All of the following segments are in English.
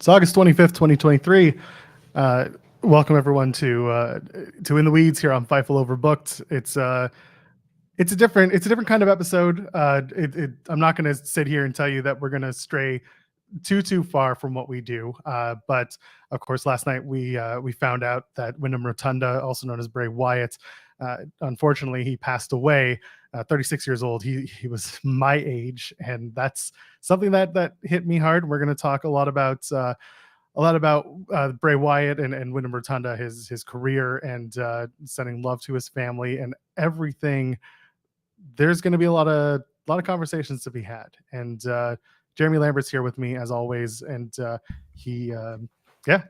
It's August 25th, 2023. Uh, Welcome everyone to In the Weeds here on Fightful Overbooked. It's a different kind of episode. I'm not going to sit here and tell you that we're going to stray too far from what we do. But of course, last night we found out that Windham Rotunda, also known as Bray Wyatt, unfortunately he passed away. 36 years old. He was my age, and that's something that hit me hard. We're going to talk a lot about Bray Wyatt and Windham Rotunda, his career, and sending love to his family and everything. There's going to be a lot of conversations to be had, and Jeremy Lambert's here with me as always, and he.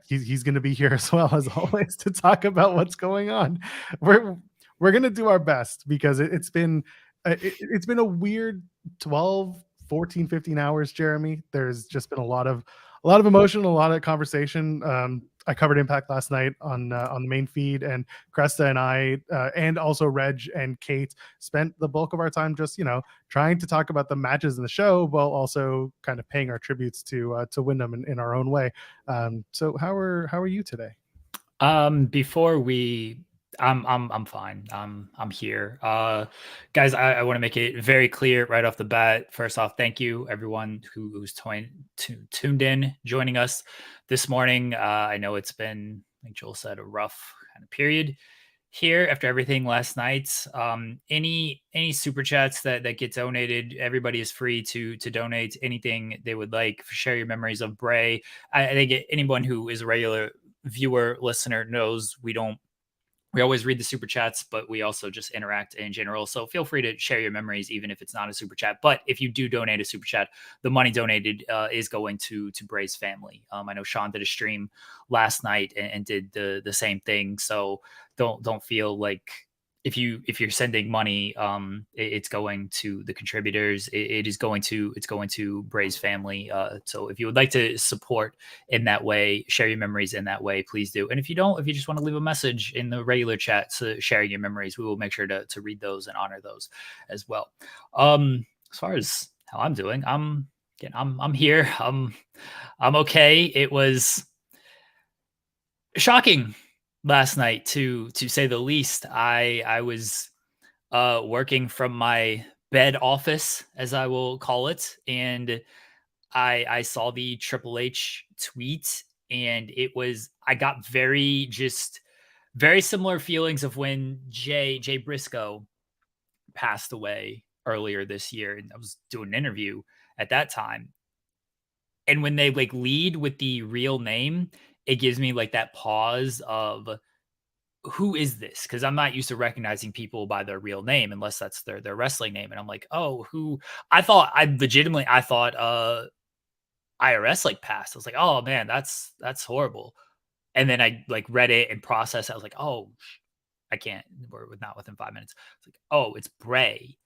He's going to be here as well as always to talk about what's going on. We're going to do our best because it's been a weird 12, 14, 15 hours, Jeremy. There's just been a lot of emotion, a lot of conversation. I covered Impact last night on the main feed, and Cresta and I, and also Reg and Kate, spent the bulk of our time just trying to talk about the matches in the show, while also kind of paying our tributes to Wyndham in our own way. So how are you today? Before we I'm fine. I'm here. Guys, I want to make it very clear right off the bat. First off, thank you everyone who's tuned in, joining us this morning. I know it's been, like Joel said, a rough kind of period here after everything last night. Any super chats that get donated, everybody is free to donate anything they would like. Share your memories of Bray. I think anyone who is a regular viewer, listener knows we always read the super chats, but we also just interact in general. So feel free to share your memories, even if it's not a super chat. But if you do donate a super chat, the money donated is going to Bray's family. I know Sean did a stream last night and did the same thing. So don't feel like if you're sending money, it's going to the contributors. It's going to Bray's family. So if you would like to support in that way, share your memories in that way, please do. And if you don't, if you just want to leave a message in the regular chat to share your memories, we will make sure to read those and honor those as well. As far as how I'm doing, I'm here. I'm okay. It was shocking last night, to say the least. I was working from my bed office, as I will call it, and I saw the Triple H tweet, and I got very similar feelings of when Jay Briscoe passed away earlier this year, and I was doing an interview at that time. And when they like lead with the real name, it gives me like that pause of, who is this? Because I'm not used to recognizing people by their real name unless that's their wrestling name. And I'm like, oh, who? I thought IRS like passed. I was like, oh man, that's horrible. And then I like read it and processed. I was like, oh, I can't. We're not within 5 minutes. It's like, oh, it's Bray.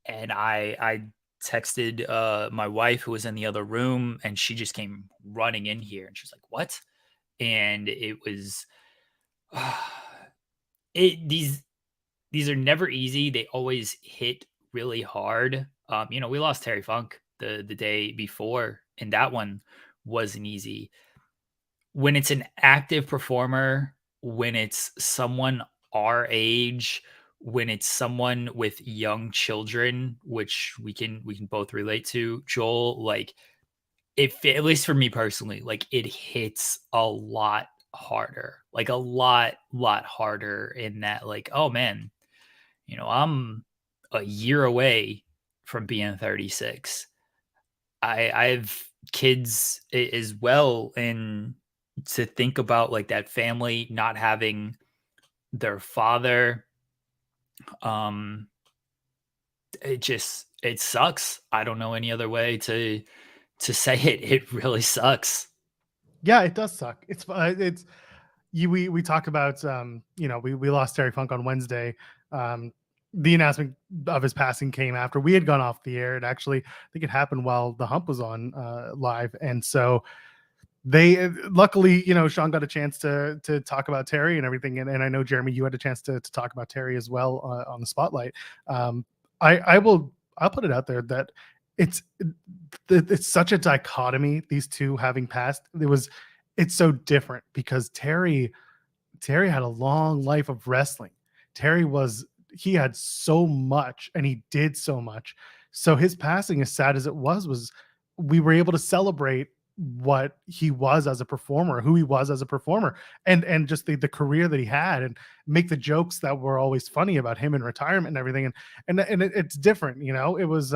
And I texted my wife, who was in the other room, and she just came running in here, and she's like, what? And it was these are never easy. They always hit really hard. We lost Terry Funk the day before, and that one wasn't easy. When it's an active performer, when it's someone our age, when it's someone with young children, which we can both relate to, Joel, like, at least for me personally, like, it hits a lot harder, like a lot harder, in that, like, oh man, I'm a year away from being 36. I have kids as well, and to think about like that family not having their father, um it sucks. I don't know any other way to say it. It really sucks. Yeah, it does suck. It's you. We talk about we lost Terry Funk on Wednesday. The announcement of his passing came after we had gone off the air. I think it happened while the Hump was on live, and so they luckily, Sean got a chance to talk about Terry and everything, and I know, Jeremy, you had a chance to talk about Terry as well on the spotlight. I'll put it out there that it's it's such a dichotomy, these two having passed. It's so different because Terry had a long life of wrestling. Terry was he had so much and he did so much. So his passing, as sad as it was we were able to celebrate what he was as a performer, who he was as a performer, and just the career that he had, and make the jokes that were always funny about him in retirement and everything. It's different, you know. It was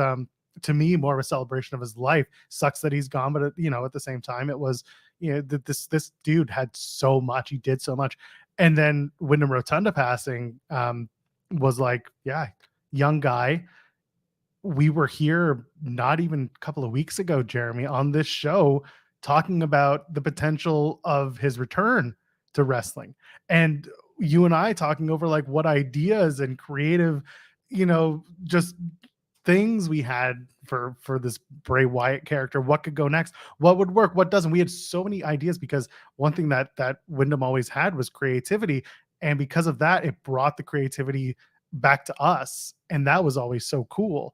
to me more of a celebration of his life. Sucks that he's gone, but you know, at the same time, it was, you know, this dude had so much, he did so much. And then Wyndham Rotunda passing was like, yeah, young guy. We were here not even a couple of weeks ago, Jeremy, on this show talking about the potential of his return to wrestling. And you and I talking over like what ideas and creative, you know, just things we had for this Bray Wyatt character. What could go next? What would work? What doesn't? We had so many ideas because one thing that Wyndham always had was creativity, and because of that, it brought the creativity back to us, and that was always so cool.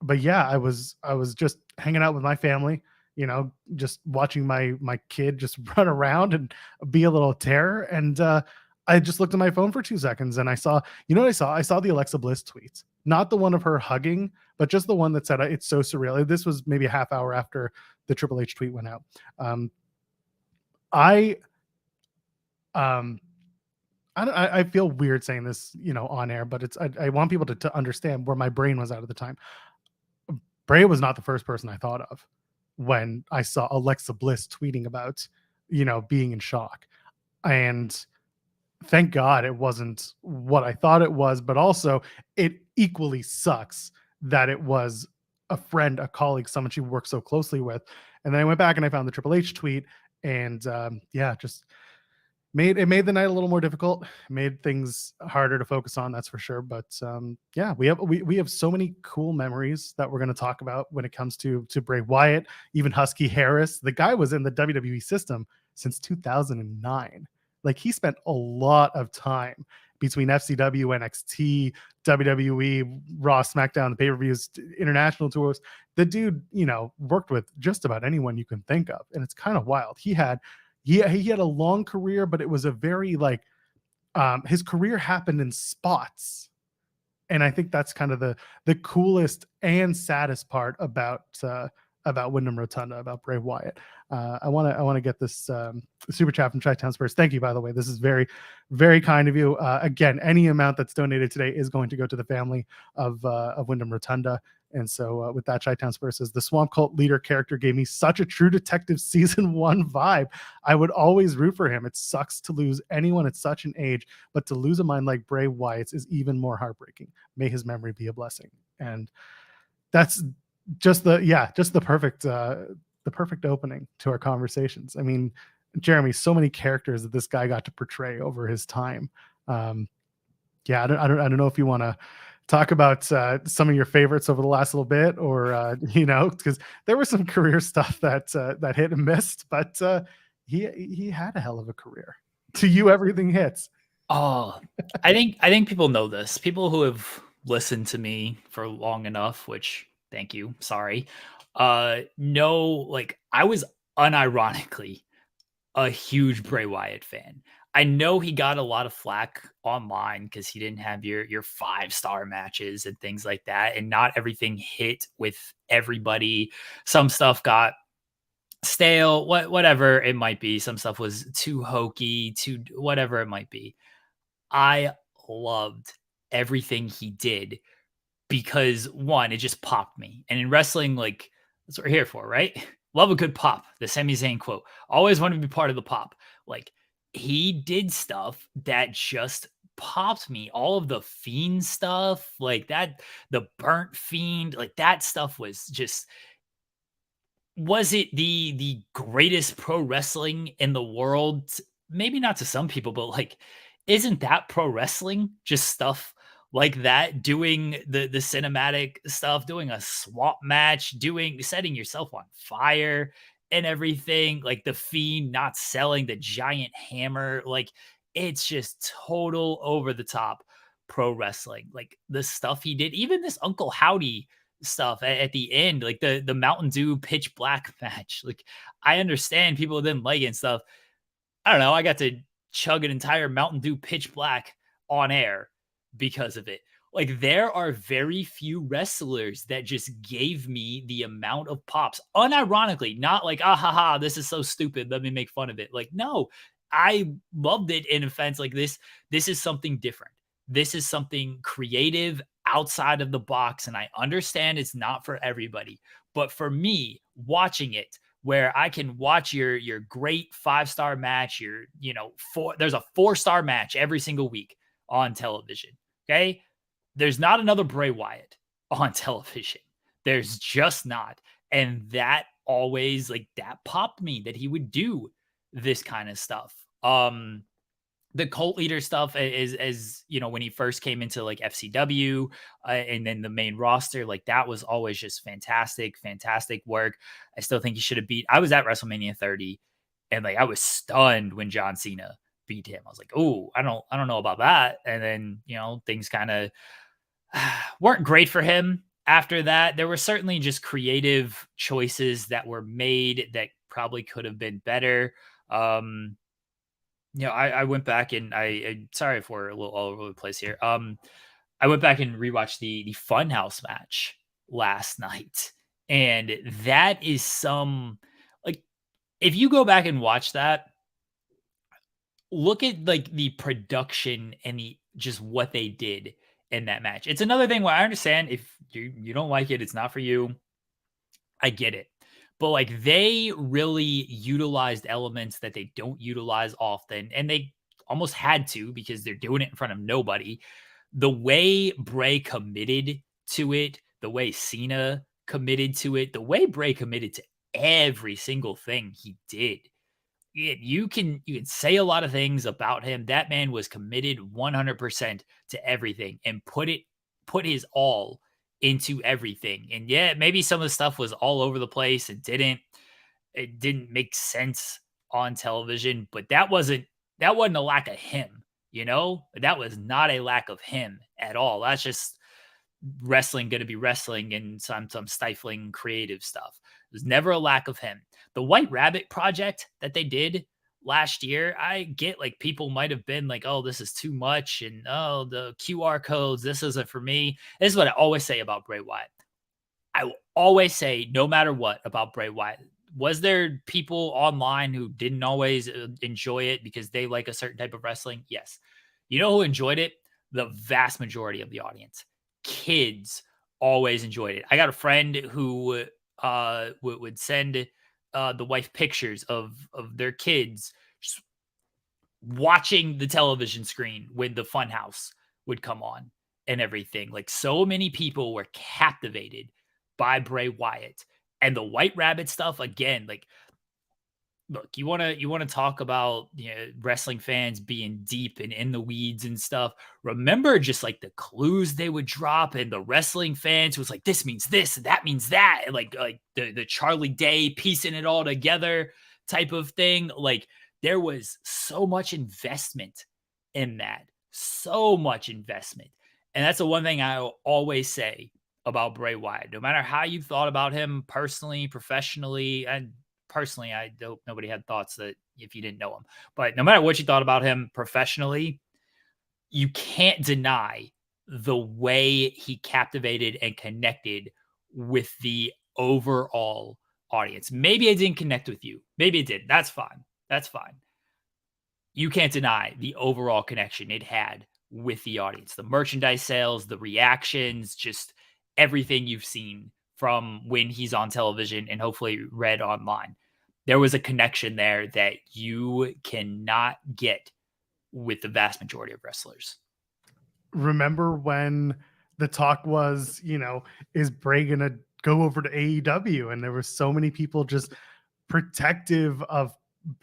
But yeah, I was just hanging out with my family, you know, just watching my kid just run around and be a little terror, and I just looked at my phone for 2 seconds and I saw, you know what I saw? I saw the Alexa Bliss tweets, not the one of her hugging, but just the one that said, "It's so surreal." This was maybe a half hour after the Triple H tweet went out. Um, I um, I feel weird saying this, you know, on air, but I want people to understand where my brain was at the time. Bray was not the first person I thought of when I saw Alexa Bliss tweeting about, you know, being in shock. And thank God it wasn't what I thought it was, but also it equally sucks that it was a friend, a colleague, someone she worked so closely with. And then I went back and I found the Triple H tweet, and yeah, just made the night a little more difficult, made things harder to focus on, that's for sure. But yeah, we have so many cool memories that we're going to talk about when it comes to Bray Wyatt. Even Husky Harris, the guy was in the WWE system since 2009. Like, he spent a lot of time between FCW, NXT, WWE, Raw, SmackDown, the pay-per-views, international tours. The dude, you know, worked with just about anyone you can think of, and it's kind of wild. He had a long career, but it was a very like his career happened in spots, and I think that's kind of the coolest and saddest part about Wyndham Rotunda, about Bray Wyatt. I want to get this super chat from Chi-Town Spurs. Thank you, by the way. This is very, very kind of you. Again, any amount that's donated today is going to go to the family of Wyndham Rotunda. And so with that, Chi-Town Spurs says, the Swamp Cult leader character gave me such a True Detective season 1 vibe. I would always root for him. It sucks to lose anyone at such an age, but to lose a mind like Bray Wyatt's is even more heartbreaking. May his memory be a blessing. And that's just the perfect opening to our conversations. I mean, Jeremy, so many characters that this guy got to portray over his time. Yeah, I don't know if you want to talk about some of your favorites over the last little bit, or you know, because there was some career stuff that hit and missed, but he had a hell of a career. To you, everything hits. Oh, I think people know this. People who have listened to me for long enough, which thank you, sorry, know, like, I was unironically a huge Bray Wyatt fan. I know he got a lot of flack online because he didn't have your 5-star matches and things like that, and not everything hit with everybody. Some stuff got stale, whatever it might be. Some stuff was too hokey, too whatever it might be. I loved everything he did because, one, it just popped me. And in wrestling, like, that's what we're here for, right? Love a good pop. The Sami Zayn quote. Always want to be part of the pop. Like, he did stuff that just popped me. All of the Fiend stuff, like that, the burnt Fiend, like that stuff was just, was it the greatest pro wrestling in the world? Maybe not to some people, but like, isn't that pro wrestling? Just stuff like that, doing the cinematic stuff, doing a swap match, doing setting yourself on fire and everything, like the Fiend not selling the giant hammer, like it's just total over the top pro wrestling. Like the stuff he did, even this Uncle Howdy stuff at the end, like the Mountain Dew pitch black match. Like, I understand people didn't like it and stuff. I don't know. I got to chug an entire Mountain Dew pitch black on air because of it. Like, there are very few wrestlers that just gave me the amount of pops, unironically, not like, ah, ha, ha, this is so stupid. Let me make fun of it. Like, no, I loved it in a sense like this. This is something different. This is something creative outside of the box. And I understand it's not for everybody. But for me, watching it, where I can watch your great 5-star match, there's a 4-star match every single week on television. Okay. There's not another Bray Wyatt on television. There's just not. And that always, like, that popped me that he would do this kind of stuff. The cult leader stuff is, as you know, when he first came into like FCW, and then the main roster, like, that was always just fantastic work. I still think he should have beat. I was at WrestleMania 30, and like, I was stunned when John Cena beat him. I was like, oh, I don't know about that. And then, things kind of weren't great for him after that. There were certainly just creative choices that were made that probably could have been better. I went back and I sorry if we're a little all over the place here. I went back and rewatched the Funhouse match last night, and that is some, like, if you go back and watch that, look at like the production and the just what they did in that match. It's another thing where I understand if you don't like it, it's not for you. I get it. But like, they really utilized elements that they don't utilize often, and they almost had to because they're doing it in front of nobody. The way Bray committed to it, the way Cena committed to it, the way Bray committed to every single thing he did. You can say a lot of things about him. That man was committed 100% to everything and put his all into everything. And yeah, maybe some of the stuff was all over the place and it didn't make sense on television, but that wasn't a lack of him, That was not a lack of him at all. That's just wrestling going to be wrestling and some stifling creative stuff. There's never a lack of him. The White Rabbit project that they did last year, I get like people might have been like, oh, this is too much. And oh, the QR codes, this isn't for me. This is what I always say about Bray Wyatt. I will always say, no matter what about Bray Wyatt, was there people online who didn't always enjoy it because they like a certain type of wrestling? Yes. You know who enjoyed it? The vast majority of the audience. Kids always enjoyed it. I got a friend who would send the wife pictures of their kids just watching the television screen when the Funhouse would come on and everything. Like, so many people were captivated by Bray Wyatt and the White Rabbit stuff. Again, like, look, you want to talk about, wrestling fans being deep and in the weeds and stuff. Remember just like the clues they would drop, and the wrestling fans was like, this means this and that means that, and like the Charlie Day piecing it all together type of thing. Like, there was so much investment in that, so much investment. And that's the one thing I always say about Bray Wyatt. No matter how you thought about him personally, professionally, and personally, I hope nobody had thoughts that if you didn't know him, but no matter what you thought about him professionally, you can't deny the way he captivated and connected with the overall audience. Maybe it didn't connect with you. Maybe it did. That's fine. That's fine. You can't deny the overall connection it had with the audience, the merchandise sales, the reactions, just everything you've seen from when he's on television and hopefully read online. There was a connection there that you cannot get with the vast majority of wrestlers. Remember when the talk was, is Bray gonna go over to AEW? And there were so many people just protective of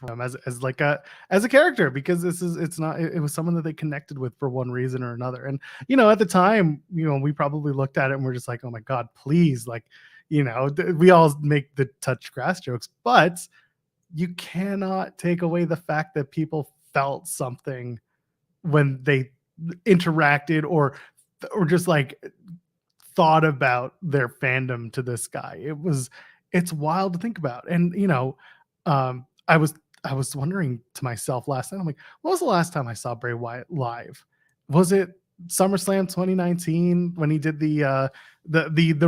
him as like as a character, because it was someone that they connected with for one reason or another. And at the time, we probably looked at it and we're just like, oh my god, please, like, we all make the touch grass jokes, but you cannot take away the fact that people felt something when they interacted or just like thought about their fandom to this guy. It's wild to think about. And um, I was I was wondering to myself last night. I'm like, when was the last time I saw Bray Wyatt live? Was it SummerSlam 2019 when he did the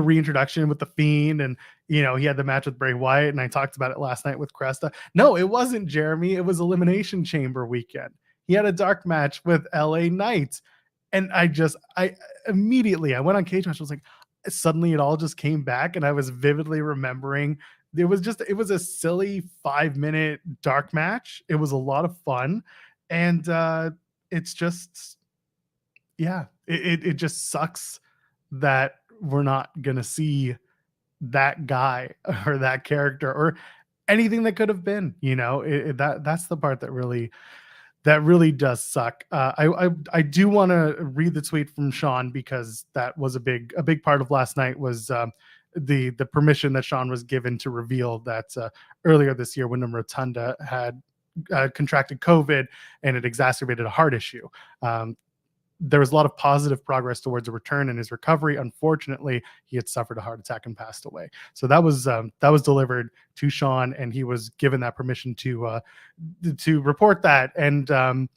reintroduction with the Fiend, and he had the match with Bray Wyatt, and I talked about it last night with Cresta. No, it wasn't, Jeremy. It was Elimination Chamber weekend. He had a dark match with LA Knight. And I immediately I went on Cage Match. I was like, suddenly it all just came back, and I was vividly remembering. It was a silly 5-minute dark match. It was a lot of fun, and it's just yeah, it just sucks that we're not gonna see that guy or that character or anything that could have been. That's the part that really does suck. I do want to read the tweet from Sean, because that was a big part of last night, was the permission that Sean was given to reveal that earlier this year Windham Rotunda had contracted COVID, and it exacerbated a heart issue. There was a lot of positive progress towards a return in his recovery. Unfortunately, he had suffered a heart attack and passed away. So that was delivered to Sean, and he was given that permission to report that. And I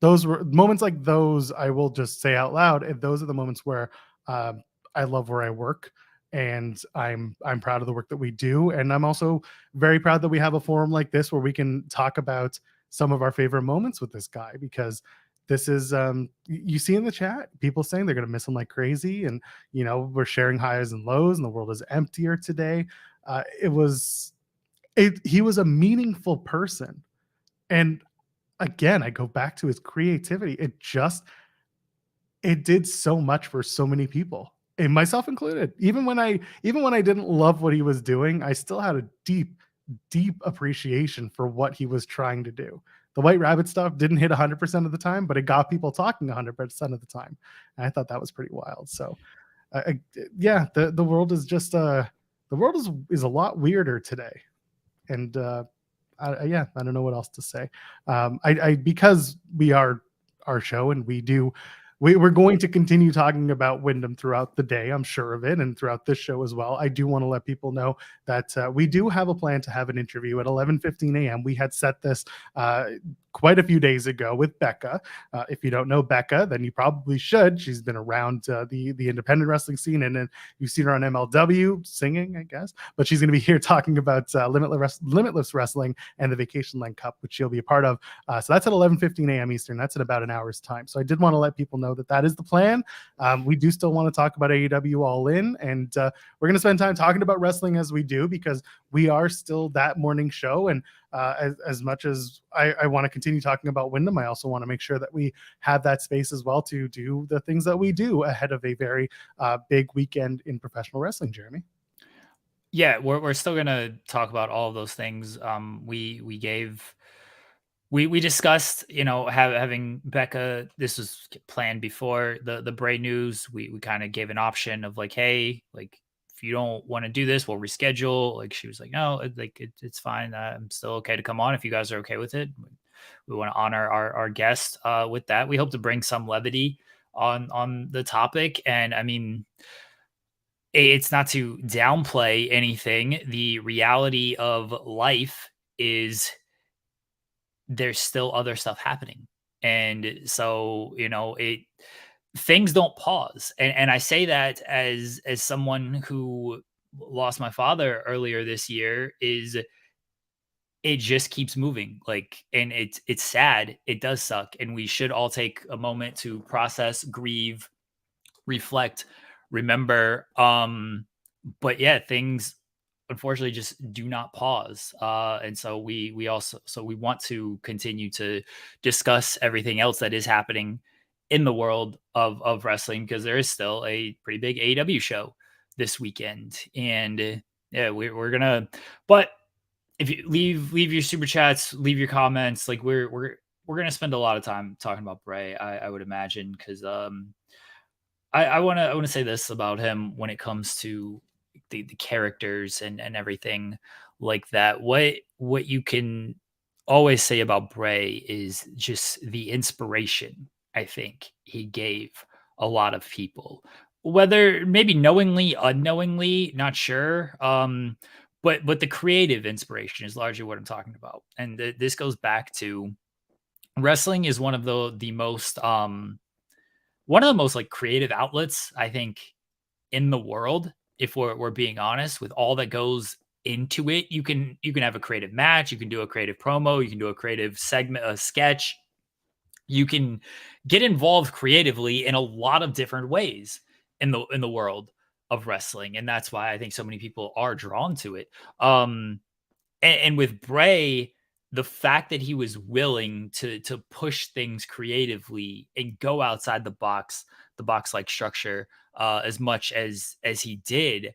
those were moments like those. I will just say out loud, and those are the moments where I love where I work, and I'm proud of the work that we do, and I'm also very proud that we have a forum like this where we can talk about some of our favorite moments with this guy, because this is you see in the chat people saying they're going to miss him like crazy, and we're sharing highs and lows, and the world is emptier today. He was a meaningful person, and again, I go back to his creativity. It did so much for so many people, and myself included. Even when I didn't love what he was doing, I still had a deep appreciation for what he was trying to do. The White Rabbit stuff didn't hit 100% of the time, but it got people talking 100% of the time. And I thought that was pretty wild. So, yeah, the world is just the world is a lot weirder today, and yeah, I don't know what else to say. Because we are our show, and we're going to continue talking about Wyndham throughout the day, I'm sure of it, and throughout this show as well. I do want to let people know that we do have a plan to have an interview at 11:15 a.m. We had set this quite a few days ago with Becca. If you don't know Becca, then you probably should. She's been around the independent wrestling scene, and then you've seen her on MLW singing, I guess. But she's going to be here talking about Limitless Wrestling and the Vacationland Cup, which she'll be a part of. So that's at 11:15 a.m. Eastern. That's in about an hour's time. So I did want to let people know that is the plan. We do still want to talk about AEW All In, and we're going to spend time talking about wrestling as we do, because we are still that morning show. And as much as I want to continue talking about Wyndham, I also want to make sure that we have that space as well to do the things that we do ahead of a very big weekend in professional wrestling, Jeremy. Yeah, we're still gonna talk about all of those things. We discussed, having Becca. This was planned before the Bray news. We kind of gave an option of like, hey, like if you don't want to do this, we'll reschedule. Like she was like, no, it's fine. I'm still okay to come on if you guys are okay with it. We want to honor our guest with that. We hope to bring some levity on the topic, and I mean, it's not to downplay anything. The reality of life is there's still other stuff happening. And so, it things don't pause. And I say that as someone who lost my father earlier this year, is it just keeps moving. Like, and it's sad. It does suck. And we should all take a moment to process, grieve, reflect, remember. But yeah, things unfortunately just do not pause. And so we want to continue to discuss everything else that is happening in the world of wrestling, because there is still a pretty big AEW show this weekend. And yeah, we're gonna, but if you leave your super chats, leave your comments, like we're gonna spend a lot of time talking about Bray, I would imagine, because I want to say this about him when it comes to the characters and everything like that. What you can always say about Bray is just the inspiration I think he gave a lot of people. Whether maybe knowingly, unknowingly, not sure. But the creative inspiration is largely what I'm talking about, and this goes back to wrestling is one of the most like creative outlets I think in the world. If we're being honest, with all that goes into it, you can have a creative match, you can do a creative promo, you can do a creative segment, a sketch, you can get involved creatively in a lot of different ways in the world of wrestling, and that's why I think so many people are drawn to it. And with Bray, the fact that he was willing to push things creatively and go outside the box like structure, as much as he did,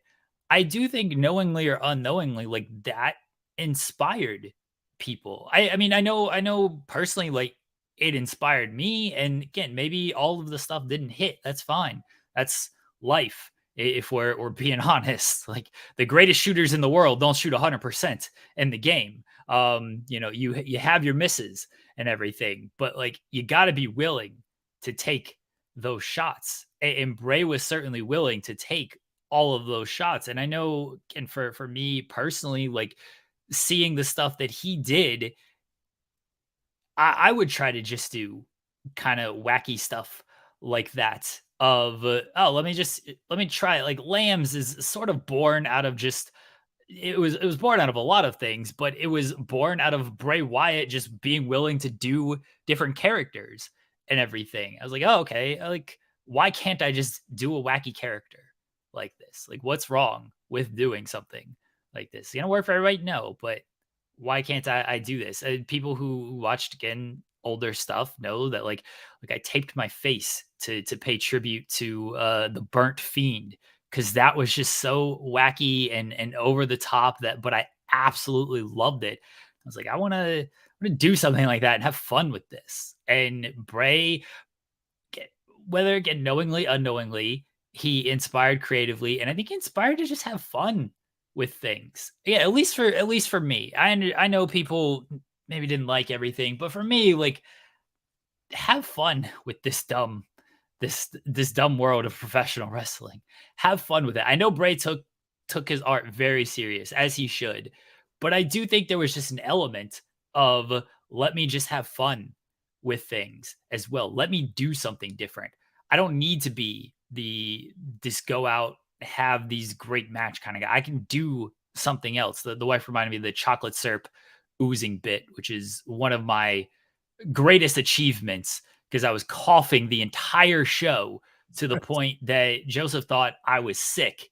I do think knowingly or unknowingly, like that inspired people. I mean, I know personally, like it inspired me. And again, maybe all of the stuff didn't hit. That's fine. That's life. If we're being honest, like the greatest shooters in the world don't shoot 100% in the game. You have your misses and everything, but like you got to be willing to take those shots. And Bray was certainly willing to take all of those shots. And I know, and for me personally, like seeing the stuff that he did, I would try to just do kind of wacky stuff like that. Of oh, let me try it. Like Lambs is sort of born out of just it was born out of a lot of things, but it was born out of Bray Wyatt just being willing to do different characters and everything. I was like, oh, okay. Like, why can't I just do a wacky character like this? Like, what's wrong with doing something like this? It's gonna work for everybody? No, but why can't I do this? And people who watched again older stuff know that like I taped my face to pay tribute to the Burnt Fiend because that was just so wacky and over the top that but I absolutely loved it. I was like, I want to do something like that and have fun with this. And Bray, whether again knowingly, unknowingly, he inspired creatively, and I think he inspired to just have fun with things. Yeah, at least for me. I know people maybe didn't like everything, but for me, like have fun with this dumb world of professional wrestling. Have fun with it. I know Bray took his art very serious, as he should, but I do think there was just an element of let me just have fun with things as well. Let me do something different. I don't need to be the this go out have these great match kind of guy. I can do something else. The wife reminded me of the chocolate syrup oozing bit, which is one of my greatest achievements because I was coughing the entire show to the point that Joseph thought I was sick.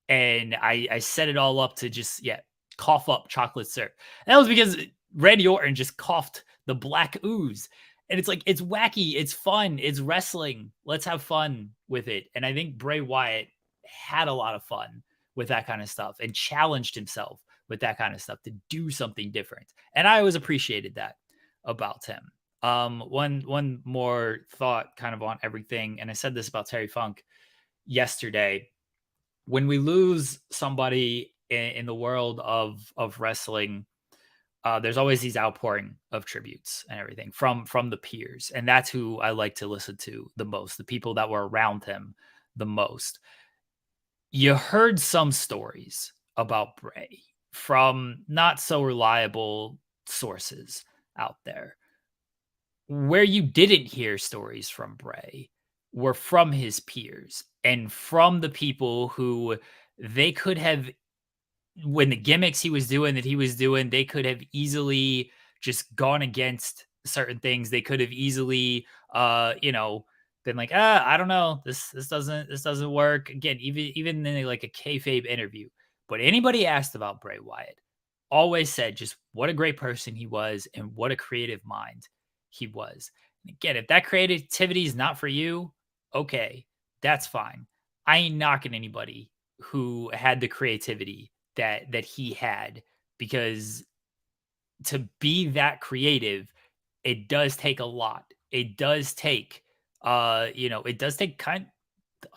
And I set it all up to just, yeah, cough up chocolate syrup. And that was because Randy Orton just coughed the black ooze. And it's like, it's wacky, it's fun, it's wrestling. Let's have fun with it. And I think Bray Wyatt had a lot of fun with that kind of stuff and challenged himself with that kind of stuff to do something different. And I always appreciated that about him. One more thought kind of on everything, and I said this about Terry Funk yesterday. When we lose somebody in the world of wrestling, there's always these outpouring of tributes and everything from the peers, and that's who I like to listen to the most. The people that were around him the most. You heard some stories about Bray from not so reliable sources out there. Where you didn't hear stories from Bray were from his peers and from the people who they could have when the gimmicks he was doing, they could have easily just gone against certain things. They could have easily been like, I don't know, this doesn't work. Again, even in like a kayfabe interview. But anybody asked about Bray Wyatt always said just what a great person he was and what a creative mind he was. And again, if that creativity is not for you, okay, that's fine. I ain't knocking anybody who had the creativity that he had because to be that creative, it does take a lot. It does take it does take I'll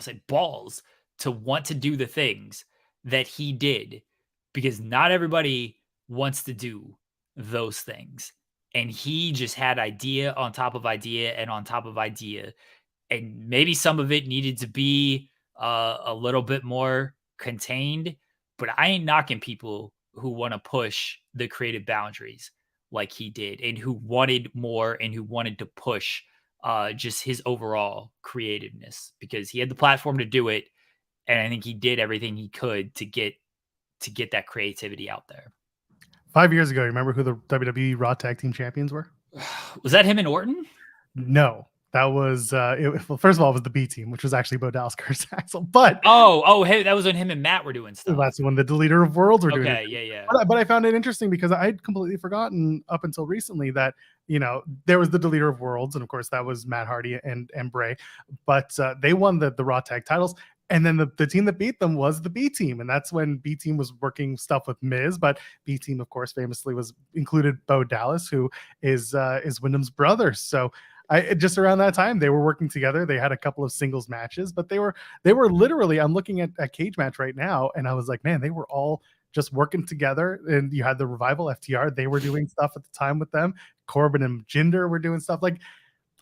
say balls to want to do the things that he did because not everybody wants to do those things. And he just had idea on top of idea and on top of idea. And maybe some of it needed to be a little bit more contained, but I ain't knocking people who want to push the creative boundaries like he did and who wanted more and who wanted to push just his overall creativeness because he had the platform to do it. And I think he did everything he could to get that creativity out there. 5 years ago, you remember who the WWE Raw Tag Team Champions were? Was that him and Orton? No, that was well, first of all, it was the B Team, which was actually Bo Dallas, Curtis Axel. But Hey, that was when him and Matt were doing stuff. that's when the Deleter of Worlds were doing it. Okay, yeah. But I found it interesting because I'd completely forgotten up until recently that there was the Deleter of Worlds, and of course that was Matt Hardy and Bray, but they won the Raw Tag titles. And then the team that beat them was the B Team, and that's when B Team was working stuff with Miz. But B Team, of course, famously was included Bo Dallas, who is Wyndham's brother. So just around that time they were working together. They had a couple of singles matches, but they were literally. I'm looking at a cage match right now, and I was like, man, they were all just working together. And you had the Revival FTR; they were doing stuff at the time with them. Corbin and Jinder were doing stuff like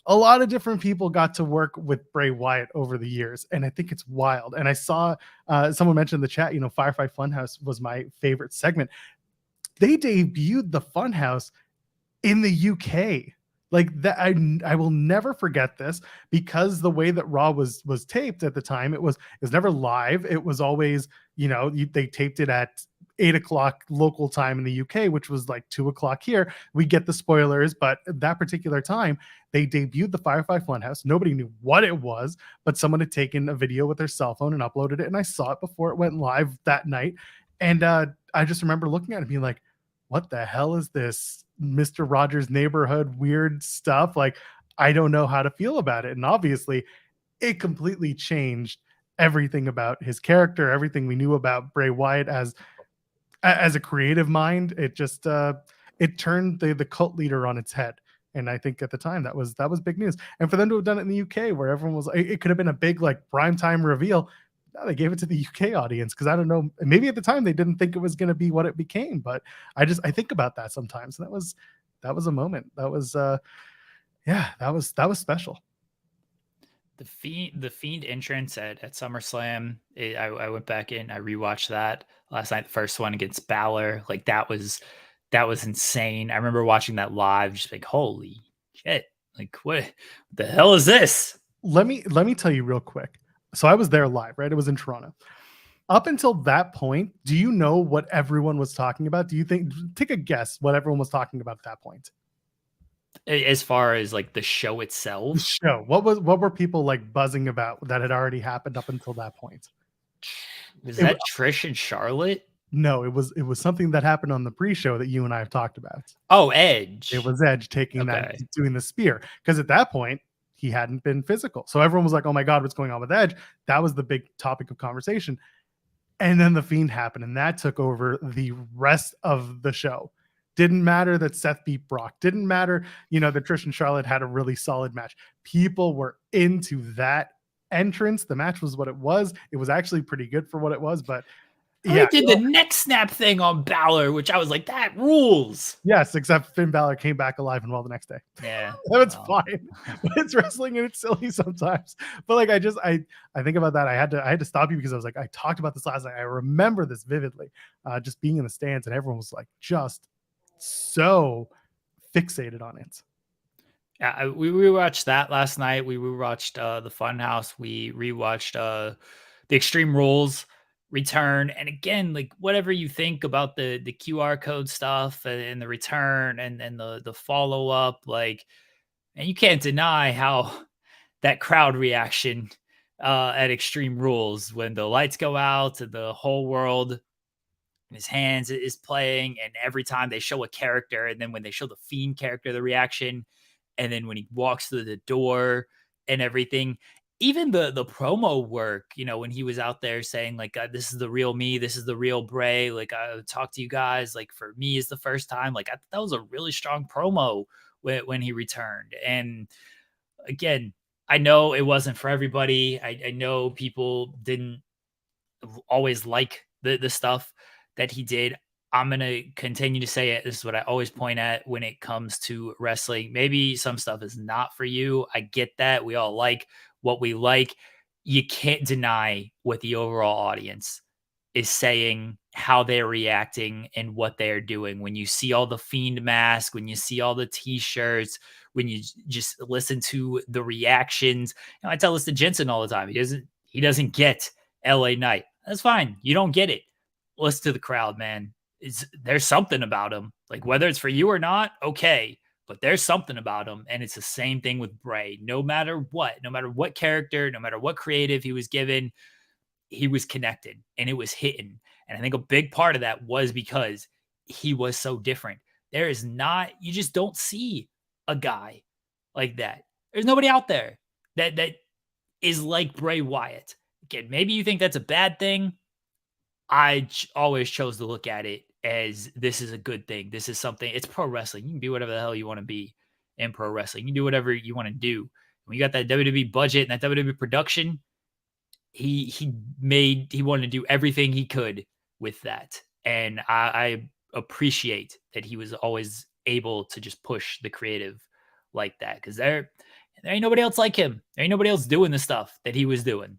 a lot of different people got to work with Bray Wyatt over the years, and I think it's wild. And I saw someone mentioned in the chat, Firefly Funhouse was my favorite segment. They debuted the Funhouse in the UK. Like that, I will never forget this because the way that Raw was taped at the time, it was never live. It was always, they taped it at 8 o'clock local time in the UK, which was like 2 o'clock here. We get the spoilers, but at that particular time, they debuted the Firefly Funhouse. Nobody knew what it was, but someone had taken a video with their cell phone and uploaded it, and I saw it before it went live that night. And I just remember looking at it and being like, what the hell is this Mr. Rogers' Neighborhood weird stuff? Like, I don't know how to feel about it. And obviously, it completely changed everything about his character, everything we knew about Bray Wyatt as a creative mind. It just it turned the cult leader on its head. And I think at the time that was big news. And for them to have done it in the UK, where everyone was, it could have been a big like primetime reveal. No, they gave it to the UK audience because I don't know. Maybe at the time they didn't think it was going to be what it became. But I think about that sometimes. And that was a moment. That was that was special. The Fiend entrance at SummerSlam. I went back in. I rewatched that last night. The first one against Balor. Like that was insane. I remember watching that live, just like holy shit! Like what the hell is this? Let me tell you real quick. So I was there live, right? It was in Toronto. Up until that point, do you know what everyone was talking about? Do you think? Take a guess what everyone was talking about at that point. As far as like the show itself, the show, what were people like buzzing about that had already happened up until that point? Was that Trish and Charlotte? No, it was something that happened on the pre-show that you and I have talked about. Oh, Edge. It was Edge taking that, doing the spear, because at that point he hadn't been physical. So everyone was like, oh my God, what's going on with Edge? That was the big topic of conversation. And then the Fiend happened, and that took over the rest of the show. Didn't matter that Seth beat Brock. Didn't matter, that Trish and Charlotte had a really solid match. People were into that entrance. The match was what it was. It was actually pretty good for what it was, but They did the neck snap thing on Balor, which I was like, that rules. Yes, except Finn Balor came back alive and well the next day. Yeah. That's fine. But it's wrestling and it's silly sometimes. But like I think about that. I had to stop you because I was like, I talked about this last night. I remember this vividly. Just being in the stands and everyone was like just so fixated on it. Yeah, we rewatched that last night. We rewatched the Funhouse. We rewatched the Extreme Rules return. And again, like whatever you think about the QR code stuff and the return and the follow up, like, and you can't deny how that crowd reaction at Extreme Rules when the lights go out and the whole world in his hands is playing, and every time they show a character, and then when they show the Fiend character, the reaction, and then when he walks through the door and everything, even the promo work, when he was out there saying like, this is the real me, this is the real Bray, like I talk to you guys, like for me is the first time, like that was a really strong promo when he returned. And again, I know it wasn't for everybody. I know people didn't always like the stuff that he did. I'm going to continue to say it. This is what I always point at when it comes to wrestling. Maybe some stuff is not for you. I get that. We all like what we like. you can't deny what the overall audience is saying, how they're reacting, and what they're doing. When you see all the Fiend mask, when you see all the T-shirts, when you just listen to the reactions. I tell this to Jensen all the time. He doesn't get LA Knight. That's fine. You don't get it. Listen to the crowd, man. There's something about him. Like, whether it's for you or not, okay. But there's something about him. And it's the same thing with Bray. No matter what character, no matter what creative he was given, he was connected and it was hitting. And I think a big part of that was because he was so different. There is not, you just don't see a guy like that. There's nobody out there that is like Bray Wyatt. Again, maybe you think that's a bad thing. Always chose to look at it as this is a good thing. This is something, it's pro wrestling. You can be whatever the hell you want to be in pro wrestling. You can do whatever you want to do. When you got that WWE budget and that WWE production, he wanted to do everything he could with that. And I appreciate that he was always able to just push the creative like that, because there ain't nobody else like him. There ain't nobody else doing the stuff that he was doing.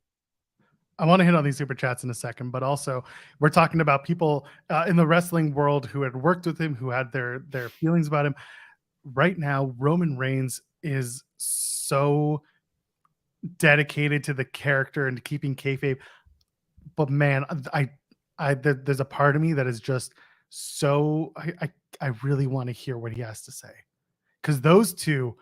I want to hit on these super chats in a second, but also we're talking about people in the wrestling world who had worked with him, who had their feelings about him. Right now, Roman Reigns is so dedicated to the character and to keeping kayfabe. But man, there's a part of me that is just so I really want to hear what he has to say, because those two,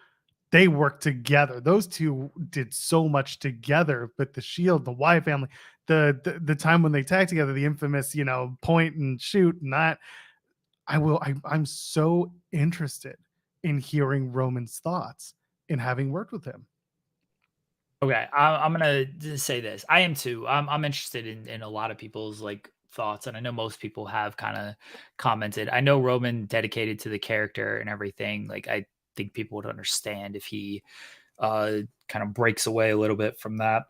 they worked together. Those two did so much together. But the Shield, the Wyatt family, the time when they tagged together, the infamous point and shoot, and that I'm so interested in hearing Roman's thoughts in having worked with him. Okay, I'm gonna just say this. I am too. I'm interested in a lot of people's like thoughts, and I know most people have kind of commented. I know Roman dedicated to the character and everything. Like, I think people would understand if he kind of breaks away a little bit from that.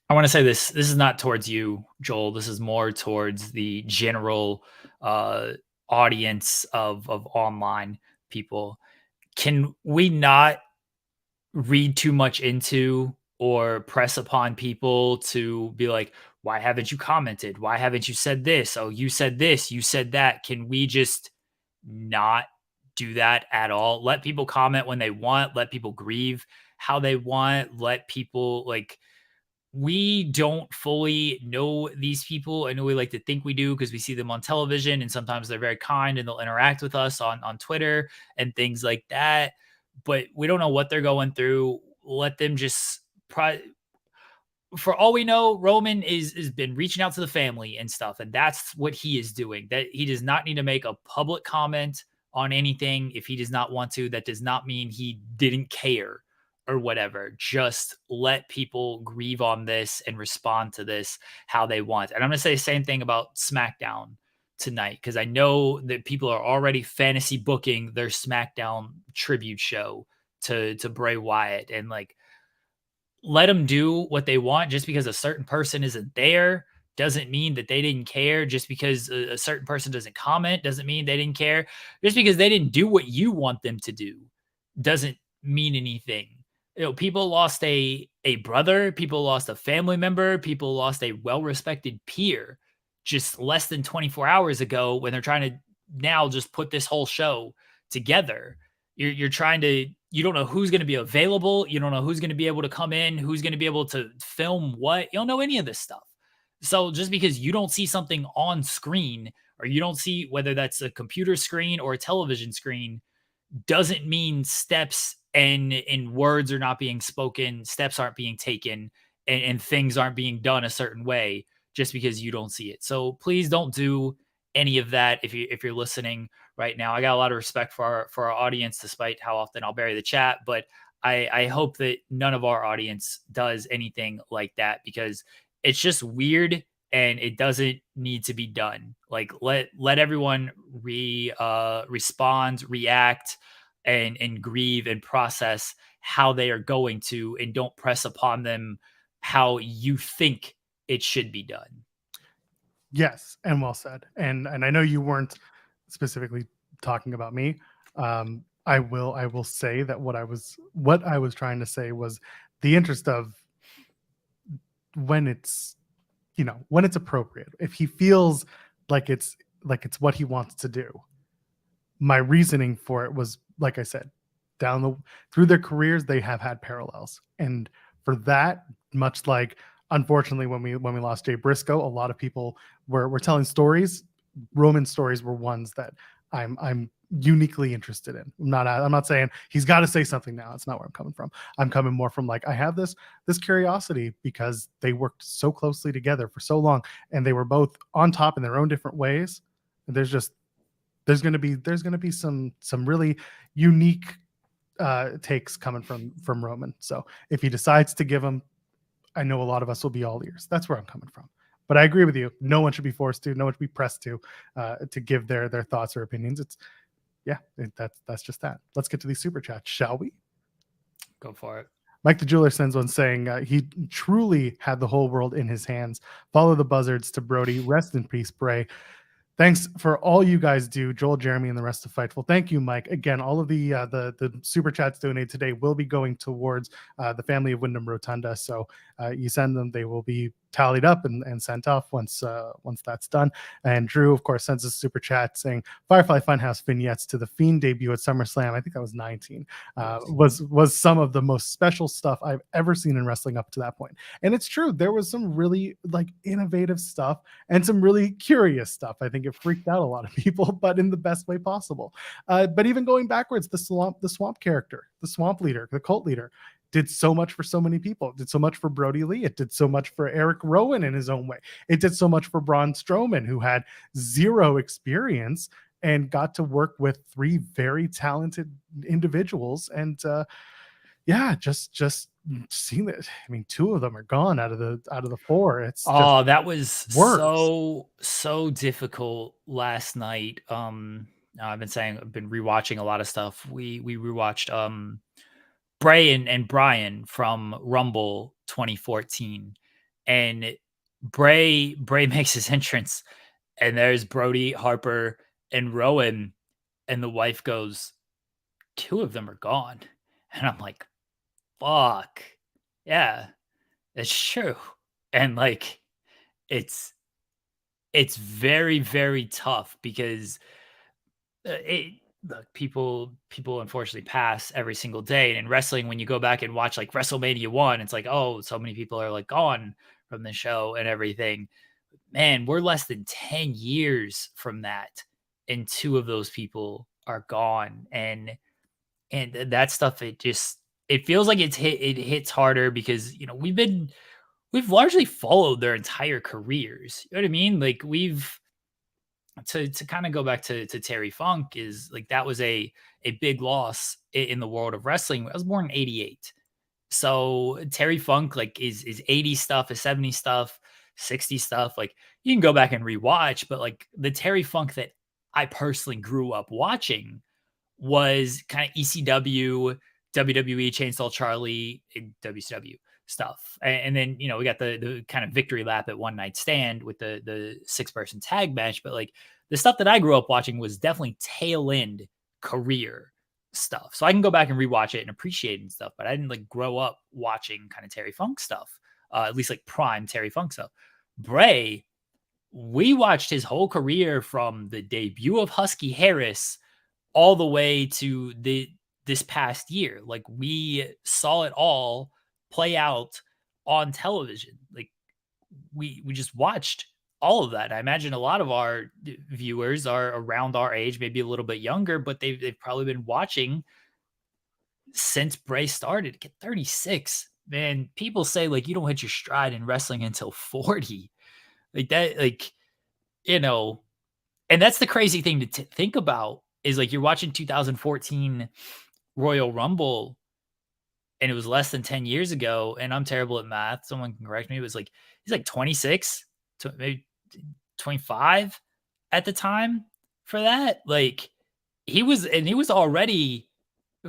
I want to say this. This is not towards you, Joel. This is more towards the general audience of online people. Can we not read too much into or press upon people to be like, why haven't you commented? Why haven't you said this? Oh, you said this, you said that. Can we just not do that at all? Let people comment when they want, let people grieve how they want, let people like, we don't fully know these people. I know we like to think we do because we see them on television, and sometimes they're very kind and they'll interact with us on Twitter and things like that. But we don't know what they're going through. Let them just for all we know, Roman is been reaching out to the family and stuff, and that's what he is doing. That he does not need to make a public comment on anything if he does not want to. That does not mean he didn't care or whatever. Just let people grieve on this and respond to this how they want. And I'm going to say the same thing about SmackDown tonight, because I know that people are already fantasy booking their SmackDown tribute show to Bray Wyatt, and like, let them do what they want. Just because a certain person isn't there doesn't mean that they didn't care. Just because a certain person doesn't comment doesn't mean they didn't care. Just because they didn't do what you want them to do doesn't mean anything. People lost a brother, people lost a family member, people lost a well-respected peer just less than 24 hours ago, when they're trying to now just put this whole show together. You're trying to, you don't know who's going to be available. You don't know who's going to be able to come in, who's going to be able to film what. You don't know any of this stuff. So just because you don't see something on screen, or you don't see, whether that's a computer screen or a television screen, doesn't mean steps and words are not being spoken, steps aren't being taken, and things aren't being done a certain way just because you don't see it. So please don't do any of that if you're listening right now. I got a lot of respect for our audience, despite how often I'll bury the chat, but I hope that none of our audience does anything like that, because it's just weird and it doesn't need to be done. Like, let everyone respond, react, and grieve and process how they are going to, and don't press upon them how you think it should be done. Yes, and well said. And I know you weren't specifically talking about me. I will say that what I was trying to say was the interest of when it's, when it's appropriate. If he feels like it's what he wants to do. My reasoning for it was, like I said, down the through their careers they have had parallels, and for that, much like unfortunately when we lost Jay Briscoe, a lot of people were telling stories. Roman stories were ones that I'm uniquely interested in. I'm not saying he's got to say something now. That's not where I'm coming from. I'm coming more from like I have this curiosity because they worked so closely together for so long, and they were both on top in their own different ways. And there's gonna be some really unique takes coming from Roman. So if he decides to give them, I know a lot of us will be all ears. That's where I'm coming from. But I agree with you. No one should be forced to. No one should be pressed to give their thoughts or opinions. It's that's just that. Let's get to these super chats, shall we? Go for it. Mike the Jeweler sends one saying he truly had the whole world in his hands. Follow the buzzards to Brody. Rest in peace, Bray. Thanks for all you guys do, Joel, Jeremy, and the rest of Fightful. Thank you, Mike. Again, all of the super chats donated today will be going towards the family of Windham Rotunda. So you send them; they will be tallied up and sent off once that's done. And Drew, of course, sends a super chat saying Firefly Funhouse vignettes to the Fiend debut at SummerSlam. I think that was 19. Was some of the most special stuff I've ever seen in wrestling up to that point. And it's true, there was some really like innovative stuff and some really curious stuff. I think it freaked out a lot of people, but in the best way possible. But even going backwards, the swamp character, the swamp leader, the cult leader, did so much for so many people. It did so much for Brody Lee. It did so much for Eric Rowan in his own way. It did so much for Braun Strowman, who had zero experience and got to work with three very talented individuals. And just seeing that. I mean, two of them are gone out of the four. It's just that was worse. so difficult last night. I've been rewatching a lot of stuff. We rewatched Bray and Brian from Rumble 2014, and Bray makes his entrance, and there's Brody, Harper, and Rowan, and the wife goes, two of them are gone, and I'm like, fuck, yeah, it's true, and like it's very very tough because it look, people unfortunately pass every single day. And in wrestling, when you go back and watch like WrestleMania 1, it's like, oh, so many people are like gone from the show and everything. Man, we're less than 10 years from that, and two of those people are gone. And that stuff, it feels like it hits harder because we've largely followed their entire careers. You know what I mean? Like we've to kind of go back to Terry Funk, is like that was a big loss in the world of wrestling. I was born in 88. So Terry Funk like is 80 stuff, is 70 stuff, 60 stuff. Like you can go back and rewatch, but like the Terry Funk that I personally grew up watching was kind of ECW, WWE, Chainsaw Charlie, and WCW stuff. And then, we got the kind of victory lap at One Night Stand with the 6-person tag match. But like the stuff that I grew up watching was definitely tail end career stuff. So I can go back and rewatch it and appreciate it and stuff. But I didn't like grow up watching kind of Terry Funk stuff, at least like prime Terry Funk stuff. Bray, we watched his whole career from the debut of Husky Harris all the way to this past year. Like we saw it all play out on television. Like we just watched all of that. I imagine a lot of our viewers are around our age, maybe a little bit younger, but they've probably been watching since Bray started. At 36, man, people say like you don't hit your stride in wrestling until 40. Like that, like, and that's the crazy thing to think about is like you're watching 2014 Royal Rumble and it was less than 10 years ago. And I'm terrible at math. Someone can correct me. It was like, he's like 26, maybe 25 at the time for that. Like he was already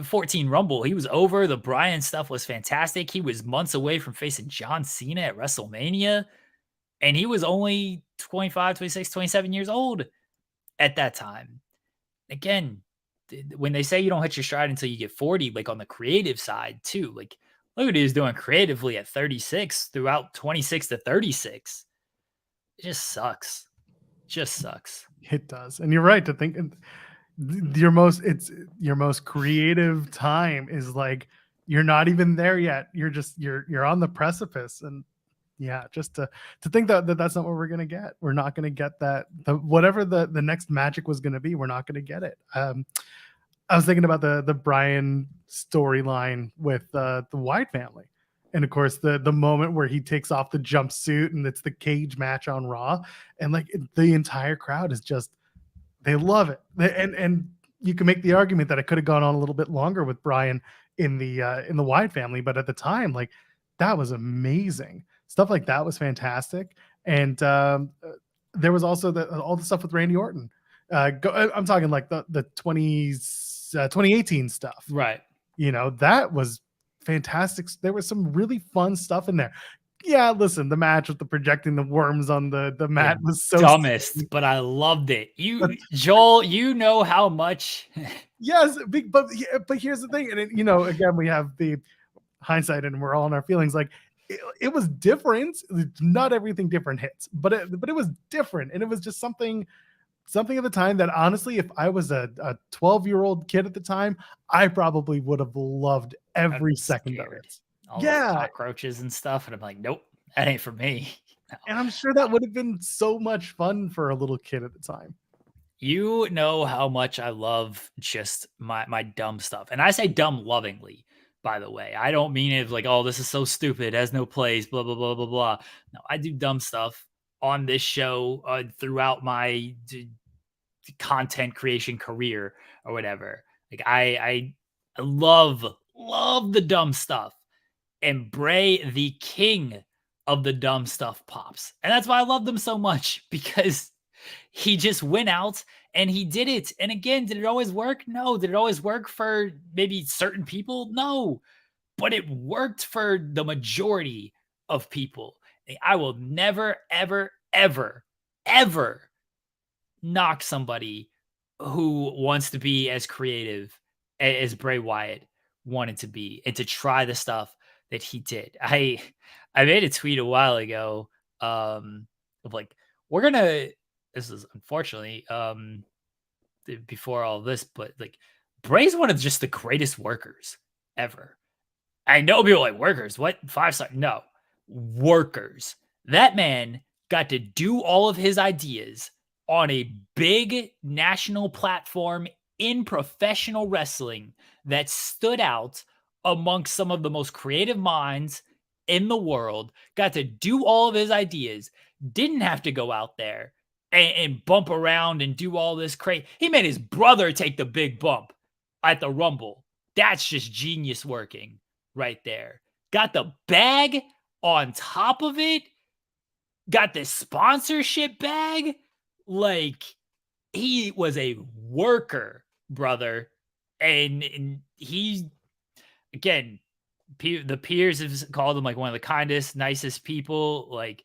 14 Rumble. He was over. The Bryan stuff was fantastic. He was months away from facing John Cena at WrestleMania. And he was only 25, 26, 27 years old at that time. Again, when they say you don't hit your stride until you get 40, like on the creative side too, like Look what he was doing creatively at 36 throughout 26 to 36. It just sucks. Just sucks. It does. And you're right to think your most creative time is like you're not even there yet. You're on the precipice. And yeah, just to think that that's not what we're gonna get. We're not gonna get that whatever the next magic was gonna be. We're not gonna get it. I was thinking about the Brian storyline with the Wyatt family, and of course the moment where he takes off the jumpsuit and it's the cage match on Raw, and like the entire crowd is just they love it. And you can make the argument that it could have gone on a little bit longer with Brian in the Wyatt family, but at the time, like that was amazing. Stuff like that was fantastic. And there was also all the stuff with Randy Orton. I'm talking like the 2018 stuff. Right. You know, that was fantastic. There was some really fun stuff in there. Yeah, listen, the match with the projecting the worms on the mat was so dumbest, silly. but I loved it. Joel, you know how much. Yes, but here's the thing, and you know, again, we have the hindsight, and we're all in our feelings. Like it was different. Not everything different hits, but it was different, and it was just something at the time that honestly, if I was a 12-year-old kid at the time, I probably would have loved every second of it. All those cockroaches and stuff, and I'm like, nope, that ain't for me. No. And I'm sure that would have been so much fun for a little kid at the time. You know how much I love just my dumb stuff. And I say dumb lovingly, by the way. I don't mean it like, oh, this is so stupid, has no place, blah, blah, blah, blah, blah. No, I do dumb stuff on this show throughout my content creation career or whatever. Like I love the dumb stuff. And Bray, the king of the dumb stuff, pops. And that's why I love them so much, because he just went out and he did it. And again, did it always work? No. Did it always work for maybe certain people? No. But it worked for the majority of people. I will never, ever, ever, ever knock somebody who wants to be as creative as Bray Wyatt wanted to be and to try the stuff that he did. I made a tweet a while ago of like, we're gonna, this is unfortunately before all this, but like Bray's one of just the greatest workers ever. I know people like workers, what 5-star? No, workers. That man got to do all of his ideas on a big national platform in professional wrestling that stood out amongst some of the most creative minds in the world, got to do all of his ideas, didn't have to go out there and bump around and do all this crazy. He made his brother take the big bump at the Rumble. That's just genius working right there. Got the bag on top of it. Got the sponsorship bag. Like, he was a worker, brother. And he, again, the peers have called him like one of the kindest, nicest people. Like,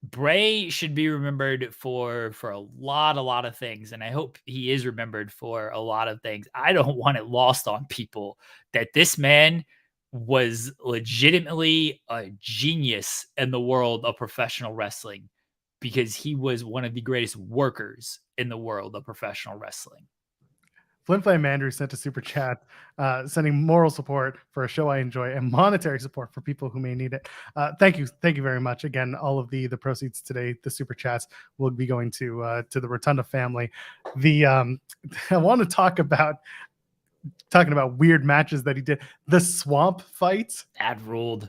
Bray should be remembered for a lot of things, and I hope he is remembered for a lot of things. I don't want it lost on people that this man was legitimately a genius in the world of professional wrestling, because he was one of the greatest workers in the world of professional wrestling. Flynn Flame Andrew sent a super chat, sending moral support for a show I enjoy and monetary support for people who may need it. Thank you very much. Again, all of the proceeds today, the super chats, will be going to the Rotunda family. I want to talking about weird matches that he did. The swamp fights. That ruled.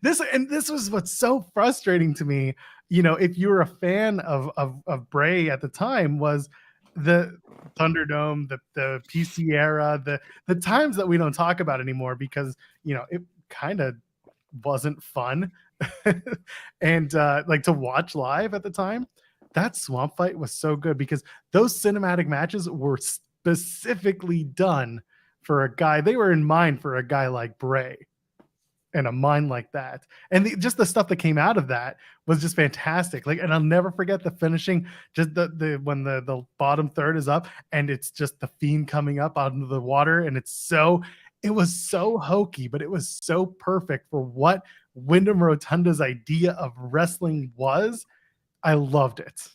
This was what's so frustrating to me. You know, if you were a fan of Bray at the time, was the Thunderdome, the PC era, the times that we don't talk about anymore because, you know, it kind of wasn't fun. And like to watch live at the time, that swamp fight was so good because those cinematic matches were specifically done for a guy. They were in mind for a guy like Bray and a mind like that. And just the stuff that came out of that was just fantastic. Like, and I'll never forget the finishing, just when the bottom third is up and it's just the Fiend coming up out into the water. And it's so, It was so hokey, but it was so perfect for what Windham Rotunda's idea of wrestling was. I loved it.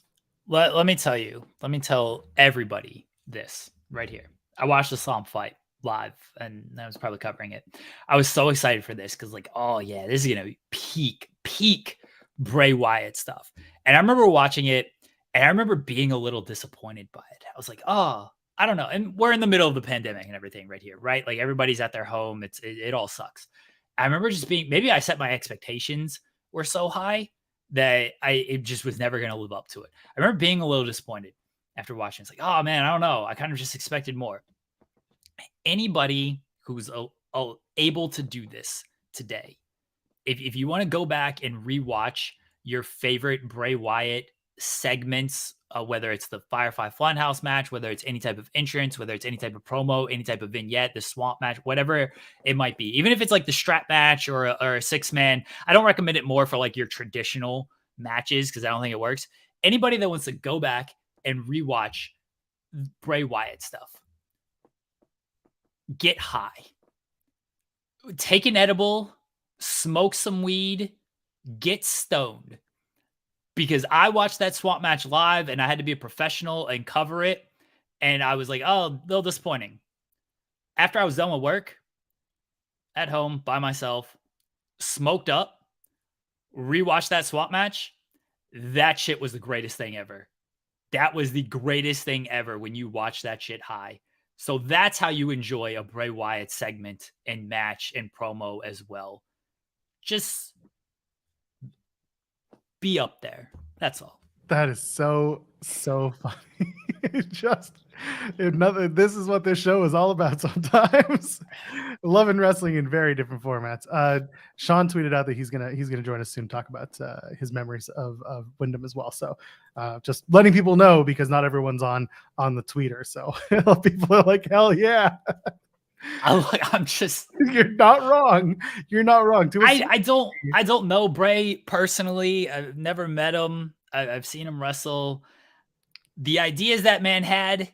Let me tell everybody this right here. I watched the Slam fight live, and I was probably covering it. I was so excited for this because, like, oh yeah, this is gonna be peak Bray Wyatt stuff. And I remember watching it, and I remember being a little disappointed by it. I was like, oh, I don't know. And we're in the middle of the pandemic and everything right here, right? Like everybody's at their home. It all sucks. I remember just being, maybe I set my expectations were so high that it just was never going to live up to it. I remember being a little disappointed after watching. It's like, oh man, I don't know. I kind of just expected more. Anybody who's able to do this today, if you want to go back and rewatch your favorite Bray Wyatt segments, whether it's the Firefly Funhouse match, whether it's any type of entrance, whether it's any type of promo, any type of vignette, the swamp match, whatever it might be, even if it's like the strap match or a 6-man, I don't recommend it more for like your traditional matches because I don't think it works. Anybody that wants to go back and rewatch Bray Wyatt stuff, get high, take an edible, smoke some weed, get stoned. Because I watched that swamp match live and I had to be a professional and cover it. And I was like, oh, a little disappointing. After I was done with work, at home by myself, smoked up, rewatched that swamp match. That shit was the greatest thing ever. That was the greatest thing ever when you watch that shit high. So that's how you enjoy a Bray Wyatt segment and match and promo as well. Just be up there. That's all. That is so funny. This is what this show is all about sometimes. Loving wrestling in very different formats. Sean tweeted out that he's gonna join us soon to talk about his memories of Wyndham as well. So just letting people know, because not everyone's on the tweeter. So people are like, hell yeah. I'm just, you're not wrong. You're not wrong. I don't know Bray personally. I've never met him. I've seen him wrestle. The ideas that man had,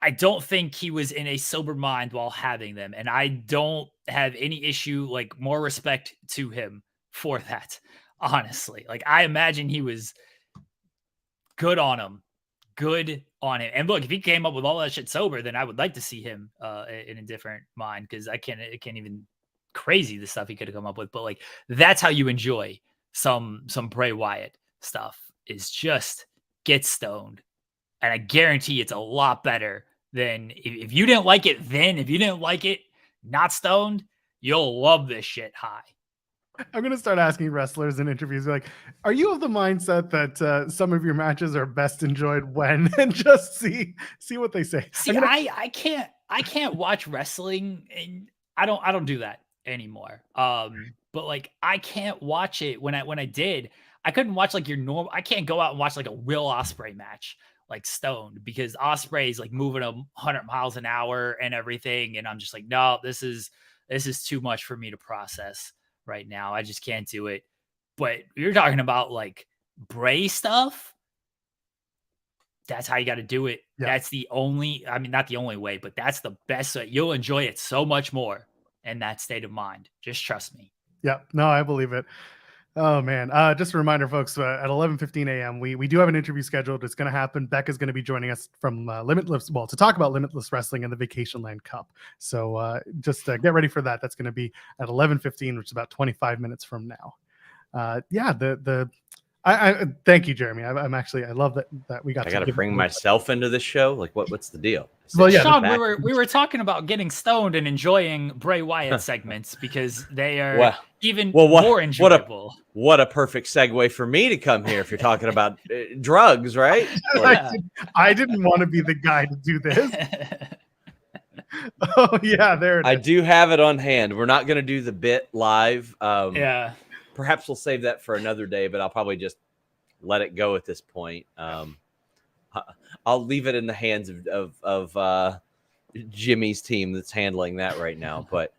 I don't think he was in a sober mind while having them. And I don't have any issue, like more respect to him for that. Honestly, like I imagine he was good on him. Good on him. And look, if he came up with all that shit sober, then I would like to see him in a different mind, because it can't even crazy the stuff he could have come up with. But like that's how you enjoy some Bray Wyatt stuff, is just get stoned. And I guarantee it's a lot better than if you didn't like it then, if you didn't like it not stoned, you'll love this shit high. I'm going to start asking wrestlers in interviews, like, are you of the mindset that some of your matches are best enjoyed when, and just see what they say. See, I can't watch wrestling, and I don't do that anymore. But like I can't watch it. When I did, I couldn't watch like your normal. I can't go out and watch like a Will Ospreay match like stoned, because Ospreay's like moving 100 miles an hour and everything, and I'm just like, no, this is too much for me to process right now. I just can't do it. But you're talking about like Bray stuff. That's how you got to do it. Yeah. That's the only, I mean, not the only way, but that's the best way. You'll enjoy it so much more in that state of mind. Just trust me. Yeah, no, I believe it. Oh man. Just a reminder, folks, at 11:15 a.m. we do have an interview scheduled. It's going to happen. Becca's going to be joining us from Limitless, well, to talk about Limitless Wrestling and the Vacationland Cup. So just get ready for that. That's going to be at 11:15, which is about 25 minutes from now. Yeah, I thank you, Jeremy. I love that we got. I got to bring myself into this show. Like, what's the deal? Well, yeah, Sean, we were talking about getting stoned and enjoying Bray Wyatt segments, because they are more enjoyable. What a perfect segue for me to come here. If you're talking about drugs, right? Yeah. I didn't want to be the guy to do this. Oh yeah, there it is. I do have it on hand. We're not going to do the bit live. Yeah. Perhaps we'll save that for another day, but I'll probably just let it go at this point. I'll leave it in the hands of Jimmy's team that's handling that right now. But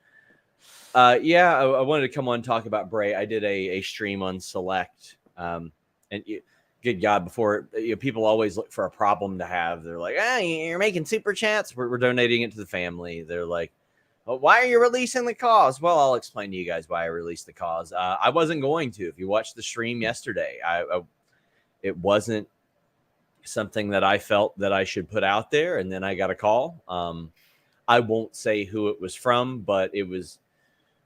yeah, I wanted to come on and talk about Bray. I did a stream on Select, and good God, before people always look for a problem to have. They're like, you're making super chats. We're donating it to the family. They're like, Well, why are you releasing the cause? Well, I'll explain to you guys why I released the cause. I wasn't going to. If you watched the stream yesterday, it wasn't something that I felt that I should put out there. And then I got a call. I won't say who it was from, but it was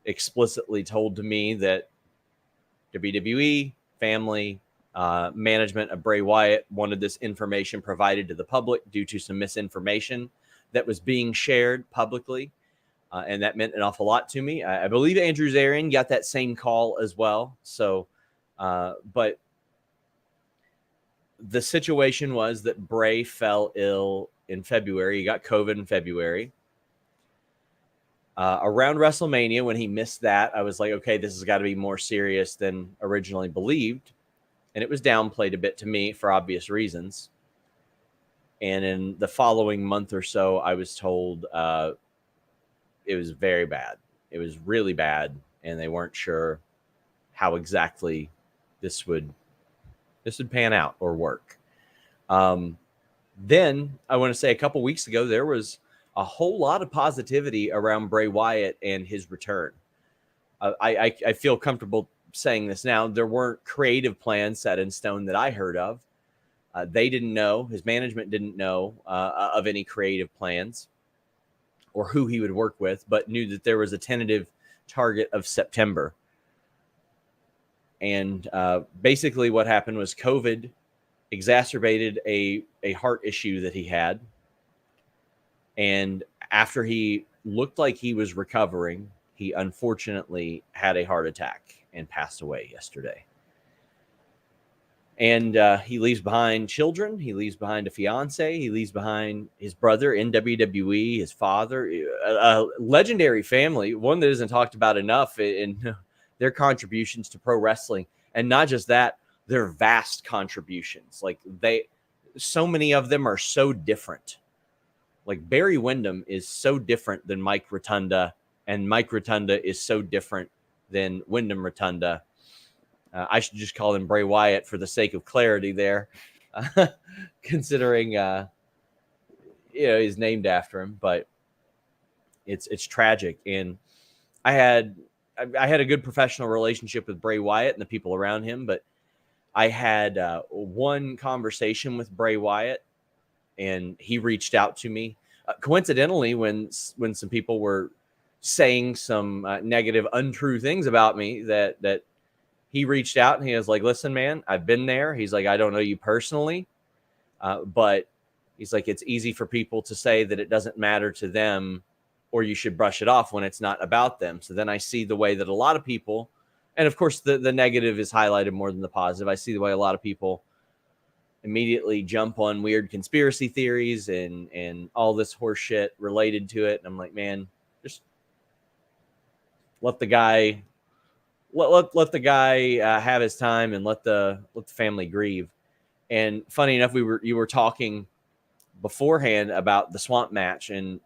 explicitly told to me that WWE family management of Bray Wyatt wanted this information provided to the public due to some misinformation that was being shared publicly. And that meant an awful lot to me. I believe Andrew Zarian got that same call as well. So, but the situation was that Bray fell ill in February. He got COVID in February. Around WrestleMania, when he missed that, I was like, okay, this has got to be more serious than originally believed. And it was downplayed a bit to me for obvious reasons. And in the following month or so, I was told it was very bad. It was really bad. And they weren't sure how exactly this would pan out or work. Then I want to say a couple weeks ago, there was a whole lot of positivity around Bray Wyatt and his return. I feel comfortable saying this now. There weren't creative plans set in stone that I heard of. They didn't know. His management didn't know of any creative plans or who he would work with, but knew that there was a tentative target of September. And basically what happened was COVID exacerbated a heart issue that he had. And after he looked like he was recovering, he unfortunately had a heart attack and passed away yesterday. And he leaves behind children. He leaves behind a fiance. He leaves behind his brother in WWE, his father, a legendary family, one that isn't talked about enough in their contributions to pro wrestling. And not just that, their vast contributions. Like so many of them are so different. Like Barry Windham is so different than Mike Rotunda, and Mike Rotunda is so different than Windham Rotunda. I should just call him Bray Wyatt for the sake of clarity there, considering he's named after him. But it's tragic, and I had a good professional relationship with Bray Wyatt and the people around him, but I had one conversation with Bray Wyatt, and he reached out to me coincidentally when some people were saying some negative, untrue things about me, that he reached out and he was like, listen, man, I've been there. He's like, I don't know you personally, but he's like, it's easy for people to say that it doesn't matter to them or you should brush it off when it's not about them. So then I see the way that a lot of people, and of course the negative is highlighted more than the positive. I see the way a lot of people immediately jump on weird conspiracy theories and all this horse shit related to it. And I'm like, man, just let the guy have his time and let the family grieve. And funny enough, you were talking beforehand about the swamp match and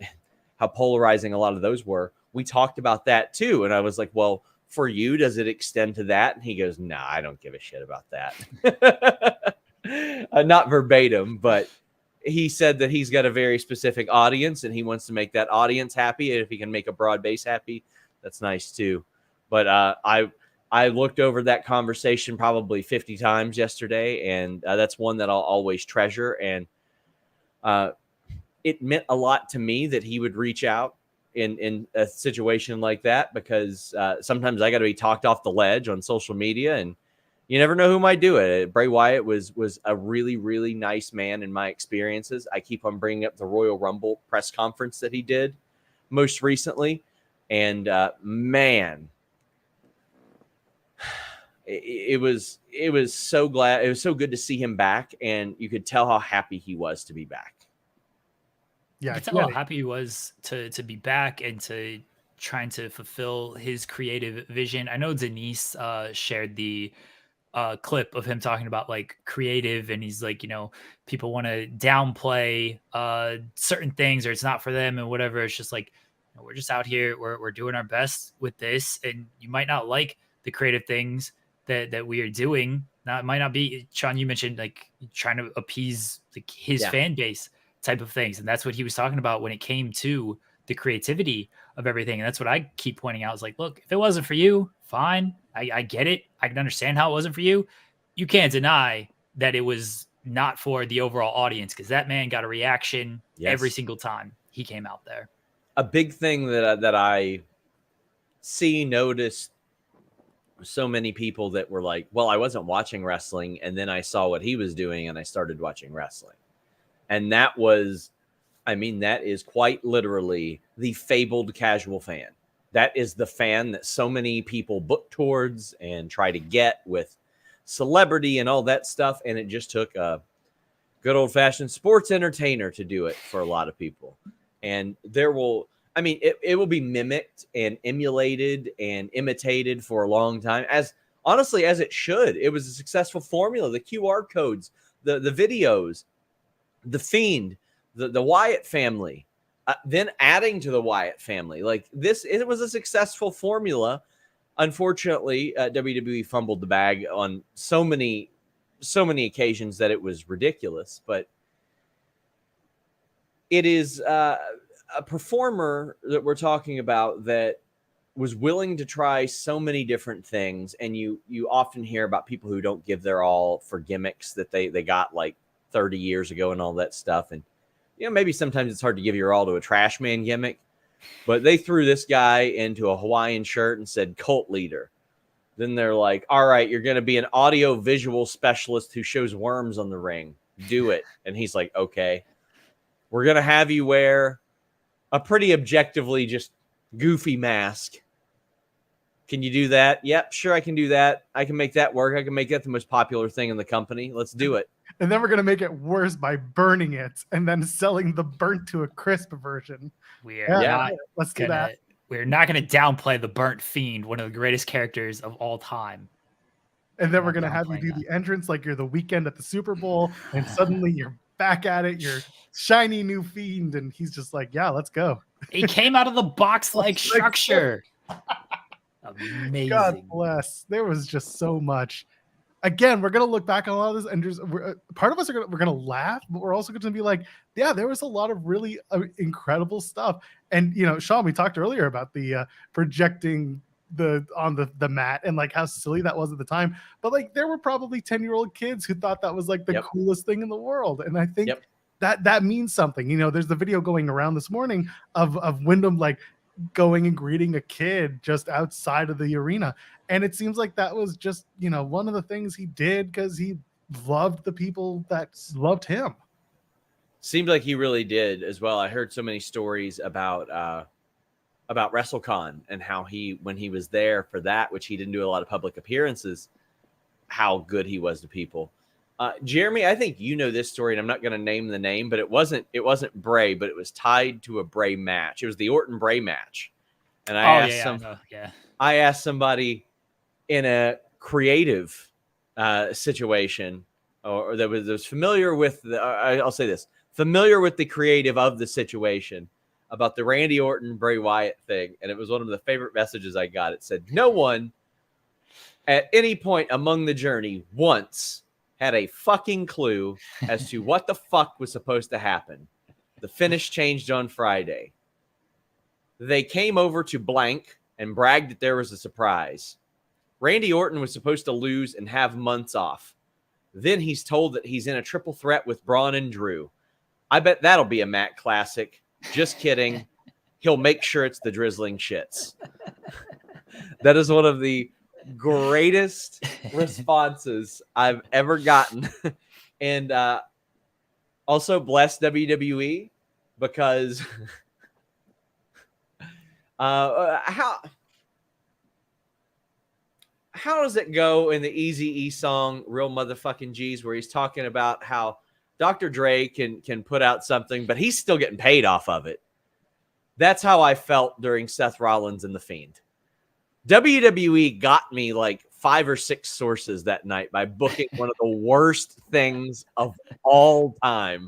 how polarizing a lot of those were. We talked about that too. And I was like, well, for you, does it extend to that? And he goes, nah, I don't give a shit about that. Not verbatim, but he said that he's got a very specific audience and he wants to make that audience happy. And if he can make a broad base happy, that's nice too. But I looked over that conversation probably 50 times yesterday, and that's one that I'll always treasure. And it meant a lot to me that he would reach out in a situation like that, because sometimes I got to be talked off the ledge on social media, and you never know who might do it. Bray Wyatt was a really, really nice man in my experiences. I keep on bringing up the Royal Rumble press conference that he did most recently. And man, it was so glad. It was so good to see him back. And you could tell how happy he was to be back. Yeah, I could tell how happy he was to be back and to trying to fulfill his creative vision. I know Denise shared the clip of him talking about like creative, and he's like, people want to downplay certain things, or it's not for them and whatever. It's just like, we're just out here, we're doing our best with this, and you might not like the creative things that we are doing. Now, it might not be, Sean, you mentioned like trying to appease like his fan base type of things, and that's what he was talking about when it came to the creativity of everything. And that's what I keep pointing out is like, look, if it wasn't for you, fine. I get it. I can understand how it wasn't for you. You can't deny that it was not for the overall audience, because that man got a reaction every single time he came out there. A big thing that I noticed so many people that were like, well, I wasn't watching wrestling, and then I saw what he was doing and I started watching wrestling. And that is quite literally the fabled casual fan. That is the fan that so many people book towards and try to get with celebrity and all that stuff. And it just took a good old fashioned sports entertainer to do it for a lot of people. And it will be mimicked and emulated and imitated for a long time, as honestly as it should. It was a successful formula. The QR codes, the videos, the Fiend, the Wyatt family, then adding to the Wyatt family. Like this, it was a successful formula. Unfortunately, WWE fumbled the bag on so many occasions that it was ridiculous. But it is a performer that we're talking about that was willing to try so many different things. And you often hear about people who don't give their all for gimmicks that they got like 30 years ago and all that stuff. And maybe sometimes it's hard to give your all to a trash man gimmick, but they threw this guy into a Hawaiian shirt and said cult leader. Then they're like, all right, you're going to be an audio visual specialist who shows worms on the ring. Do it. And he's like, okay, we're going to have you wear a pretty objectively just goofy mask. Can you do that? Yep, sure, I can do that. I can make that work. I can make that the most popular thing in the company. Let's do it. And then we're going to make it worse by burning it and then selling the burnt to a crisp version. Let's do that. We're not going to downplay the burnt Fiend, one of the greatest characters of all time. And then we're going to have you do the entrance like you're the Weekend at the Super Bowl, and suddenly you're back at it. You're shiny new Fiend, and he's just like, yeah, let's go. He came out of the box-like structure. Amazing. God bless. There was just so much. Again, we're going to look back on a lot of this, and part of us we're going to laugh, but we're also going to be like, yeah, there was a lot of really incredible stuff. And Sean, we talked earlier about the projecting on the mat and like how silly that was at the time, but like there were probably 10-year-old kids who thought that was like the coolest thing in the world. And I think that means something. There's the video going around this morning of Windham like going and greeting a kid just outside of the arena. And it seems like that was just, one of the things he did because he loved the people that loved him. Seemed like he really did as well. I heard so many stories about WrestleCon and how when he was there for that, which he didn't do a lot of public appearances, how good he was to people. Jeremy, I think you know this story, and I'm not going to name the name, but it wasn't Bray, but it was tied to a Bray match. It was the Orton Bray match. And I asked somebody in a creative situation, or that was familiar with I'll say this, familiar with the creative of the situation, about the Randy Orton Bray Wyatt thing. And it was one of the favorite messages I got. It said, no one at any point among the journey once had a fucking clue as to what the fuck was supposed to happen. The finish changed on Friday. They came over to blank and bragged that there was a surprise. Randy Orton was supposed to lose and have months off. Then he's told that he's in a triple threat with Braun and Drew. I bet that'll be a Matt classic. Just kidding. He'll make sure it's the drizzling shits. That is one of the greatest responses I've ever gotten. And also bless WWE, because how does it go in the Eazy-E song Real Motherfucking G's, where he's talking about how Dr. Dre can put out something, but he's still getting paid off of it. That's how I felt during Seth Rollins and The Fiend. WWE got me like 5 or 6 sources that night by booking one of the worst things of all time.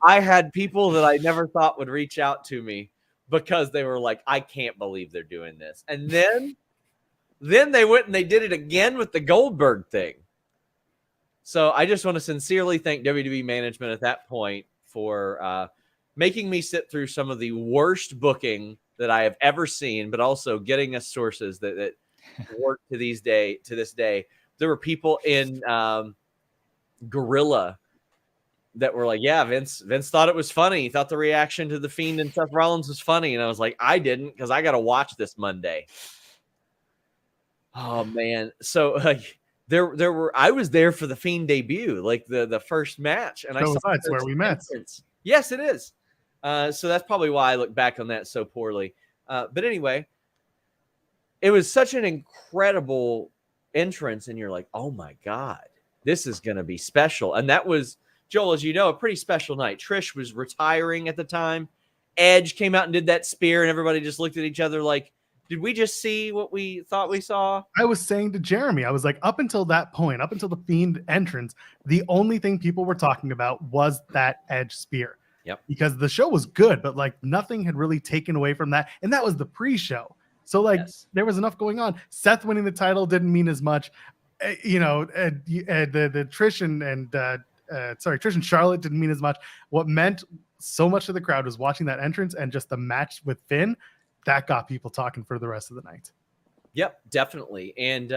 I had people that I never thought would reach out to me because they were like, I can't believe they're doing this. And then they went and they did it again with the Goldberg thing. So I just want to sincerely thank WWE management at that point for making me sit through some of the worst booking that I have ever seen, but also getting us sources that work to this day. There were people in Gorilla that were like, yeah, Vince thought it was funny. He thought the reaction to the Fiend and Seth Rollins was funny. And I was like, I didn't, because I got to watch this Monday. Oh man. So I was there for the Fiend debut, like the first match. And I saw that's where we met. Yes, it is. So that's probably why I look back on that so poorly. But anyway, it was such an incredible entrance. And you're like, oh my God, this is going to be special. And that was, Joel, as you know, a pretty special night. Trish was retiring at the time. Edge came out and did that spear, and everybody just looked at each other like, did we just see what we thought we saw? I was saying to Jeremy, I was like, up until that point, up until the Fiend entrance, the only thing people were talking about was that Edge spear. Yep. Because the show was good, but like nothing had really taken away from that. And that was the pre-show. So like there was enough going on. Seth winning the title didn't mean as much. The Trish and Trish and Charlotte didn't mean as much. What meant so much to the crowd was watching that entrance and just the match with Finn. That got people talking for the rest of the night. Yep, definitely. And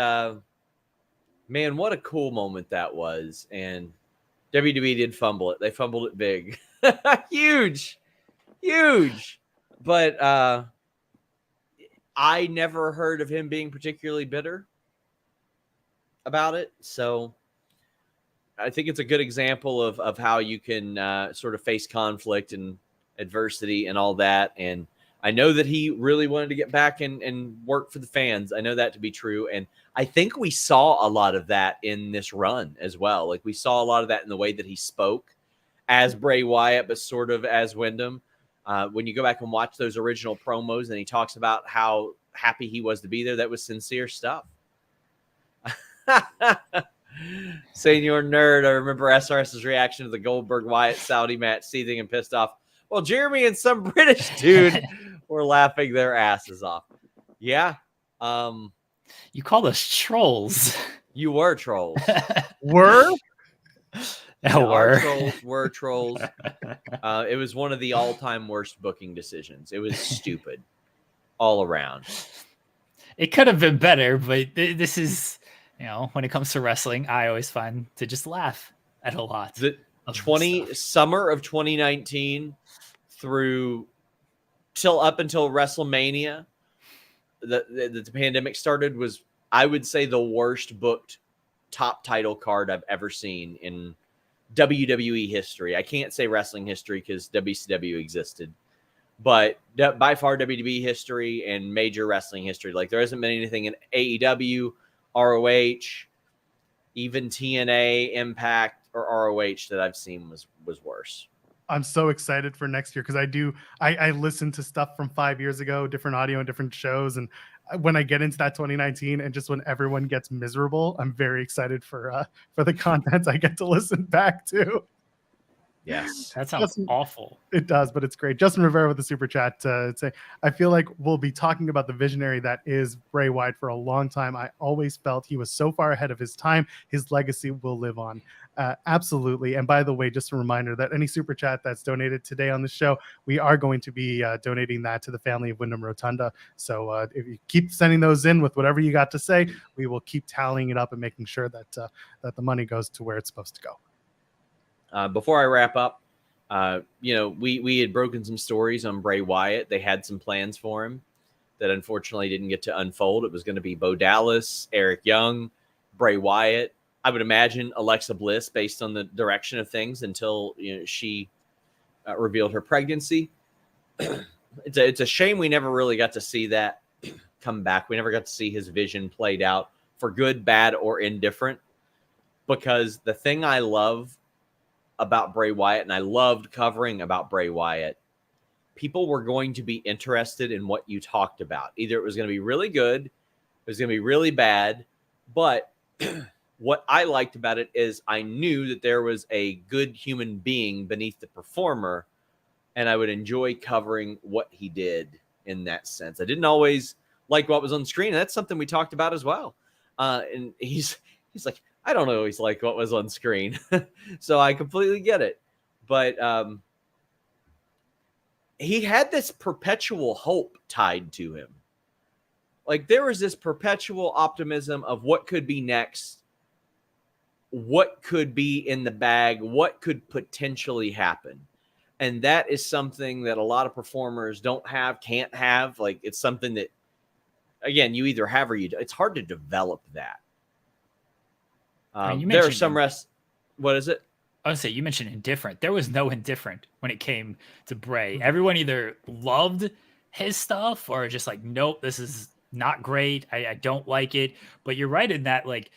man, what a cool moment that was. And WWE did fumble it. They fumbled it big. Huge. But I never heard of him being particularly bitter about it. So I think it's a good example of how you can sort of face conflict and adversity and all that. And I know that he really wanted to get back and work for the fans. I know that to be true. And I think we saw a lot of that in this run as well. Like we saw a lot of that in the way that he spoke as Bray Wyatt, but sort of as Windham. When you go back and watch those original promos and he talks about how happy he was to be there, that was sincere stuff. Senior nerd, I remember SRS's reaction to the Goldberg Wyatt Saudi match, seething and pissed off. Well, Jeremy and some British dude were laughing their asses off. Yeah. You called us trolls. You were trolls. Were? Were trolls. It was one of the all-time worst booking decisions. It was stupid all around. It could have been better, but this is, when it comes to wrestling, I always find to just laugh at a lot. Summer of 2019 through up until WrestleMania, the pandemic started, was, I would say, the worst booked top title card I've ever seen in WWE history. I can't say wrestling history because WCW existed, but by far WWE history and major wrestling history. Like there hasn't been anything in AEW, ROH, even TNA, Impact, or ROH that I've seen was worse. I'm so excited for next year because I listen to stuff from 5 years ago, different audio and different shows, and when I get into that 2019 and just when everyone gets miserable, I'm very excited for the content I get to listen back to. Yes, that sounds awful. It does, but it's great. Justin Rivera with the super chat say, I feel like we'll be talking about the visionary that is Bray Wyatt for a long time. I always felt he was so far ahead of his time. His legacy will live on. Absolutely. And by the way, just a reminder that any super chat that's donated today on the show, we are going to be donating that to the family of Windham Rotunda. So if you keep sending those in with whatever you got to say, we will keep tallying it up and making sure that the money goes to where it's supposed to go. Before I wrap up, we had broken some stories on Bray Wyatt. They had some plans for him that unfortunately didn't get to unfold. It was going to be Bo Dallas, Eric Young, Bray Wyatt. I would imagine Alexa Bliss, based on the direction of things, until she revealed her pregnancy. It's a shame we never really got to see that come back. We never got to see his vision played out for good, bad, or indifferent. Because the thing I love about Bray Wyatt, and I loved covering about Bray Wyatt, people were going to be interested in what you talked about. Either it was going to be really good, it was going to be really bad, but what I liked about it is I knew that there was a good human being beneath the performer, and I would enjoy covering what he did in that sense. I didn't always like what was on screen, and that's something we talked about as well. And he's like, I don't always like what was on screen. So I completely get it. But he had this perpetual hope tied to him. Like there was this perpetual optimism of what could be next, what could be in the bag, what could potentially happen. And that is something that a lot of performers don't have, can't have. Like it's something that, again, you either have or you don't. It's hard to develop that. There are some what is it? I would say you mentioned indifferent. There was no indifferent when it came to Bray. Everyone either loved his stuff or just like, nope, this is not great. I don't like it. But you're right in that, like,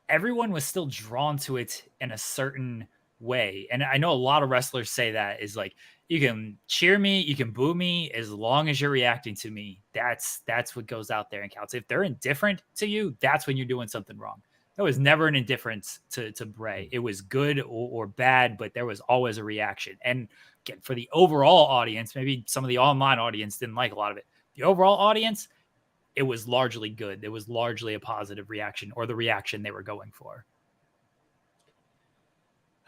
everyone was still drawn to it in a certain way. And I know a lot of wrestlers say that is like, you can cheer me, you can boo me, as long as you're reacting to me. That's what goes out there and counts. If they're indifferent to you, that's when you're doing something wrong. There was never an indifference to Bray. It was good or bad, but there was always a reaction. And again, for the overall audience, maybe some of the online audience didn't like a lot of it. The overall audience, it was largely good. It was largely a positive reaction, or the reaction they were going for.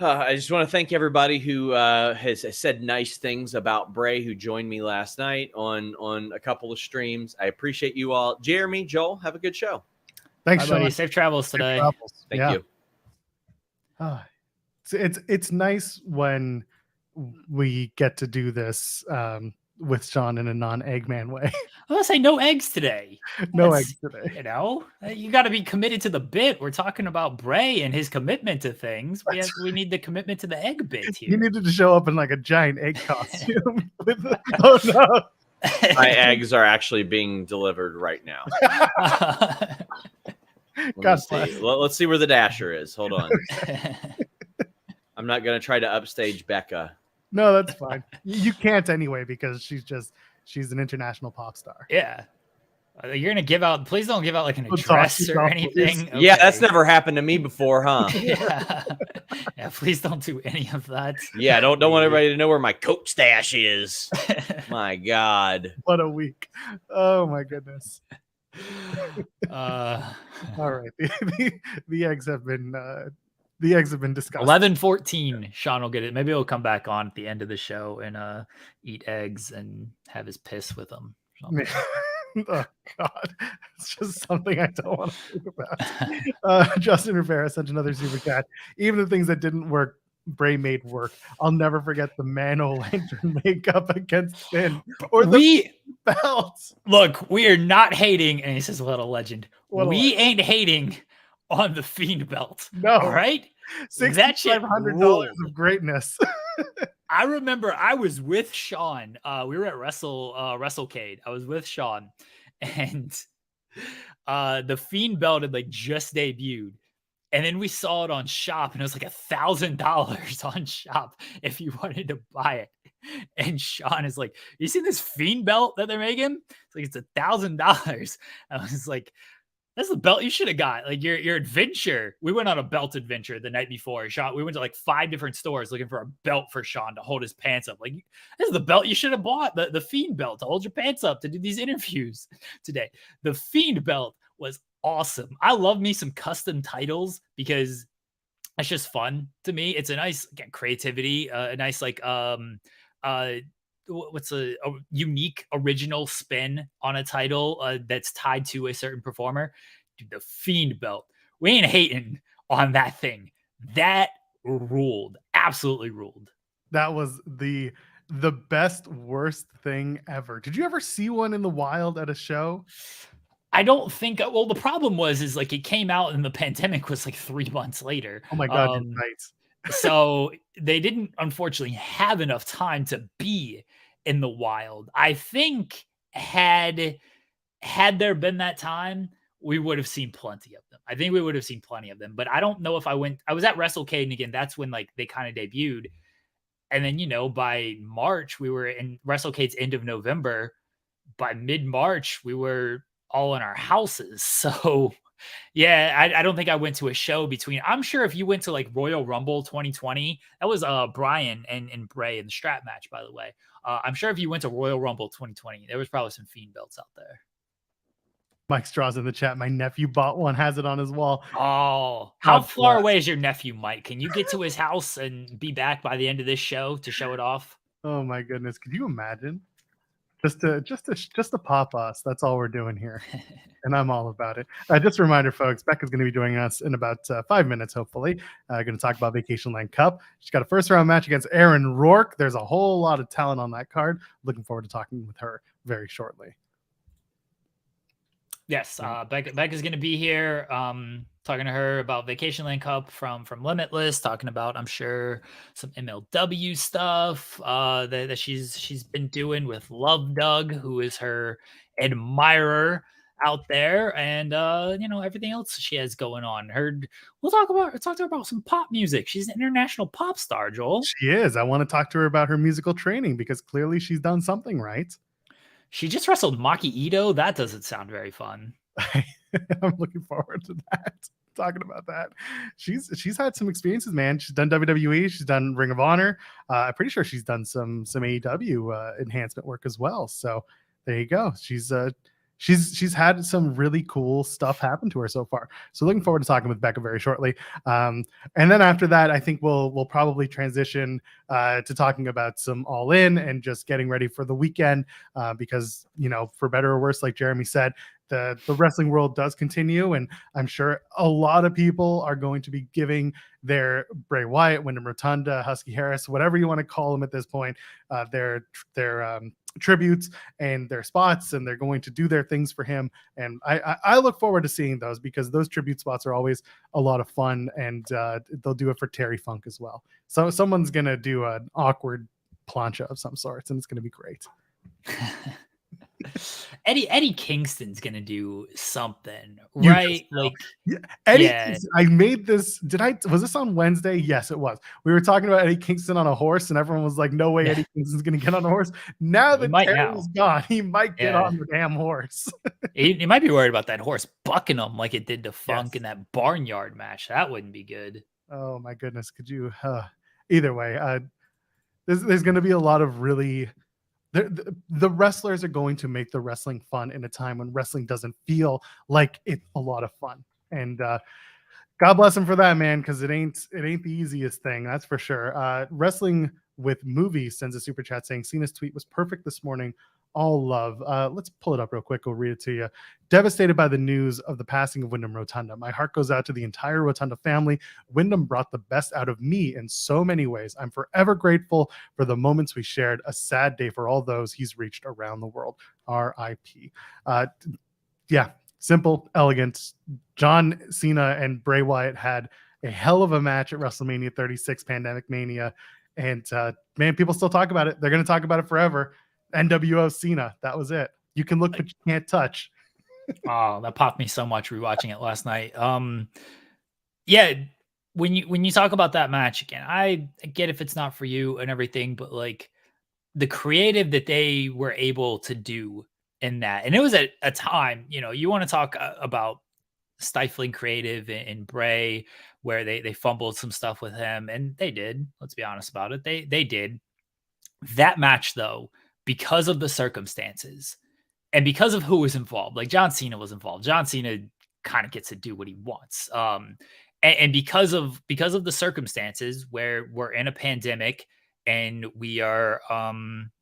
I just want to thank everybody who has said nice things about Bray, who joined me last night on a couple of streams. I appreciate you all. Jeremy, Joel, have a good show. Thanks, Bye, Sean. buddy. Safe travels today. Thank you. It's nice when we get to do this with Sean in a non-Eggman way. I'm gonna say no eggs today. No eggs today. You know, you got to be committed to the bit. We're talking about Bray and his commitment to things. We need the commitment to the egg bit here. You needed to show up in like a giant egg costume. Oh no! My eggs are actually being delivered right now. Let's see where the dasher is. Hold on. I'm not going to try to upstage Becca. No, that's fine. You can't anyway because she's an international pop star. Yeah. You're going to give out, please don't give out like an address or anything. Okay. Yeah, that's never happened to me before, huh? Yeah. Yeah, please don't do any of that. Yeah, don't want everybody to know where my coat stash is. My God. What a week. Oh my goodness. All right. The eggs have been discussed. 11:14. Sean will get it. Maybe he'll come back on at the end of the show and eat eggs and have his piss with them. Oh God, it's just something I don't want to think about. Justin Rivera sent another super chat. Even the things that didn't work, Bray made work. I'll never forget the Man-O-Lantern makeup against Finn or the belt. Look, we are not hating, and he says, "What a legend." We ain't hating on the Fiend belt. No, all right. $6,500 of greatness. I remember I was with Sean. We were at WrestleCade. I was with Sean, and the Fiend belt had like just debuted. And then we saw it on Shop, and it was like $1,000 on Shop if you wanted to buy it. And Sean is like, "You see this Fiend belt that they're making? It's like, it's $1,000." I was like, "That's the belt you should have got. Like your adventure." We went on a belt adventure the night before. Sean, we went to like 5 different stores looking for a belt for Sean to hold his pants up. Like, this is the belt you should have bought, the Fiend belt to hold your pants up to do these interviews today. The Fiend belt was awesome. I love me some custom titles because it's just fun to me. It's a nice creativity, a nice what's a unique original spin on a title that's tied to a certain performer. Dude, the Fiend belt, we ain't hating on that thing. That ruled, absolutely ruled. That was the best worst thing ever. Did you ever see one in the wild at a show? I don't think. Well, the problem is like it came out and the pandemic was like 3 months later. Oh my God, you're right. So they didn't unfortunately have enough time to be in the wild. I think had there been that time, we would have seen plenty of them. I think we would have seen plenty of them, but I don't know if I was at WrestleCade, and again, that's when like they kind of debuted. And then, by March, we were in WrestleCade's end of November. By mid-March, we were all in our houses. So yeah, I don't think I went to a show I'm sure if you went to like Royal Rumble 2020, that was Brian and Bray in the strap match, by the way. I'm sure if you went to Royal Rumble 2020, there was probably some Fiend belts out there. Mike Straw's in the chat. My nephew bought one, has it on his wall. Oh, how far away is your nephew, Mike? Can you get to his house and be back by the end of this show to show it off? Oh my goodness. Could you imagine? just to pop us. That's all we're doing here. And I'm all about it. Just a reminder, folks, Becca's going to be joining us in about 5 minutes, hopefully. Going to talk about Vacationland Cup. She's got a first-round match against Aaron Rourke. There's a whole lot of talent on that card. Looking forward to talking with her very shortly. Yes, Becca's going to be here, talking to her about Vacationland Cup from Limitless, talking about, I'm sure, some MLW stuff that she's been doing with Love Doug, who is her admirer out there, and everything else she has going on. We'll talk to her about some pop music. She's an international pop star, Joel. She is. I want to talk to her about her musical training because clearly she's done something right. She just wrestled Maki Ito. That doesn't sound very fun. I'm looking forward to that. Talking about that. She's had some experiences, man. She's done WWE. She's done Ring of Honor. I'm pretty sure she's done some AEW enhancement work as well. So there you go. She's had some really cool stuff happen to her so far. So looking forward to talking with Becca very shortly. And then after that, I think we'll probably transition to talking about some All In and just getting ready for the weekend because, for better or worse, like Jeremy said, the wrestling world does continue. And I'm sure a lot of people are going to be giving their Bray Wyatt, Windham Rotunda, Husky Harris, whatever you want to call them at this point, their tributes and their spots, and they're going to do their things for him. And I look forward to seeing those because those tribute spots are always a lot of fun, and they'll do it for Terry Funk as well. So someone's going to do an awkward plancha of some sorts, and it's going to be great. Eddie Kingston's gonna do something, right? Eddie. Yeah. I made this. Was this on Wednesday? Yes, it was. We were talking about Eddie Kingston on a horse, and everyone was like, "No way, Eddie Kingston's gonna get on a horse." Now that Terry's gone, he might get on the damn horse. he might be worried about that horse bucking him like it did to Funk in that barnyard match. That wouldn't be good. Oh my goodness! Could you? Either way, there's going to be a lot of really. The wrestlers are going to make the wrestling fun in a time when wrestling doesn't feel like it's a lot of fun. And God bless him for that, man, because it ain't the easiest thing, that's for sure. Wrestling with Movies sends a super chat saying Cena's tweet was perfect this morning. All love. Let's pull it up real quick. I'll read it to you. Devastated by the news of the passing of Windham Rotunda. My heart goes out to the entire Rotunda family. Wyndham brought the best out of me in so many ways. I'm forever grateful for the moments we shared. A sad day for all those he's reached around the world. R.I.P. Yeah, simple, elegant. John Cena and Bray Wyatt had a hell of a match at WrestleMania 36 Pandemic Mania. And man, people still talk about it. They're going to talk about it forever. NWO Cena. That was it. You can look, but you can't touch. Oh, that popped me so much rewatching it last night. Yeah, when you talk about that match again, I get if it's not for you and everything, but like the creative that they were able to do in that, and it was at a time, you want to talk about stifling creative in Bray, where they fumbled some stuff with him, and they did. Let's be honest about it. They did. That match though, because of the circumstances and because of who was involved, like John Cena was involved. John Cena kind of gets to do what he wants. And because of the circumstances where we're in a pandemic and we are,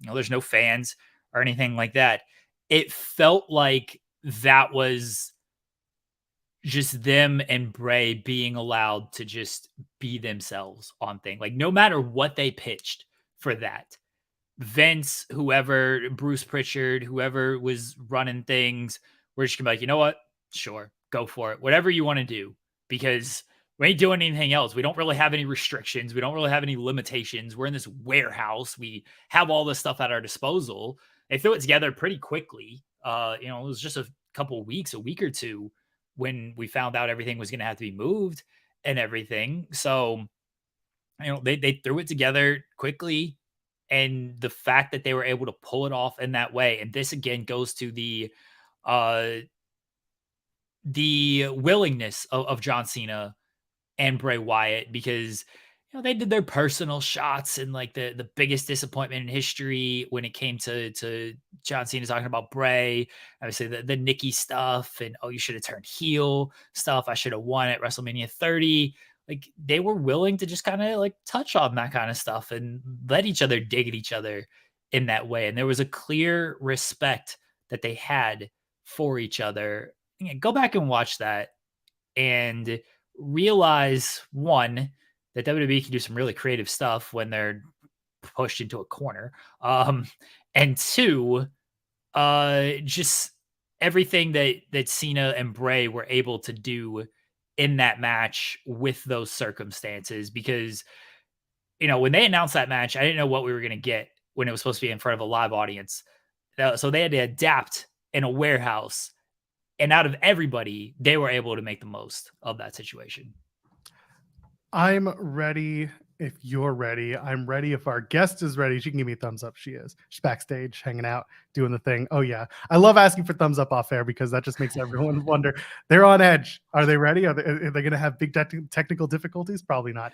there's no fans or anything like that, it felt like that was just them and Bray being allowed to just be themselves on thing. Like no matter what they pitched for that, Vince, whoever, Bruce Pritchard, whoever was running things, we're just gonna be like, you know what? Sure, go for it. Whatever you want to do, because we ain't doing anything else. We don't really have any restrictions. We don't really have any limitations. We're in this warehouse. We have all this stuff at our disposal. They threw it together pretty quickly. It was just a couple of weeks, a week or two, when we found out everything was going to have to be moved and everything. So, they threw it together quickly. And the fact that they were able to pull it off in that way, and this again goes to the willingness of John Cena and Bray Wyatt, because they did their personal shots, and like the biggest disappointment in history when it came to John Cena talking about Bray, obviously the Nikki stuff, and you should have turned heel stuff. I should have won at WrestleMania 30. Like they were willing to just kind of like touch on that kind of stuff and let each other dig at each other in that way. And there was a clear respect that they had for each other. Go back and watch that and realize, one, that WWE can do some really creative stuff when they're pushed into a corner. And two, just everything that Cena and Bray were able to do in that match with those circumstances. Because, when they announced that match, I didn't know what we were going to get when it was supposed to be in front of a live audience. So they had to adapt in a warehouse. And out of everybody, they were able to make the most of that situation. I'm ready if you're ready. I'm ready if our guest is ready. She can give me a thumbs up. She is. She's backstage, hanging out, doing the thing. Oh, yeah. I love asking for thumbs up off air because that just makes everyone wonder. They're on edge. Are they ready? Are they going to have big technical difficulties? Probably not.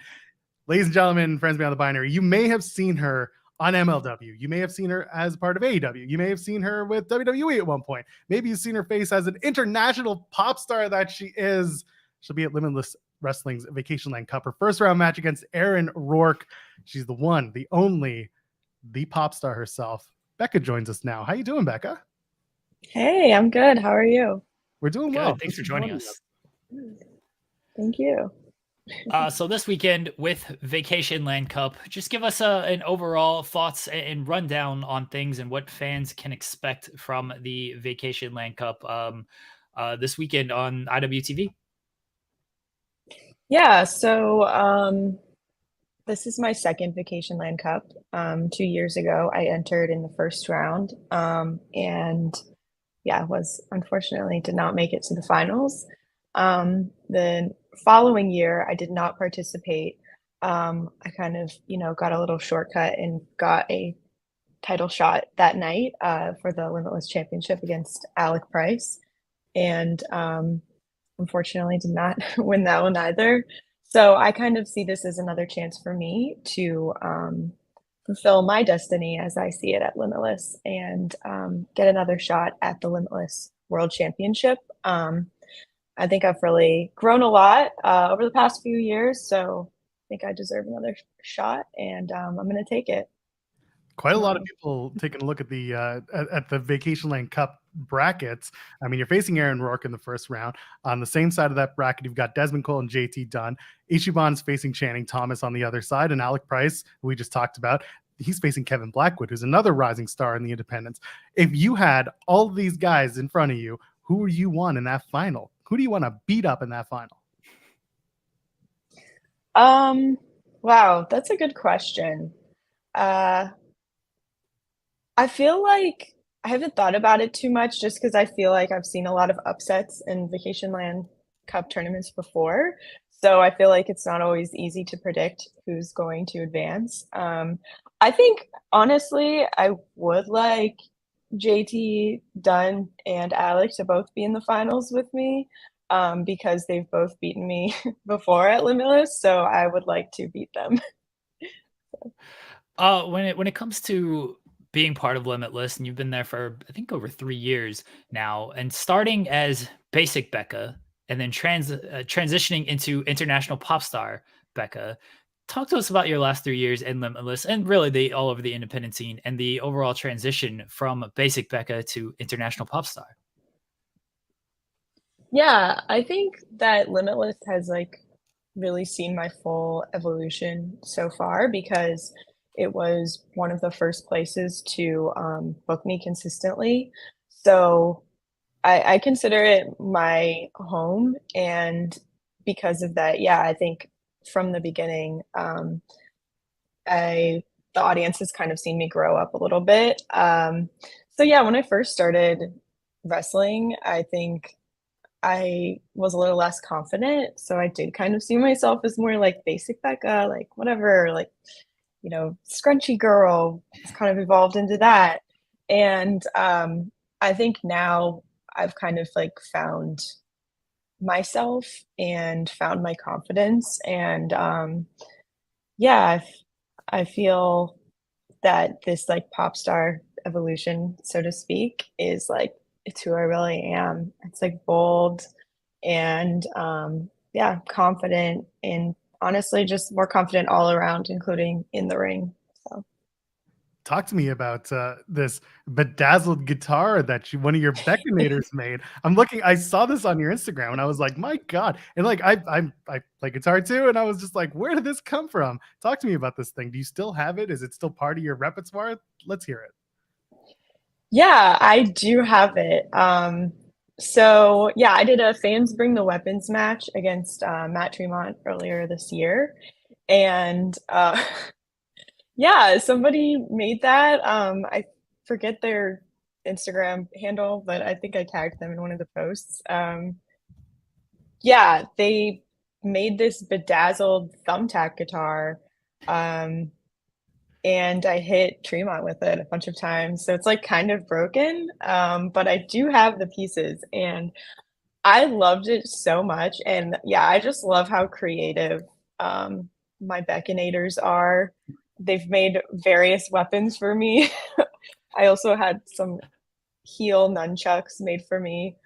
Ladies and gentlemen, friends beyond the binary, you may have seen her on MLW. You may have seen her as part of AEW. You may have seen her with WWE at one point. Maybe you've seen her face as an international pop star that she is. She'll be at Limitless Wrestling's Vacationland Cup. Her first round match against Erin Rourke. She's the one, the only, the pop star herself. Becca joins us now. How you doing, Becca? Hey, I'm good. How are you? We're doing Good. well. Thanks for joining us. Thank you. So this weekend with Vacationland Cup, just give us an overall thoughts and rundown on things and what fans can expect from the Vacationland Cup this weekend on IWTV. Yeah, so this is my second Vacationland Cup. 2 years ago, I entered in the first round, and unfortunately did not make it to the finals. The following year, I did not participate. I kind of, got a little shortcut and got a title shot that night for the Limitless Championship against Alec Price, and unfortunately did not win that one either. So I kind of see this as another chance for me to fulfill my destiny as I see it at Limitless and get another shot at the Limitless World Championship. I think I've really grown a lot over the past few years, so I think I deserve another shot, and I'm going to take it. Quite a lot of people taking a look at the Vacationland Cup brackets. I mean, you're facing Erin Rourke in the first round. On the same side of that bracket, you've got Desmond Cole and JT Dunn. Ichiban's facing Channing Thomas on the other side, and Alec Price, who we just talked about, he's facing Kevin Blackwood, who's another rising star in the independents. If you had all of these guys in front of you, who would you want in that final? Who do you want to beat up in that final? Wow, that's a good question. I feel like I haven't thought about it too much just because I feel like I've seen a lot of upsets in Vacationland Cup tournaments before. So I feel like it's not always easy to predict who's going to advance. I think, honestly, I would like JT, Dunn, and Alec to both be in the finals with me because they've both beaten me before at Limitless. So I would like to beat them. When it comes to being part of Limitless, and you've been there for, I think, over 3 years now, and starting as basic Becca and then transitioning into international pop star Becca, talk to us about your last 3 years in Limitless and really all over the independent scene and the overall transition from basic Becca to international pop star. Yeah, I think that Limitless has really seen my full evolution so far because it was one of the first places to book me consistently. So I consider it my home. And because of that, yeah, I think from the beginning, the audience has kind of seen me grow up a little bit. So yeah, when I first started wrestling, I think I was a little less confident. So I did kind of see myself as more like basic Becca, like whatever, like, scrunchy girl. It's kind of evolved into that. And I think now I've kind of found myself and found my confidence. And yeah, I feel that this pop star evolution, so to speak, is it's who I really am. It's bold and yeah, confident, and honestly just more confident all around, including in the ring. So talk to me about this bedazzled guitar that one of your Beckonators made. I saw this on your Instagram and I was like, my God. And like, I play guitar too. And I was just like, where did this come from? Talk to me about this thing. Do you still have it? Is it still part of your repertoire? Let's hear it. Yeah, I do have it. So yeah, I did a Fans Bring the Weapons match against Matt Tremont earlier this year. And yeah, somebody made that. I forget their Instagram handle, but I think I tagged them in one of the posts. Yeah, they made this bedazzled thumbtack guitar. And I hit Tremont with it a bunch of times. So it's like kind of broken. But I do have the pieces and I loved it so much. And yeah, I just love how creative my Beckonators are. They've made various weapons for me. I also had some heel nunchucks made for me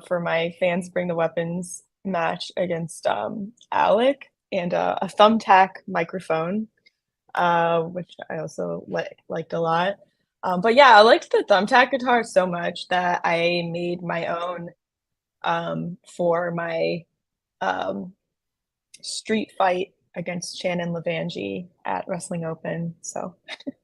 for my Fans Bring the Weapons match against Alec, and a thumbtack microphone, which I also liked a lot. But yeah, I liked the thumbtack guitar so much that I made my own for my street fight against Shannon Levangie at Wrestling Open. So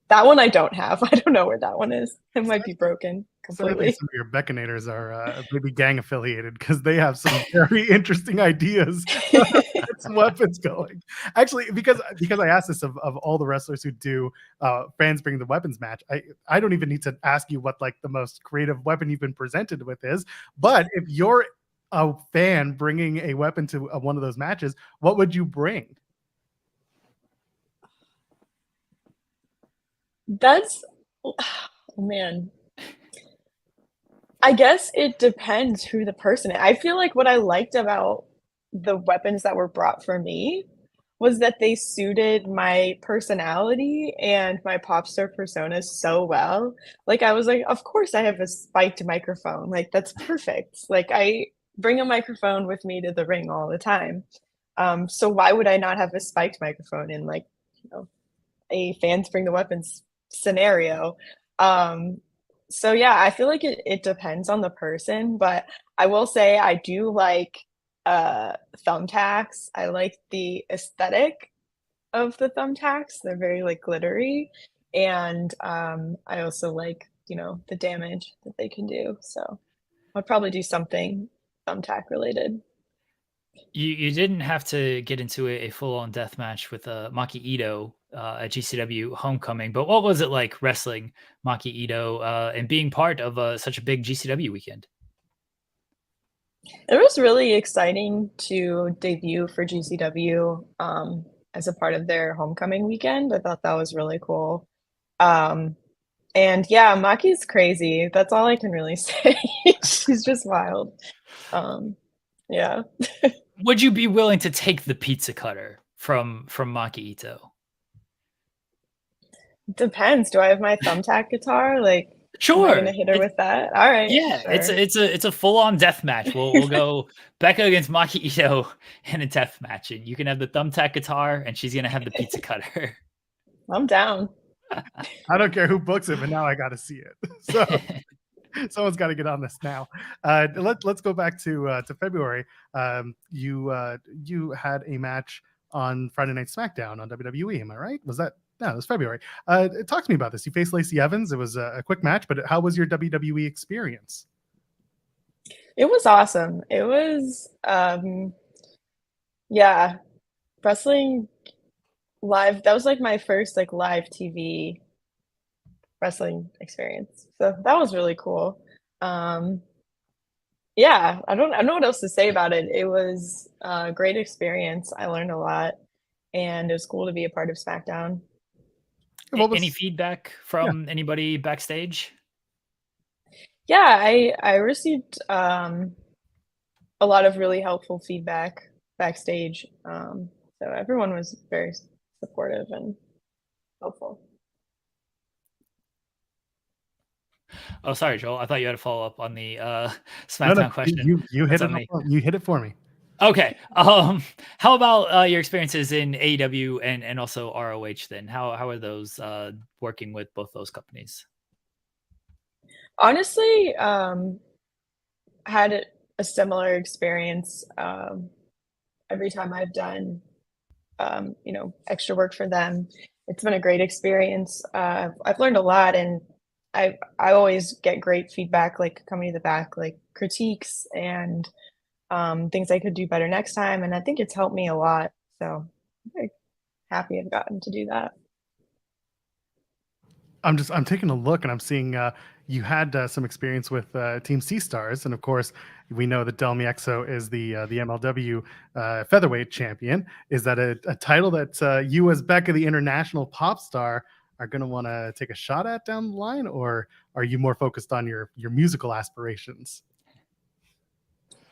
that one I don't have. I don't know where that one is. It might be broken completely. Some of your Beckonators are maybe gang affiliated because they have some very interesting ideas. Some weapons going. Actually, because I asked this of all the wrestlers who do Fans Bring the Weapons match, I don't even need to ask you what like the most creative weapon you've been presented with is. But if you're a fan bringing a weapon to one of those matches, what would you bring? That's, oh man. I guess it depends who the person is. I feel like what I liked about the weapons that were brought for me was that they suited my personality and my pop star persona so well. Like I was like, of course I have a spiked microphone. Like that's perfect. Like I bring a microphone with me to the ring all the time. So why would I not have a spiked microphone in like, a Fans Bring the Weapons scenario? So yeah, I feel like it depends on the person, but I will say I do like thumbtacks. I like the aesthetic of the thumbtacks. They're very like glittery. And I also like, the damage that they can do. So I'd probably do something thumbtack related. You didn't have to get into a full-on death match with Maki Ito at GCW Homecoming, but what was it like wrestling Maki Ito and being part of such a big GCW weekend? It was really exciting to debut for GCW as a part of their Homecoming weekend. I thought that was really cool. And yeah, Maki's crazy. That's all I can really say. She's just wild. Yeah. Would you be willing to take the pizza cutter from Maki Ito? Depends. Do I have my thumbtack guitar? Like, sure. Am I gonna hit her with that? All right. Yeah, sure. it's a full-on death match. We'll go Becca against Maki Ito in a death match, and you can have the thumbtack guitar, and she's gonna have the pizza cutter. I'm down. I don't care who books it, but now I got to see it. So someone's got to get on this now. Let's go back to February. You had a match on Friday Night SmackDown on WWE. Am I right? Was that? No, it was February. Talk to me about this. You faced Lacey Evans. It was a quick match, but how was your WWE experience? It was awesome. It was, yeah, wrestling live. That was like my first like live TV wrestling experience. So that was really cool. Yeah, I don't know what else to say about it. It was a great experience. I learned a lot, and it was cool to be a part of SmackDown. Any feedback from anybody backstage? Yeah, I received a lot of really helpful feedback backstage. So everyone was very supportive and helpful. Oh, sorry, Joel. I thought you had a follow up on the SmackDown question. You hit it. You hit it for me. Okay. How about your experiences in AEW and also ROH then? How are those working with both those companies? Honestly, had a similar experience every time I've done extra work for them. It's been a great experience. I've learned a lot, and I always get great feedback, like coming to the back, like critiques and things I could do better next time. And I think it's helped me a lot. So I'm very happy I've gotten to do that. I'm taking a look and I'm seeing you had some experience with Team Sea Stars, and of course we know that Del Miexo is the MLW featherweight champion. Is that a title that you, as Becca, the international pop star, are going to want to take a shot at down the line, or are you more focused on your musical aspirations?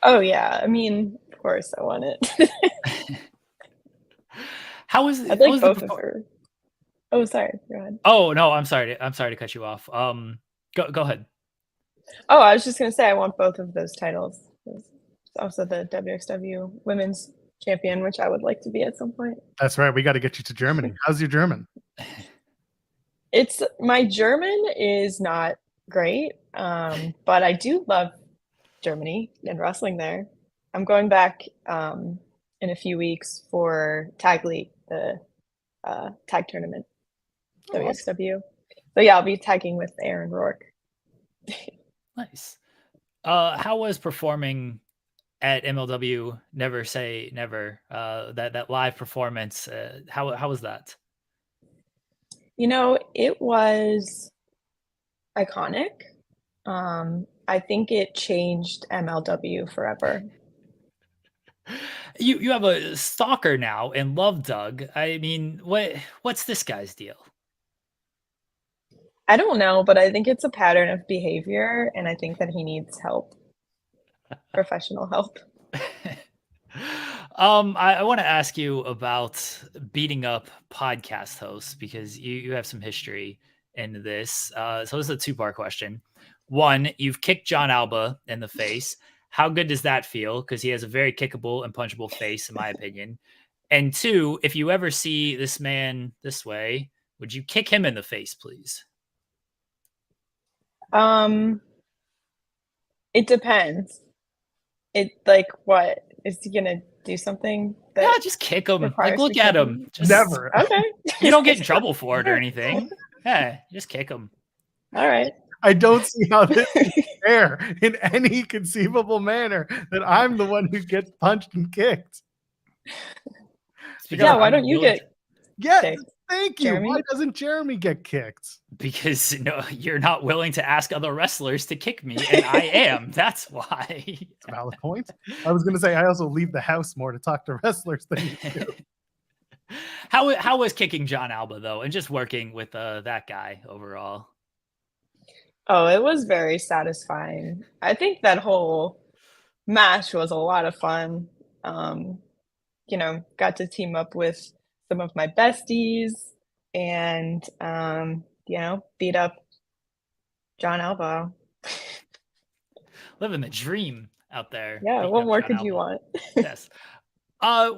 Oh yeah, I mean, of course I want it. How was I'd how like was the both of her. Oh, sorry. Go ahead. Oh no, I'm sorry to cut you off. Go ahead. Oh, I was just gonna say I want both of those titles. There's also the WXW Women's Champion, which I would like to be at some point. That's right. We got to get you to Germany. How's your German? My German is not great, but I do love Germany and wrestling there. I'm going back in a few weeks for Tag League, the tag tournament, WXW. So yeah, I'll be tagging with Aaron Rourke. Nice. How was performing at MLW Never Say Never? That live performance. How was that? It was iconic. I think it changed MLW forever. You have a stalker now in Love Doug. I mean, what's this guy's deal? I don't know, but I think it's a pattern of behavior, and I think that he needs help, professional help. I want to ask you about beating up podcast hosts, because you have some history in this. So this is a two-part question. One, you've kicked John Alba in the face. How good does that feel? Because he has a very kickable and punchable face, in my opinion. And two, if you ever see this man this way, would you kick him in the face, please? It depends. What is he gonna do something that Yeah, just kick him. Like, requires look me at kicking him. him? Just, Never. Okay. You don't get in trouble for it or anything. Yeah, just kick him. All right. I don't see how this is fair in any conceivable manner that I'm the one who gets punched and kicked. Because Yeah, why I'm don't you willing get Yeah, kicked? thank you. Jeremy? Why doesn't Jeremy get kicked? Because no, you're not willing to ask other wrestlers to kick me, and I am. That's why. It's a valid point. I was going to say I also leave the house more to talk to wrestlers than you do. How was kicking John Alba though, and just working with that guy overall? Oh, it was very satisfying. I think that whole match was a lot of fun. Got to team up with some of my besties and beat up John Alba. Living the dream out there. Yeah, beating what up more John could you Alba. want? Yes.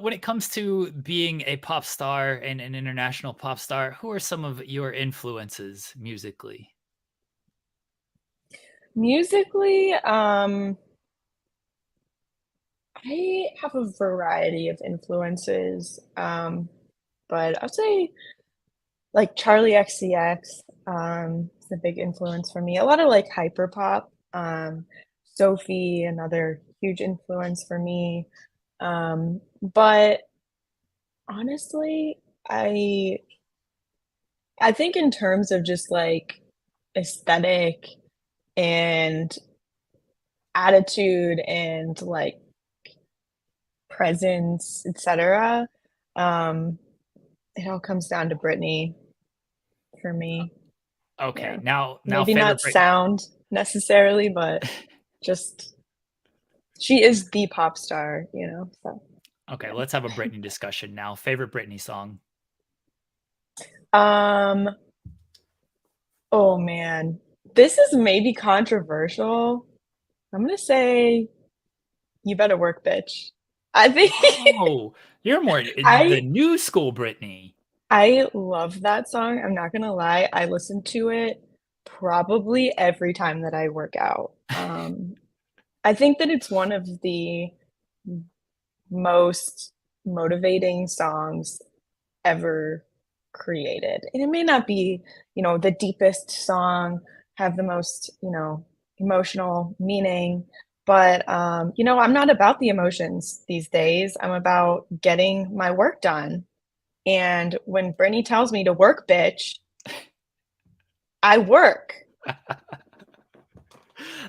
When it comes to being a pop star and an international pop star, who are some of your influences musically? Musically, I have a variety of influences, but I'd say like Charlie XCX is a big influence for me. A lot of like hyper pop. Sophie, another huge influence for me. But honestly, I think in terms of just like aesthetic and attitude and like presence, etc. It all comes down to Britney for me. Okay, Yeah. now Maybe favorite not sound necessarily, but just she is the pop star, so. Okay, let's have a Britney discussion now. Favorite Britney song? Oh man, this is maybe controversial. I'm gonna say "You Better Work, Bitch." I think Oh, you're more the I new school Britney. I love that song. I'm not gonna lie. I listen to it probably every time that I work out. I think that it's one of the most motivating songs ever created. And it may not be, the deepest song, have the most, emotional meaning, but I'm not about the emotions these days. I'm about getting my work done. And when Brittany tells me to work, bitch, I work.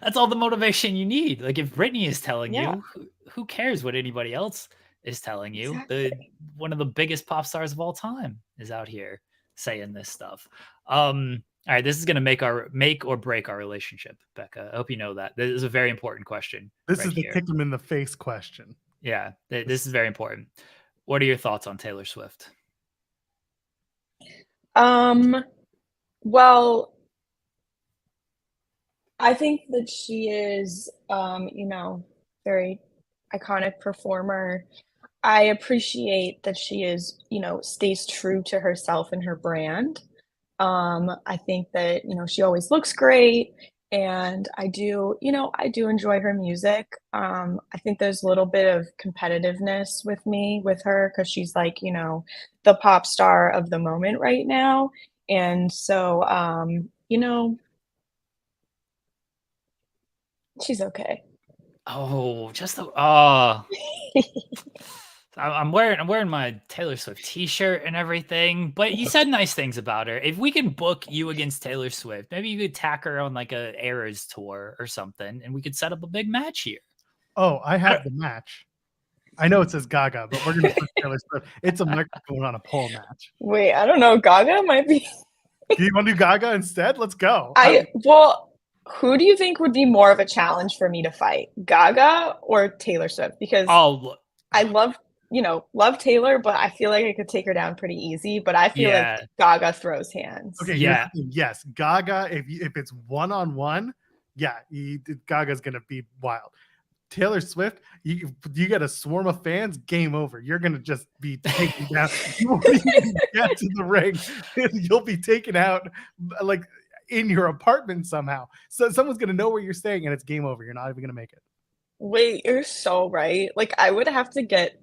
That's all the motivation you need. Like if Britney is telling Yeah, you, who cares what anybody else is telling you? exactly. One of the biggest pop stars of all time is out here saying this stuff. All right, this is gonna make or break our relationship, Becca. I hope you know that. This is a very important question This right is the here. kick him in the face question. Yeah, this is very important. What are your thoughts on Taylor Swift? Um, well, I think that she is, very iconic performer. I appreciate that she is, stays true to herself and her brand. I think that, she always looks great, and I do enjoy her music. I think there's a little bit of competitiveness with me with her because she's like, the pop star of the moment right now. And so, she's okay. Oh, just the oh. I'm wearing my Taylor Swift T-shirt and everything, but you said nice things about her. If we can book you against Taylor Swift, maybe you could tack her on like a Eras tour or something, and we could set up a big match here. Oh, I have the match. I know it says Gaga, but we're gonna put Taylor Swift. It's a microphone on a pole match. Wait, I don't know. Gaga might be. Do you want to do Gaga instead? Let's go. Well, who do you think would be more of a challenge for me to fight, Gaga or Taylor Swift? Because Oh, I love Taylor, but I feel like I could take her down pretty easy. But I feel like yeah, Gaga throws hands. Okay, here's yeah. the thing. Yes, Gaga. If it's one-on-one, yeah, Gaga's gonna be wild. Taylor Swift, you get a swarm of fans, game over. You're gonna just be taken down. You won't even get to the ring. You'll be taken out like in your apartment somehow. So someone's gonna know where you're staying, and it's game over. You're not even gonna make it. Wait, you're so right. Like I would have to get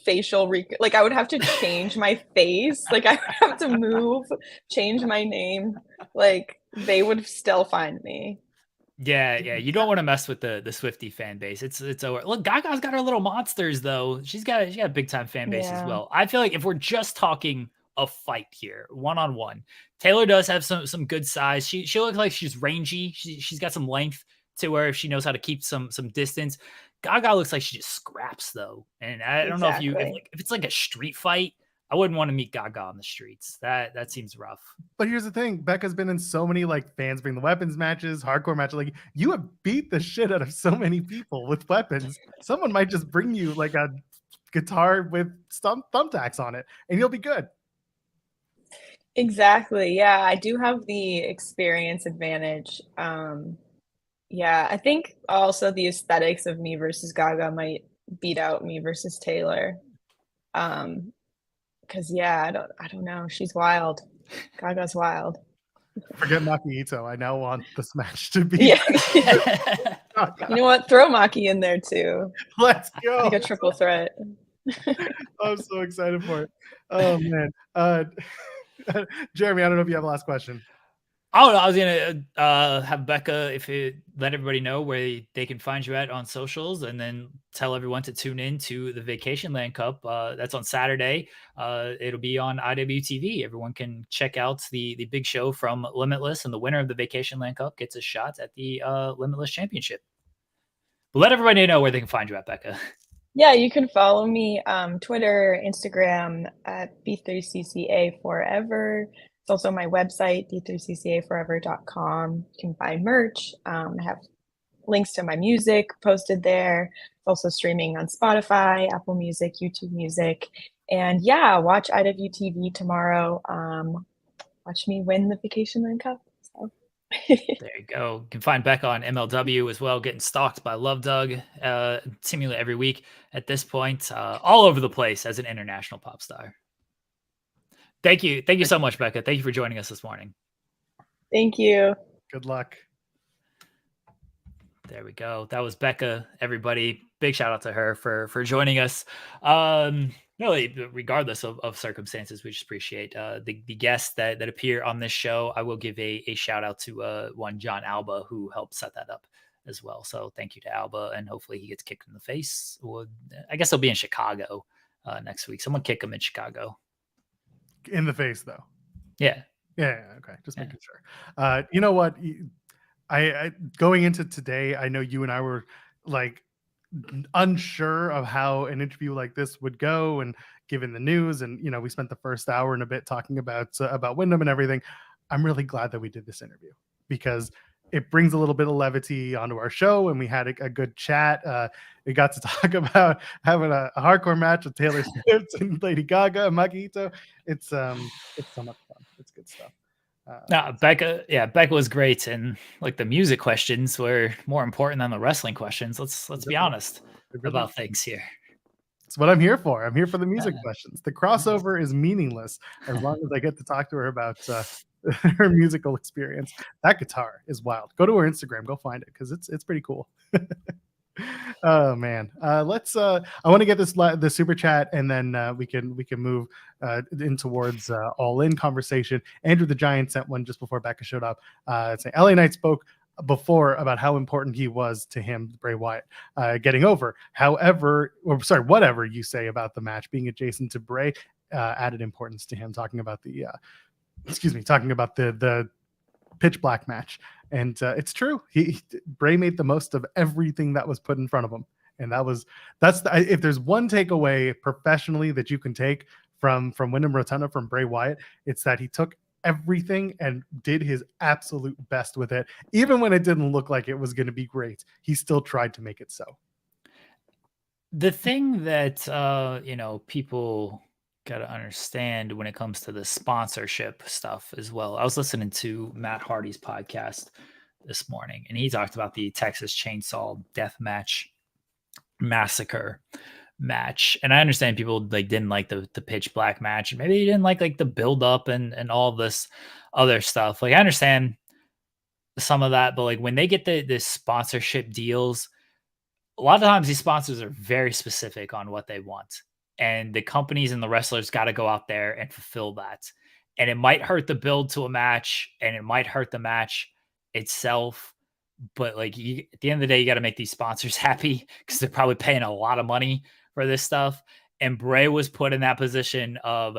like I would have to change my face. Like I would have to move, change my name. Like they would still find me. Yeah, you don't want to mess with the Swifty fan base. It's over. Look, Gaga's got her little monsters though. She got a big time fan base as Yeah. well. I feel like if we're just talking a fight here, one on one, Taylor does have some good size. She looks like she's rangy. She's got some length to her if she knows how to keep some distance. Gaga looks like she just scraps though, and I don't know if Exactly. if it's like a street fight. I wouldn't want to meet Gaga on the streets. That seems rough. But here's the thing: Becca's been in so many like fans bring the weapons matches, hardcore matches. Like you have beat the shit out of so many people with weapons. Someone might just bring you like a guitar with thumbtacks on it, and you'll be good. Exactly. Yeah, I do have the experience advantage. Yeah, I think also the aesthetics of me versus Gaga might beat out me versus Taylor. Because yeah, I don't know. She's wild. Gaga's wild. Forget Maki Ito. I now want this match to be. Yeah. Gaga. You know what? Throw Maki in there too. Let's go. Like a triple threat. I'm so excited for it. Oh man. Jeremy, I don't know if you have a last question. Oh, I was gonna have Becca, if it let everybody know where they can find you at on socials, and then tell everyone to tune in to the Vacationland Cup. That's on Saturday. It'll be on IWTV. Everyone can check out the big show from Limitless, and the winner of the Vacationland Cup gets a shot at the Limitless Championship. But let everybody know where they can find you at, Becca. Yeah, you can follow me Twitter, Instagram at B3CCA Forever. It's also my website, b3ccaforever.com. You can find merch. I have links to my music posted there. It's also streaming on Spotify, Apple Music, YouTube Music. And yeah, watch IWTV tomorrow. Watch me win the Vacationland Cup. So. There you go. You can find Becca on MLW as well, getting stalked by Love Doug seemingly every week at this point, all over the place as an international pop star. Thank you so much, Becca. Thank you for joining us this morning. Thank you. Good luck. There we go. That was Becca, everybody. Big shout out to her for joining us. Really, regardless of circumstances, we just appreciate the guests that appear on this show. I will give a shout out to one John Alba, who helped set that up as well. So thank you to Alba, and hopefully he gets kicked in the face. Well, I guess he'll be in Chicago next week. Someone kick him in Chicago. In the face, though. Yeah. Okay. Just making sure. You know what? I going into today, I know you and I were like unsure of how an interview like this would go, and given the news, and we spent the first hour and a bit talking about Windham and everything. I'm really glad that we did this interview because it brings a little bit of levity onto our show, and we had a good chat. We got to talk about having a hardcore match with Taylor Swift and Lady Gaga and Makito. It's so much fun. It's good stuff. Becca was great, and like the music questions were more important than the wrestling questions. Let's be honest about things here. That's what I'm here for. I'm here for the music questions. The crossover is meaningless as long as I get to talk to her about her musical experience. That guitar is wild. Go to her Instagram, go find it because it's pretty cool. Oh man, let's. I want to get the super chat, and then we can move in towards all in conversation. Andrew the Giant sent one just before Becca showed up. Saying LA Knight spoke before about how important he was to him, Bray Wyatt, getting over. However, whatever you say about the match being adjacent to Bray, added importance to him. Talking about the pitch black match. And it's true. Bray made the most of everything that was put in front of him. And if there's one takeaway professionally that you can take from Windham Rotunda, from Bray Wyatt, it's that he took everything and did his absolute best with it. Even when it didn't look like it was going to be great, he still tried to make it so. The thing that, people got to understand when it comes to the sponsorship stuff as well. I was listening to Matt Hardy's podcast this morning, and he talked about the Texas Chainsaw Death Match Massacre match. And I understand people didn't like the pitch black match, and maybe they didn't like the build up and all this other stuff. I understand some of that, but when they get the sponsorship deals, a lot of times these sponsors are very specific on what they want. And the companies and the wrestlers got to go out there and fulfill that. And it might hurt the build to a match, and it might hurt the match itself. But at the end of the day, you got to make these sponsors happy because they're probably paying a lot of money for this stuff. And Bray was put in that position of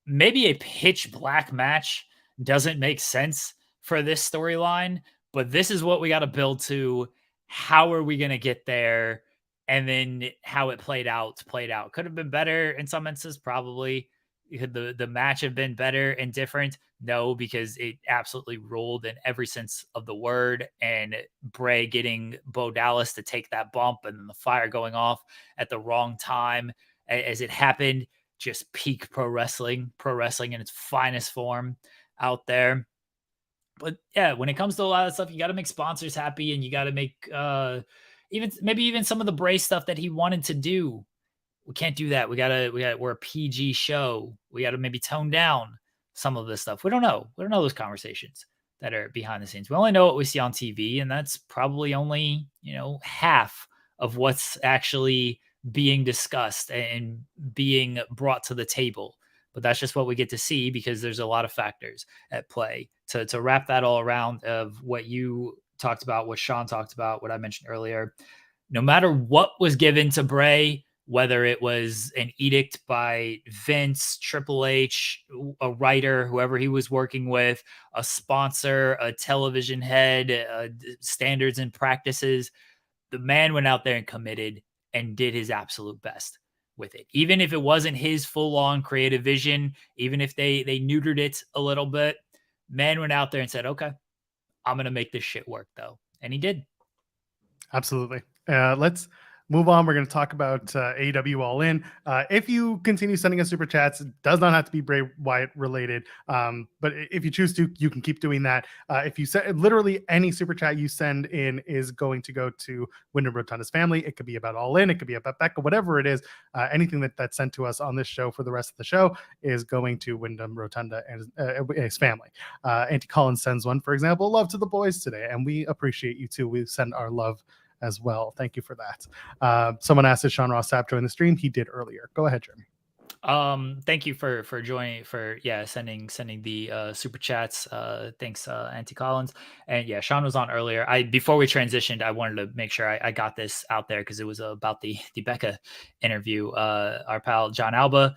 maybe a pitch black match doesn't make sense for this storyline, but this is what we got to build to. How are we going to get there? And then how it played out. Could have been better in some instances, probably. Could the match have been better and different? No, because it absolutely ruled in every sense of the word. And Bray getting Bo Dallas to take that bump, and then the fire going off at the wrong time as it happened. Just peak pro wrestling in its finest form out there. But yeah, when it comes to a lot of stuff, you got to make sponsors happy, and you got to make even some of the Bray stuff that he wanted to do. We can't do that. We're a PG show. We got to maybe tone down some of this stuff. We don't know. We don't know those conversations that are behind the scenes. We only know what we see on TV, and that's probably only, half of what's actually being discussed and being brought to the table. But that's just what we get to see because there's a lot of factors at play. To wrap that all around of what you talked about, what Sean talked about, what I mentioned earlier, no matter what was given to Bray, whether it was an edict by Vince, Triple H, a writer, whoever he was working with, a sponsor, a television head, standards and practices, the man went out there and committed and did his absolute best with it. Even if it wasn't his full-on creative vision, even if they neutered it a little bit, man went out there and said, okay, I'm going to make this shit work though. And he did. Absolutely. Let's move on. We're going to talk about AEW All In. If you continue sending us super chats, it does not have to be Bray Wyatt related. But if you choose to, you can keep doing that. If you send literally any super chat you send in is going to go to Windham Rotunda's family. It could be about All In. It could be about Becca, whatever it is. Anything that's sent to us on this show for the rest of the show is going to Windham Rotunda and his family. Auntie Collins sends one, for example, love to the boys today. And we appreciate you too. We send our love as well. Thank you for that. Someone asked if Sean Ross Sapp joined the stream. He did earlier. Go ahead, Jeremy. Thank you for joining, for sending the super chats. Thanks, Auntie Collins. And yeah, Sean was on earlier. Before we transitioned, I wanted to make sure I got this out there because it was about the Becca interview. Our pal John Alba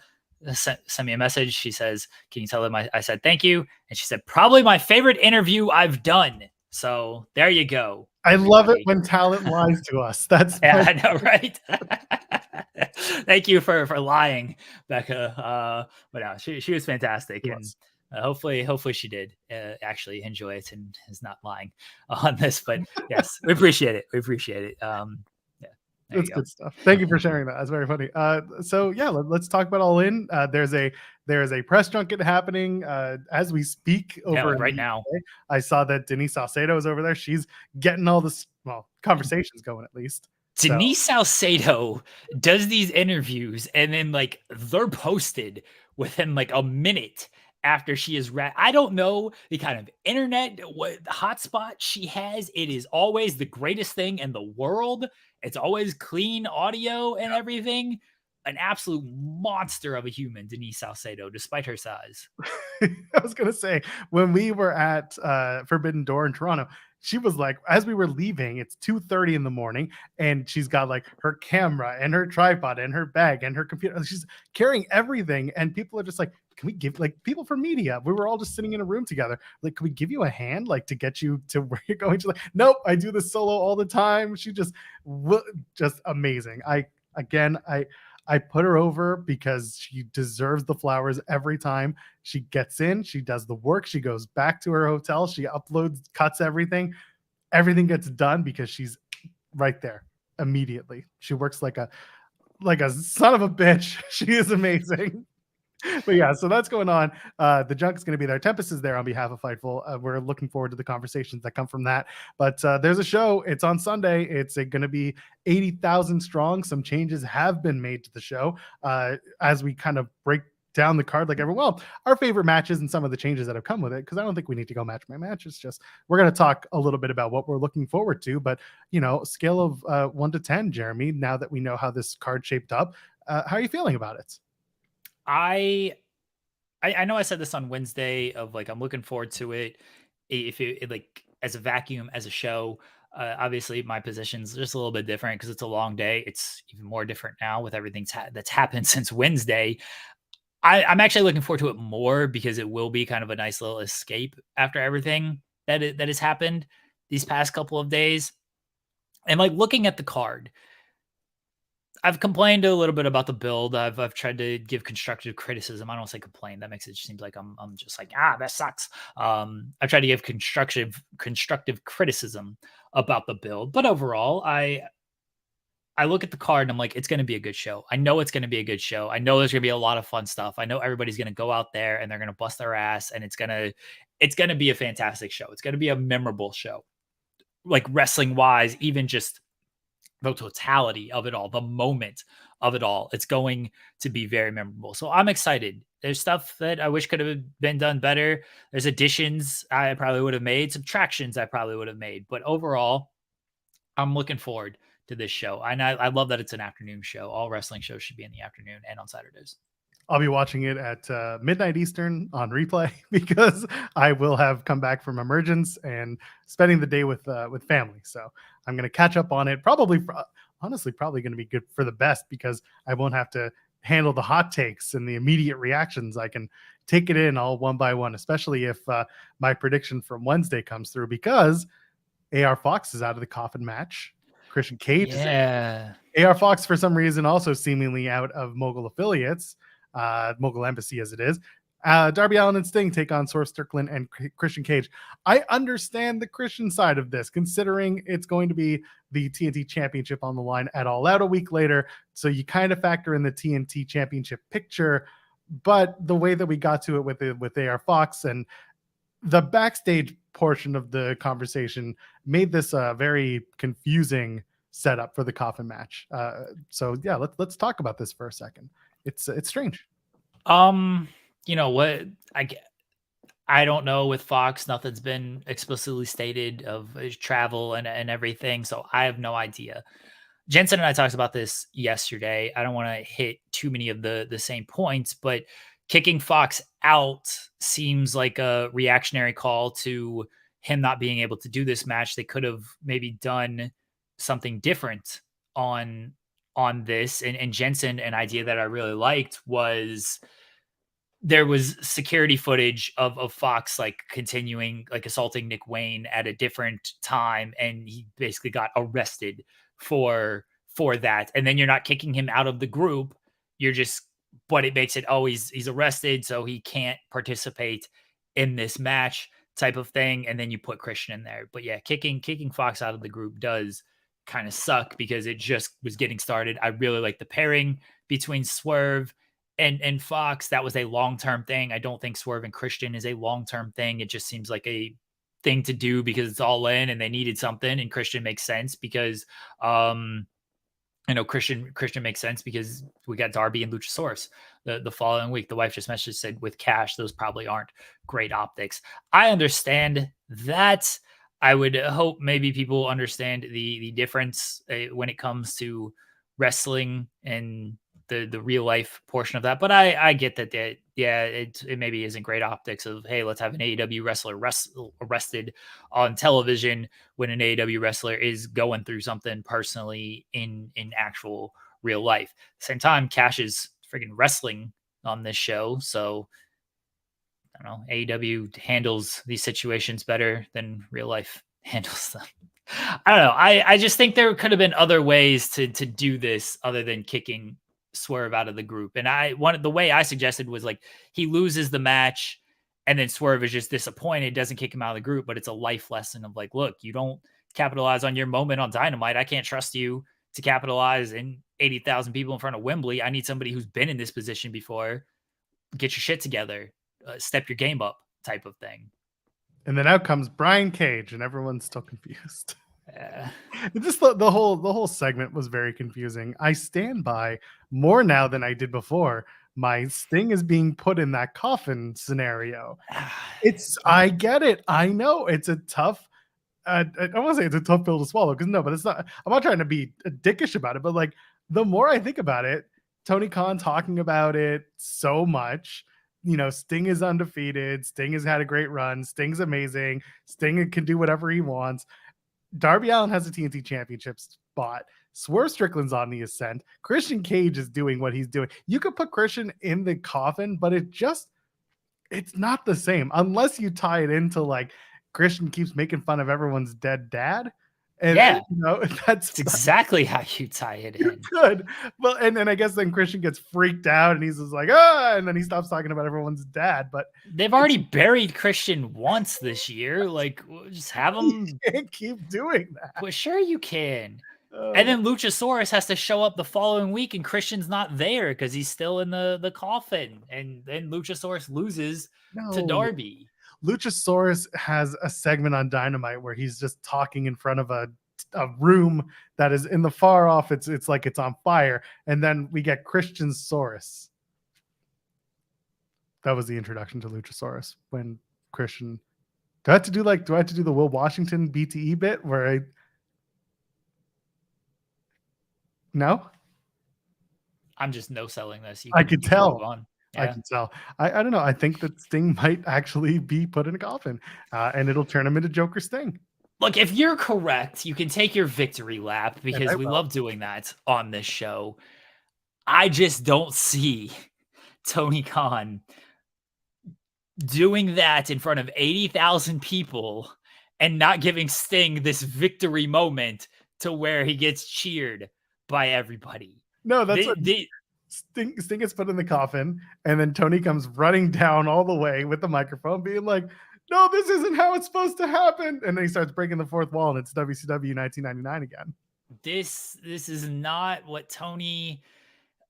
sent me a message. She says, "Can you tell him I said thank you?" And she said, "Probably my favorite interview I've done." So there you go. I love it when talent lies to us. That's yeah, I know, right? Thank you for lying, Becca. But no, she was fantastic, and hopefully she did actually enjoy it and is not lying on this. But yes, we appreciate it. That's good stuff. Thank you for sharing that. That's very funny. So yeah, let's talk about All In. There's a press junket happening as we speak over right now. I saw that Denise Salcedo is over there. She's getting all this conversations going at least. Denise Salcedo does these interviews and then like they're posted within like a minute after she is I don't know the kind of internet what hotspot she has. It is always the greatest thing in the world. It's always clean audio and everything. An absolute monster of a human, Denise Salcedo, despite her size. I was gonna say when we were at Forbidden Door in Toronto, she was like, as we were leaving, it's 2:30 in the morning, and she's got like her camera and her tripod and her bag and her computer. She's carrying everything, and people are just like, "Can we give like people from media?" We were all just sitting in a room together. Like, can we give you a hand, like to get you to where you're going? She's like, "Nope, I do this solo all the time." She just amazing. I put her over because she deserves the flowers every time. She gets in, she does the work, she goes back to her hotel, she uploads, cuts everything. Everything gets done because she's right there immediately. She works like a son of a bitch. She is amazing. But yeah, so that's going on. The junk is going to be there. Tempest is there on behalf of Fightful. We're looking forward to the conversations that come from that. But there's a show. It's on Sunday. It's going to be 80,000 strong. Some changes have been made to the show as we kind of break down the card like everyone. Well, our favorite matches and some of the changes that have come with it, because I don't think we need to go match by match. It's just we're going to talk a little bit about what we're looking forward to. But, scale of 1 to 10, Jeremy, now that we know how this card shaped up, how are you feeling about it? I know I said this on Wednesday of like, I'm looking forward to it. If it like as a vacuum, as a show, obviously my position's just a little bit different because it's a long day. It's even more different now with everything that's happened since Wednesday. I'm actually looking forward to it more because it will be kind of a nice little escape after everything that has happened these past couple of days. And like looking at the card, I've complained a little bit about the build. I've tried to give constructive criticism. I don't say complain. That makes it seem like I'm just like, that sucks. I tried to give constructive criticism about the build, but overall, I look at the card and I'm like, it's going to be a good show. I know it's going to be a good show. I know there's going to be a lot of fun stuff. I know everybody's going to go out there and they're going to bust their ass, and it's going to be a fantastic show. It's going to be a memorable show, like wrestling wise, even just the totality of it all, the moment of it all. It's going to be very memorable. So I'm excited. There's stuff that I wish could have been done better. There's additions I probably would have made, subtractions I probably would have made. But overall, I'm looking forward to this show. And I love that it's an afternoon show. All wrestling shows should be in the afternoon and on Saturdays. I'll be watching it at midnight Eastern on replay because I will have come back from emergence and spending the day with family. So I'm going to catch up on it. Probably going to be good for the best because I won't have to handle the hot takes and the immediate reactions. I can take it in all one by one, especially if my prediction from Wednesday comes through, because AR Fox is out of the coffin match. Christian Cage is in. AR Fox, for some reason, also seemingly out of Mogul Affiliates. Mogul Embassy as it is. Darby Allin and Sting take on Swerve Strickland and Christian Cage. I understand the Christian side of this, considering it's going to be the TNT Championship on the line at All Out a week later. So you kind of factor in the TNT Championship picture. But the way that we got to it with AR Fox and the backstage portion of the conversation made this a very confusing setup for the coffin match. So yeah, let's talk about this for a second. It's strange. You know what? I don't know with Fox. Nothing's been explicitly stated of his travel and everything, so I have no idea. Jensen and I talked about this yesterday. I don't want to hit too many of the same points, but kicking Fox out seems like a reactionary call to him not being able to do this match. They could have maybe done something different on this. And Jensen, an idea that I really liked was there was security footage of Fox like continuing like assaulting Nick Wayne at a different time, and he basically got arrested for that. And then you're not kicking him out of the group. You're just, but it makes it, oh, he's arrested, so he can't participate in this match type of thing. And then you put Christian in there. But yeah, kicking Fox out of the group does kind of suck because it just was getting started. I really like the pairing between Swerve and Fox. That was a long-term thing. I don't think Swerve and Christian is a long-term thing. It just seems like a thing to do because it's all in and they needed something, and Christian makes sense because Christian makes sense because we got Darby and Luchasaurus the following week. The wife just messaged, said with cash, those probably aren't great optics. I understand that. I would hope maybe people understand the difference when it comes to wrestling and the real life portion of that. But I get that it maybe isn't great optics of, hey, let's have an AEW wrestler arrested on television when an AEW wrestler is going through something personally in actual real life. At the same time, Cash is freaking wrestling on this show, so I don't know, AEW handles these situations better than real life handles them. I don't know. I just think there could have been other ways to do this other than kicking Swerve out of the group. And the way I suggested was like he loses the match and then Swerve is just disappointed, doesn't kick him out of the group, but it's a life lesson of like, look, you don't capitalize on your moment on Dynamite. I can't trust you to capitalize in 80,000 people in front of Wembley. I need somebody who's been in this position before. Get your shit together, step your game up type of thing. And then out comes Brian Cage and everyone's still confused. Just the whole segment was very confusing. I stand by more now than I did before. My Sting is being put in that coffin scenario. I get it. I know it's a tough. I want to say it's a tough pill to swallow because no, but it's not. I'm not trying to be dickish about it, but like the more I think about it, Tony Khan talking about it so much. Sting is undefeated. Sting has had a great run. Sting's amazing. Sting can do whatever he wants. Darby Allin has a TNT Championship spot. Swerve Strickland's on the ascent. Christian Cage is doing what he's doing. You could put Christian in the coffin, but it's not the same unless you tie it into like Christian keeps making fun of everyone's dead dad. And yeah, that's exactly how you tie it in. Good. Well, and then I guess then Christian gets freaked out and he's just like, and then he stops talking about everyone's dad. But they've already buried Christian once this year. Like, just have him. You can't keep doing that. Well, sure you can. And then Luchasaurus has to show up the following week and Christian's not there because he's still in the coffin. And then Luchasaurus loses to Darby. Luchasaurus has a segment on Dynamite where he's just talking in front of a room that is in the far off. It's like it's on fire. And then we get Christian Saurus. That was the introduction to Luchasaurus when Christian. Do I have to do the Will Washington BTE bit where No? I'm just no selling this. I could tell. Yeah. I can tell. I don't know. I think that Sting might actually be put in a coffin, and it'll turn him into Joker Sting. Look, if you're correct, you can take your victory lap because we love doing that on this show. I just don't see Tony Khan doing that in front of 80,000 people and not giving Sting this victory moment to where he gets cheered by everybody. No, that's Sting gets put in the coffin, and then Tony comes running down all the way with the microphone, being like, "No, this isn't how it's supposed to happen." And then he starts breaking the fourth wall, and it's WCW 1999 again. This is not what Tony.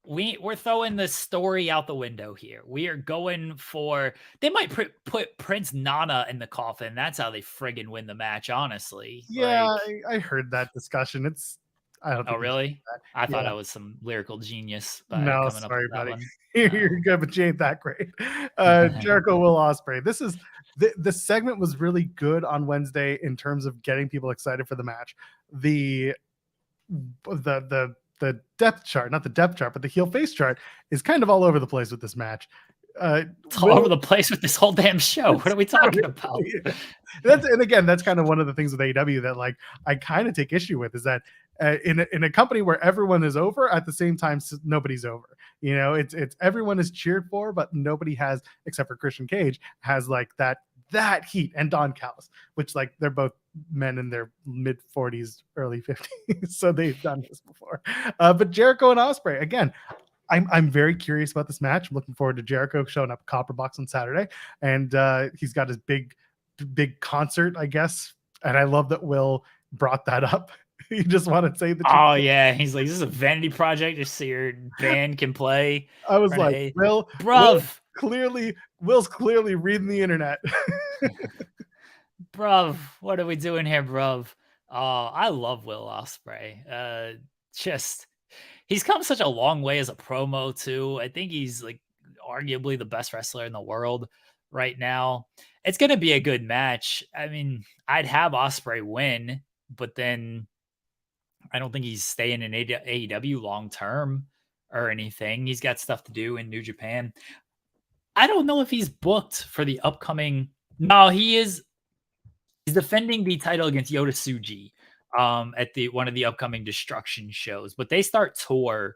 We're throwing the story out the window here. We are going for. They might put Prince Nana in the coffin. That's how they friggin' win the match. Honestly, Yeah, like, I heard that discussion. I don't oh think. really? I thought Yeah. I was some lyrical genius by No, coming up sorry, with that buddy. one. You're good, but you ain't that great. Jericho Will Ospreay. This is the segment was really good on Wednesday in terms of getting people excited for the match. The depth chart, not the depth chart, but the heel face chart is kind of all over the place with this match. It's all over the place with this whole damn show. What are we talking about? And again, that's kind of one of the things with AEW that like I kind of take issue with is that in a company where everyone is over at the same time, nobody's over. You know, it's everyone is cheered for, but nobody has, except for Christian Cage, has like that heat, and Don Callis, which like they're both men in their mid 40s, early 50s, so they've done this before. But Jericho and Ospreay again. I'm very curious about this match. I'm looking forward to Jericho showing up at Copper Box on Saturday, and he's got his big concert, I guess. And I love that Will brought that up. You just want to say that. Oh yeah, he's like, this is a vanity project just so your band can play. I was like, Will's clearly reading the internet. Bruv, what are we doing here, bruv? Oh, I love Will Ospreay. Just he's come such a long way as a promo too. I think he's like arguably the best wrestler in the world right now. It's gonna be a good match. I mean, I'd have Ospreay win, but then I don't think he's staying in AEW long term or anything. He's got stuff to do in New Japan. I don't know if he's booked for the upcoming. No, he is. He's defending the title against Yota Tsuji at one of the upcoming Destruction shows, but they start tour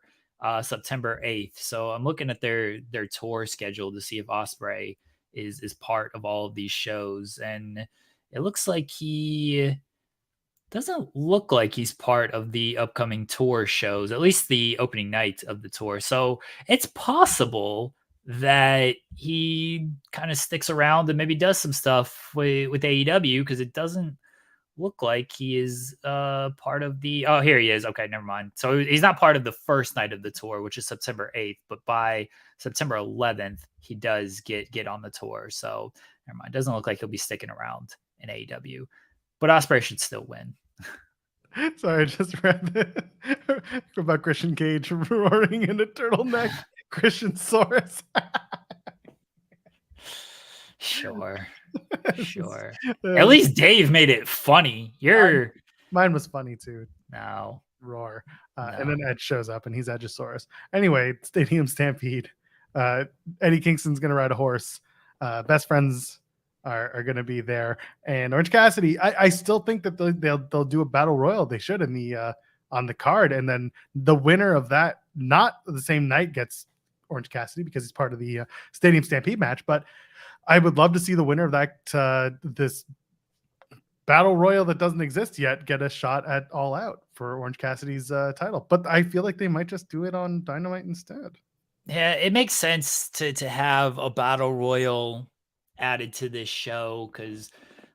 September 8th. So I'm looking at their tour schedule to see if Ospreay is part of all of these shows, and it looks like he doesn't look like he's part of the upcoming tour shows, at least the opening night of the tour. So it's possible that he kind of sticks around and maybe does some stuff with AEW, because it doesn't look like he is part of the. Oh, here he is. Okay, never mind. So he's not part of the first night of the tour, which is September 8th, but by September 11th, he does get on the tour. So never mind. Doesn't look like he'll be sticking around in AEW, but Ospreay should still win. Sorry, I just read about Christian Cage roaring in a turtleneck. Christian Saurus. Sure. At least Dave made it funny. Mine was funny too. No. Roar. No. And then Edge shows up and he's Edgesaurus. Anyway, Stadium Stampede. Eddie Kingston's gonna ride a horse. Best friends are going to be there, and Orange Cassidy. I still think that they'll do a battle royal. They should in the on the card, and then the winner of that, not the same night, gets Orange Cassidy because he's part of the Stadium Stampede match. But I would love to see the winner of that this battle royal that doesn't exist yet get a shot at All Out for Orange Cassidy's title. But I feel like they might just do it on Dynamite instead. Yeah, it makes sense to have a battle royal added to this show, because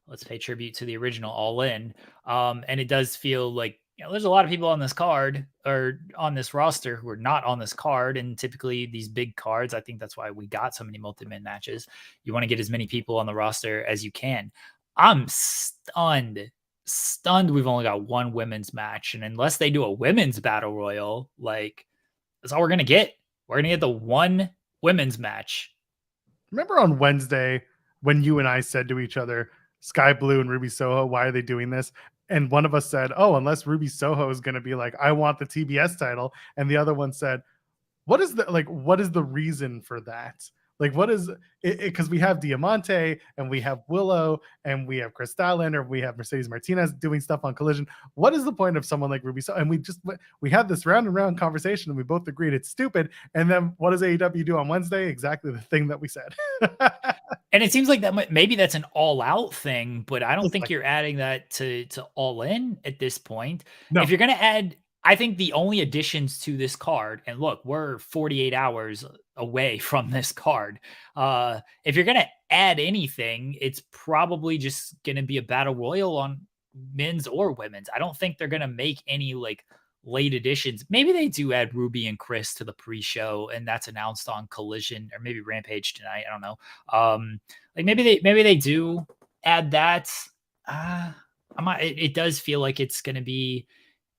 let's pay tribute to the original All In. And it does feel like, you know, there's a lot of people on this card or on this roster who are not on this card. And typically these big cards, I think that's why we got so many multi-man matches. You want to get as many people on the roster as you can. I'm stunned we've only got one women's match. And unless they do a women's battle royal, like, that's all we're going to get. We're going to get the one women's match. Remember on Wednesday when you and I said to each other, Sky Blue and Ruby Soho, why are they doing this? And one of us said, oh, unless Ruby Soho is going to be like, I want the TBS title. And the other one said, what is the reason for that? Like, what is it? Because we have Diamante and we have Willow and we have Chris Statlander, we have Mercedes Martinez doing stuff on Collision. What is the point of someone like Ruby Soho? And we had this round and round conversation and we both agreed it's stupid. And then what does AEW do on Wednesday? Exactly the thing that we said. And it seems like that maybe that's an All Out thing, but I don't think you're adding that to All In at this point. No. If you're going to add I think the only additions to this card, and look, we're 48 hours away from this card. If you're going to add anything, it's probably just going to be a battle royal on men's or women's. I don't think they're going to make any like late additions. Maybe they do add Ruby and Chris to the pre-show, and that's announced on Collision or maybe Rampage tonight. I don't know. Like maybe they do add that. It does feel like it's going to be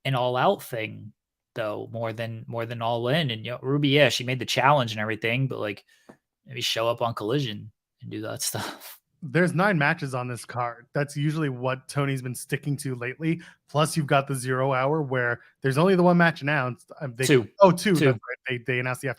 an all-out thing, though, more than all in. And Ruby, yeah, she made the challenge and everything, but like maybe show up on Collision and do that stuff. There's 9 matches on this card. That's usually what Tony's been sticking to lately. Plus, you've got the 0 hour where there's only the one match announced. Two. Two. That's right. They announced the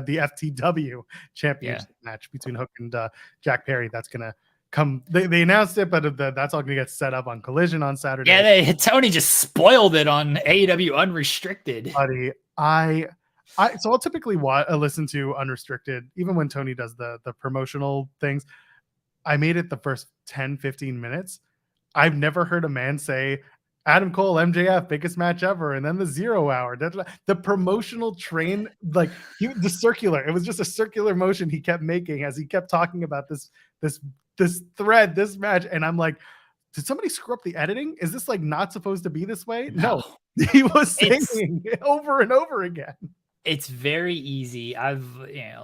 the FTW championship match between Hook and Jack Perry. That's gonna come. They announced it, but that's all gonna get set up on Collision on Saturday. Yeah, Tony just spoiled it on AEW Unrestricted. Buddy, so I'll typically listen to Unrestricted, even when Tony does the promotional things. I made it the first 10, 15 minutes. I've never heard a man say Adam Cole, MJF, biggest match ever. And then the 0 hour, the promotional train, like the circular, it was just a circular motion he kept making as he kept talking about this thread, this match. And I'm like, did somebody screw up the editing? Is this like not supposed to be this way? No. He was saying it over and over again. It's very easy. I've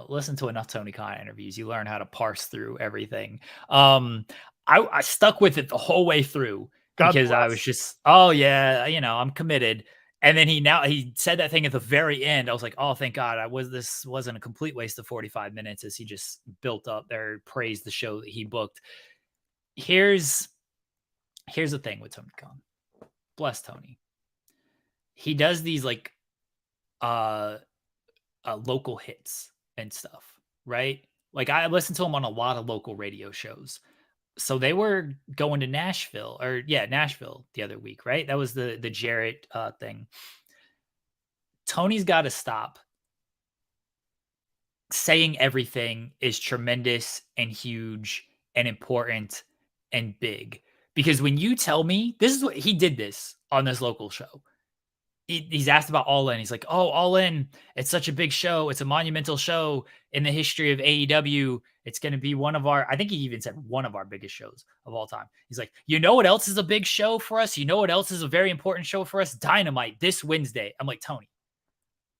listened to enough Tony Khan interviews. You learn how to parse through everything. I stuck with it the whole way through because I was just, I'm committed. And then he said that thing at the very end. I was like, oh, thank God. This wasn't a complete waste of 45 minutes as he just built up there, praised the show that he booked. Here's the thing with Tony Khan. Bless Tony. He does these like local hits and stuff, right? Like I listened to him on a lot of local radio shows. So they were going to Nashville the other week, right? That was the Jarrett thing. Tony's got to stop saying everything is tremendous and huge and important and big. Because when you tell me, this is what he did this on this local show. He's asked about All In. He's like, oh, All In, it's such a big show. It's a monumental show in the history of AEW. It's going to be I think he even said one of our biggest shows of all time. He's like, you know what else is a big show for us? You know what else is a very important show for us? Dynamite this Wednesday. I'm like, Tony,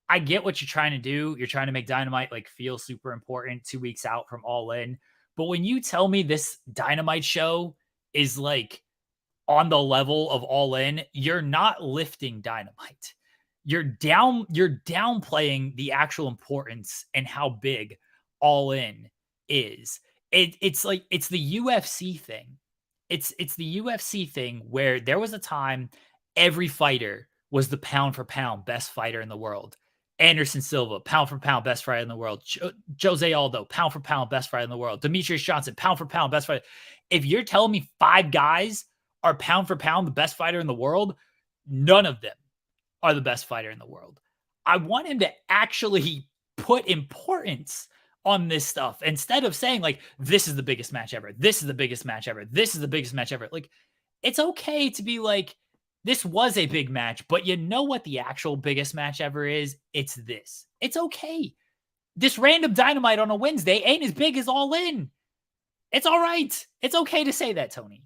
I get what you're trying to do. You're trying to make Dynamite like feel super important 2 weeks out from All In. But when you tell me this Dynamite show is like on the level of All In, you're not lifting Dynamite. You're downplaying the actual importance and how big All In is. It's like it's the UFC thing. It's the UFC thing where there was a time every fighter was the pound for pound best fighter in the world. Anderson Silva, pound for pound best fighter in the world. Jose Aldo, pound for pound best fighter in the world. Demetrius Johnson, pound for pound best fighter. If you're telling me 5 guys are pound for pound the best fighter in the world, none of them are the best fighter in the world. I want him to actually put importance on this stuff instead of saying like, this is the biggest match ever. This is the biggest match ever. This is the biggest match ever. Like, it's okay to be like, this was a big match, but you know what the actual biggest match ever is? It's this. It's okay. This random Dynamite on a Wednesday ain't as big as All In. It's all right. It's okay to say that, Tony.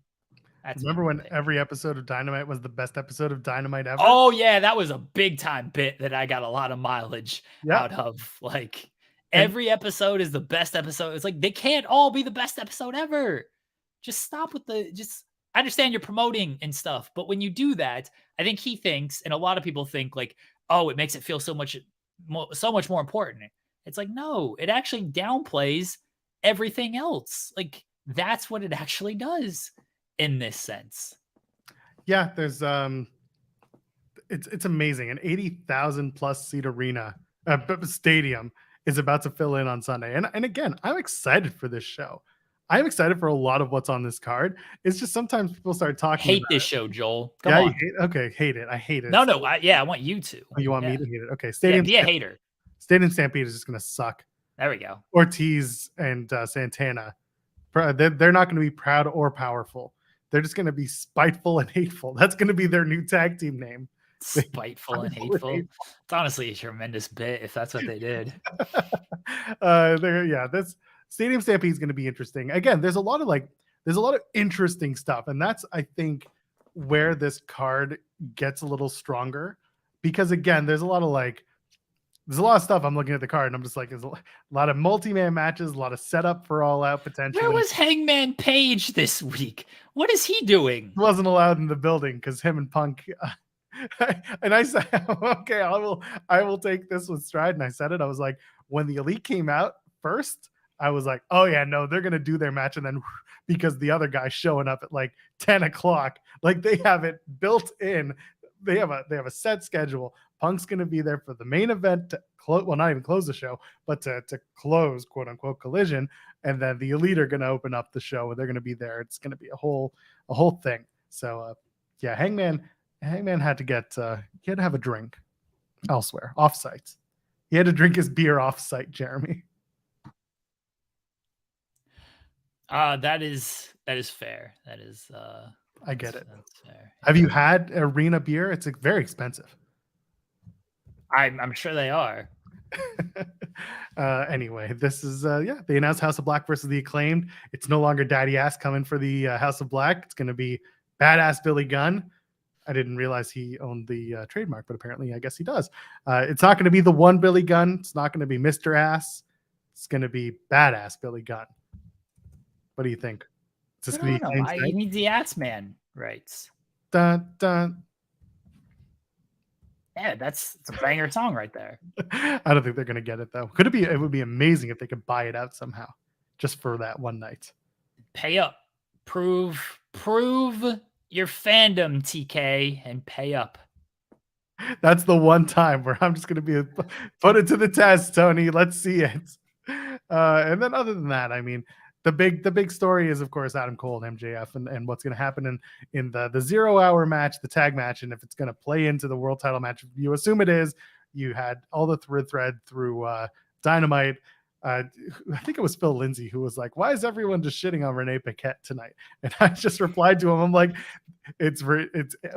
Remember when every episode of Dynamite was the best episode of Dynamite ever? Oh, yeah. That was a big time bit that I got a lot of mileage out of. Like, every episode is the best episode. It's like, they can't all be the best episode ever. Just stop with I understand you're promoting and stuff. But when you do that, I think he thinks, and a lot of people think like, oh, it makes it feel so much more important. It's like, no, it actually downplays everything else. Like, that's what it actually does. In this sense, yeah, there's it's amazing. An 80,000 plus seat arena stadium is about to fill in on Sunday, and again, I'm excited for this show. I'm excited for a lot of what's on this card. It's just sometimes people start talking. Hate this show, Joel. Come on. Hate it. I hate it. No, I want you to. Oh, you want me to hate it? Okay, Stadium. Be a hater. Stadium Stampede is just gonna suck. There we go. Ortiz and Santana, they're not going to be proud or powerful. They're just going to be spiteful and hateful. That's going to be their new tag team name. Spiteful and hateful. It's honestly a tremendous bit if that's what they did. This Stadium Stampede is going to be interesting. Again, there's a lot of interesting stuff, and that's, I think, where this card gets a little stronger, because again, there's a lot of stuff. I'm looking at the card and I'm just like, there's a lot of multi-man matches, a lot of setup for All Out potential. Where was Hangman Page this week? What is he doing? He wasn't allowed in the building because him and Punk. And I said, okay, I will take this with stride. And I said it. I was like, when the Elite came out first, I was like, oh yeah, no, they're gonna do their match, and then because the other guy's showing up at like 10 o'clock, like they have it built in. They have a set schedule. Punk's gonna be there for the main event to well, not even close the show, but to close, quote unquote, Collision, and then the Elite are gonna open up the show, and they're gonna be there. It's gonna be a whole thing. So yeah, Hangman had to he had to have a drink elsewhere, off site. He had to drink his beer off site, Jeremy. That is fair. That is I get it. That's fair. Have you had arena beer? It's very expensive. I'm sure they are. Anyway, this is they announced House of Black versus the Acclaimed. It's no longer Daddy Ass coming for the House of Black. It's going to be Badass Billy Gunn. I didn't realize he owned the trademark, but apparently I guess he does. It's not going to be the one Billy Gunn. It's not going to be Mr. Ass. It's going to be Badass Billy Gunn. What do you think? Is this going to be he needs the Ass Man rights. Dun, dun. Yeah, it's a banger song right there. I don't think they're going to get it though. It would be amazing if they could buy it out somehow, just for that one night. Pay up, prove your fandom, TK, and pay up. That's the one time where I'm just going to be put it to the test, Tony. Let's see it. And then other than that, I mean, the big story is, of course, Adam Cole and MJF and what's going to happen in the 0 hour match, the tag match, and if it's going to play into the world title match. You assume it is. You had all the thread through Dynamite. I think it was Phil Lindsay who was like, why is everyone just shitting on Renee Paquette tonight? And I just replied to him. I'm like, it's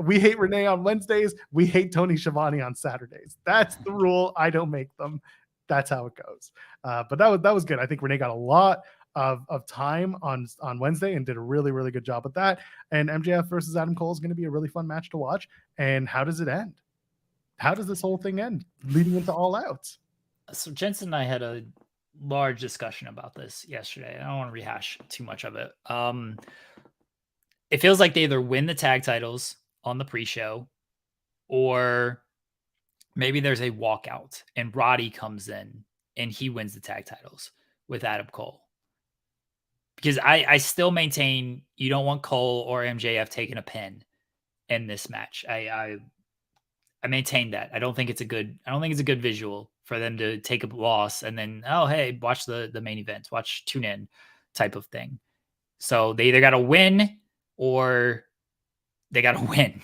we hate Renee on Wednesdays. We hate Tony Schiavone on Saturdays. That's the rule. I don't make them. That's how it goes. But that was good. I think Renee got a lot of time on Wednesday and did a really, really good job with that. And MJF versus Adam Cole is going to be a really fun match to watch. And how does it end? How does this whole thing end leading into All Out? So Jensen and I had a large discussion about this yesterday. I don't want to rehash too much of it. It feels like they either win the tag titles on the pre-show, or maybe there's a walkout and Roddy comes in and he wins the tag titles with Adam Cole. Because I still maintain you don't want Cole or MJF taking a pin in this match. I maintain that. I don't think it's a good visual for them to take a loss and then, oh, hey, watch the main events, tune in type of thing. So they either got to win or they got to win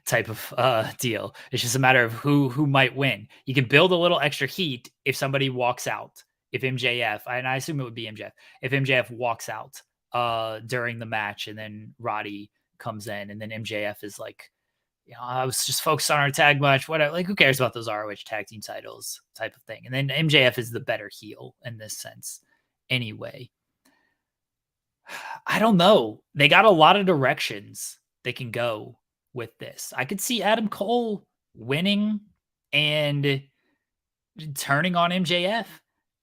type of deal. It's just a matter of who might win. You can build a little extra heat if somebody walks out. If MJF, and I assume it would be MJF, if MJF walks out during the match and then Roddy comes in and then MJF is like, I was just focused on our tag match, whatever. Like, who cares about those ROH tag team titles type of thing? And then MJF is the better heel in this sense anyway. I don't know. They got a lot of directions they can go with this. I could see Adam Cole winning and turning on MJF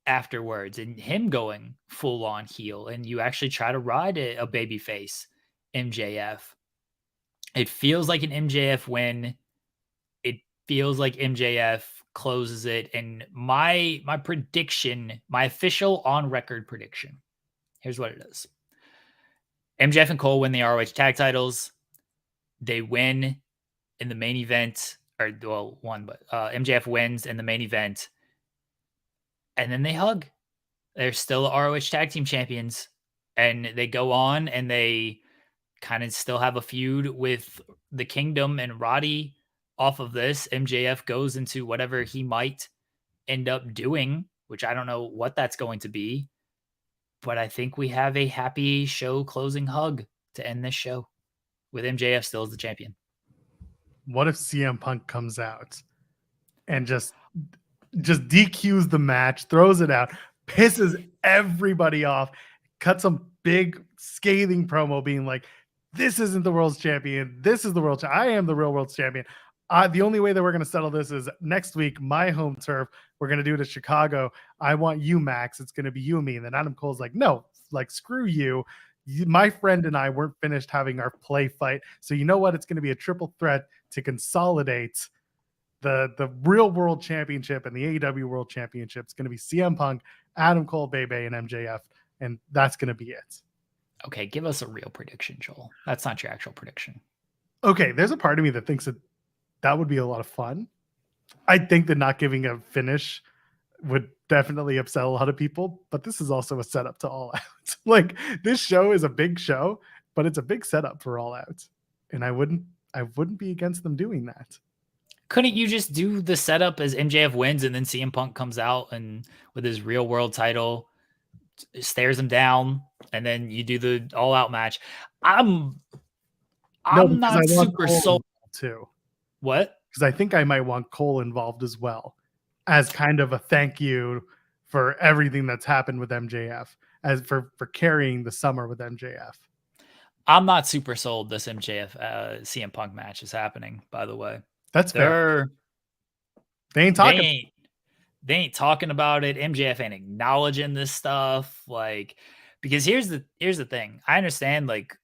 afterwards and him going full on heel, and you actually try to ride a babyface MJF. It feels like an MJF win. It feels like MJF closes it. And my prediction, my official on record prediction, here's what it is. MJF and Cole win the ROH tag titles. They win in the main event, MJF wins in the main event. And then they hug. They're still ROH tag team champions. And they go on and they kind of still have a feud with the Kingdom and Roddy off of this. MJF goes into whatever he might end up doing, which I don't know what that's going to be. But I think we have a happy show closing hug to end this show with MJF still as the champion. what if CM Punk comes out and just DQs the match, throws it out, pisses everybody off, cuts some big scathing promo being like, this isn't the world's champion. This is the world. I am the real world's champion. The only way that we're going to settle this is next week, my home turf. We're going to do it at Chicago. I want you, Max. It's going to be you and me. And then Adam Cole's like, no, like, screw you. My friend and I weren't finished having our play fight. So you know what? It's going to be a triple threat to consolidate the real world championship and the AEW world championship. It's going to be CM Punk, Adam Cole, Bebe, and MJF. And that's going to be it. Okay, give us a real prediction, Joel. That's not your actual prediction. Okay, there's a part of me that thinks that would be a lot of fun. I think that not giving a finish would definitely upset a lot of people, but this is also a setup to All Out. Like, this show is a big show, but it's a big setup for All Out. And I wouldn't be against them doing that. Couldn't you just do the setup as MJF wins and then CM Punk comes out and with his real world title stares him down, and then you do the All Out match? I'm not super sold too. What? Because I think I might want Cole involved as well, as kind of a thank you for everything that's happened with MJF, as for carrying the summer with MJF. I'm not super sold this MJF CM Punk match is happening, by the way. That's fair. They ain't talking. They ain't talking about it. MJF ain't acknowledging this stuff. Like, because here's the thing. I understand, like,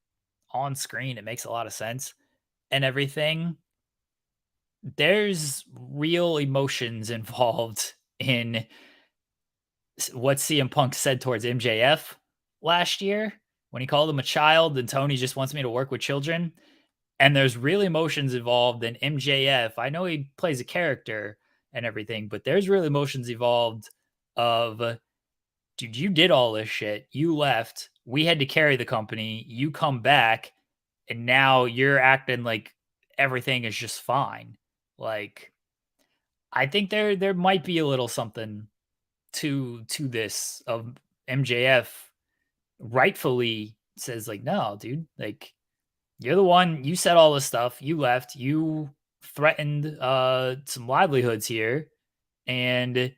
on screen it makes a lot of sense and everything. There's real emotions involved in what CM Punk said towards MJF last year when he called him a child and Tony just wants me to work with children. And there's real emotions involved in MJF. I know he plays a character and everything, but there's real emotions involved of, dude, you did all this shit. You left. We had to carry the company. You come back, and now you're acting like everything is just fine. Like, I think there might be a little something to this of MJF rightfully says, like, no, dude, like, you're the one, you said all this stuff, you left, you threatened some livelihoods here, and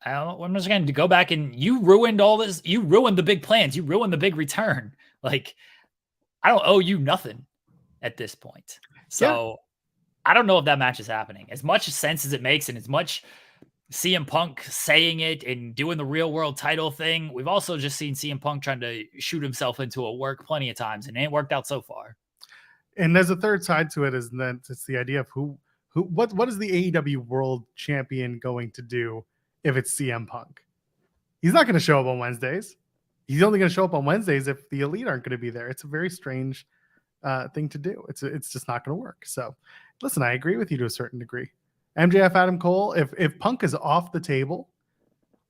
I'm just going to go back, and you ruined all this. You ruined the big plans. You ruined the big return. Like, I don't owe you nothing at this point. So I don't know if that match is happening. As much sense as it makes, and as much CM Punk saying it and doing the real world title thing, we've also just seen CM Punk trying to shoot himself into a work plenty of times, and it ain't worked out so far. And there's a third side to it, is that it's the idea of what is the AEW World Champion going to do if it's CM Punk? He's not going to show up on Wednesdays. He's only going to show up on Wednesdays if the Elite aren't going to be there. It's a very strange thing to do. It's just not going to work. So, listen, I agree with you to a certain degree. MJF Adam Cole, if Punk is off the table,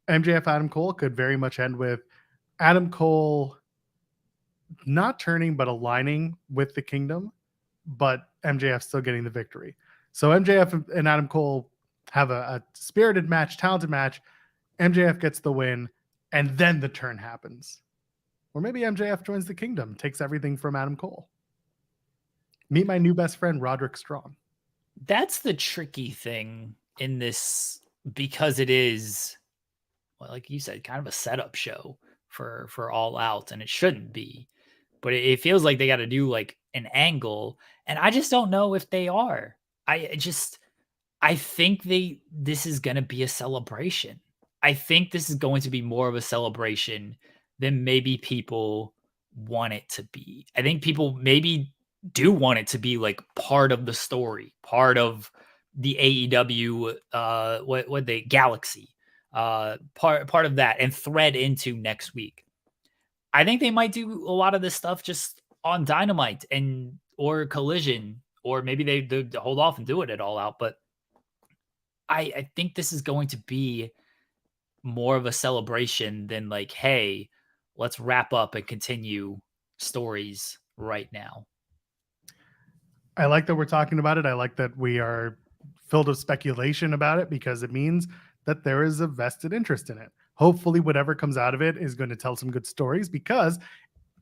MJF Adam Cole could very much end with Adam Cole not turning but aligning with the Kingdom, but MJF still getting the victory. So MJF and Adam Cole have a spirited match, talented match. MJF gets the win, and then the turn happens. Or maybe MJF joins the Kingdom, takes everything from Adam Cole. Meet my new best friend, Roderick Strong. That's the tricky thing in this, because it is, well, like you said, kind of a setup show for All Out, and it shouldn't be. But it feels like they got to do like an angle, and I just don't know if they are. I think this is going to be a celebration. I think this is going to be more of a celebration than maybe people want it to be. I think people maybe do want it to be like part of the story, part of the AEW, Galaxy, part of that, and thread into next week. I think they might do a lot of this stuff just on Dynamite or Collision, or maybe they hold off and do it at All Out. But I think this is going to be more of a celebration than like, hey, let's wrap up and continue stories right now. I like that we're talking about it. I like that we are filled with speculation about it, because it means that there is a vested interest in it. Hopefully whatever comes out of it is going to tell some good stories, because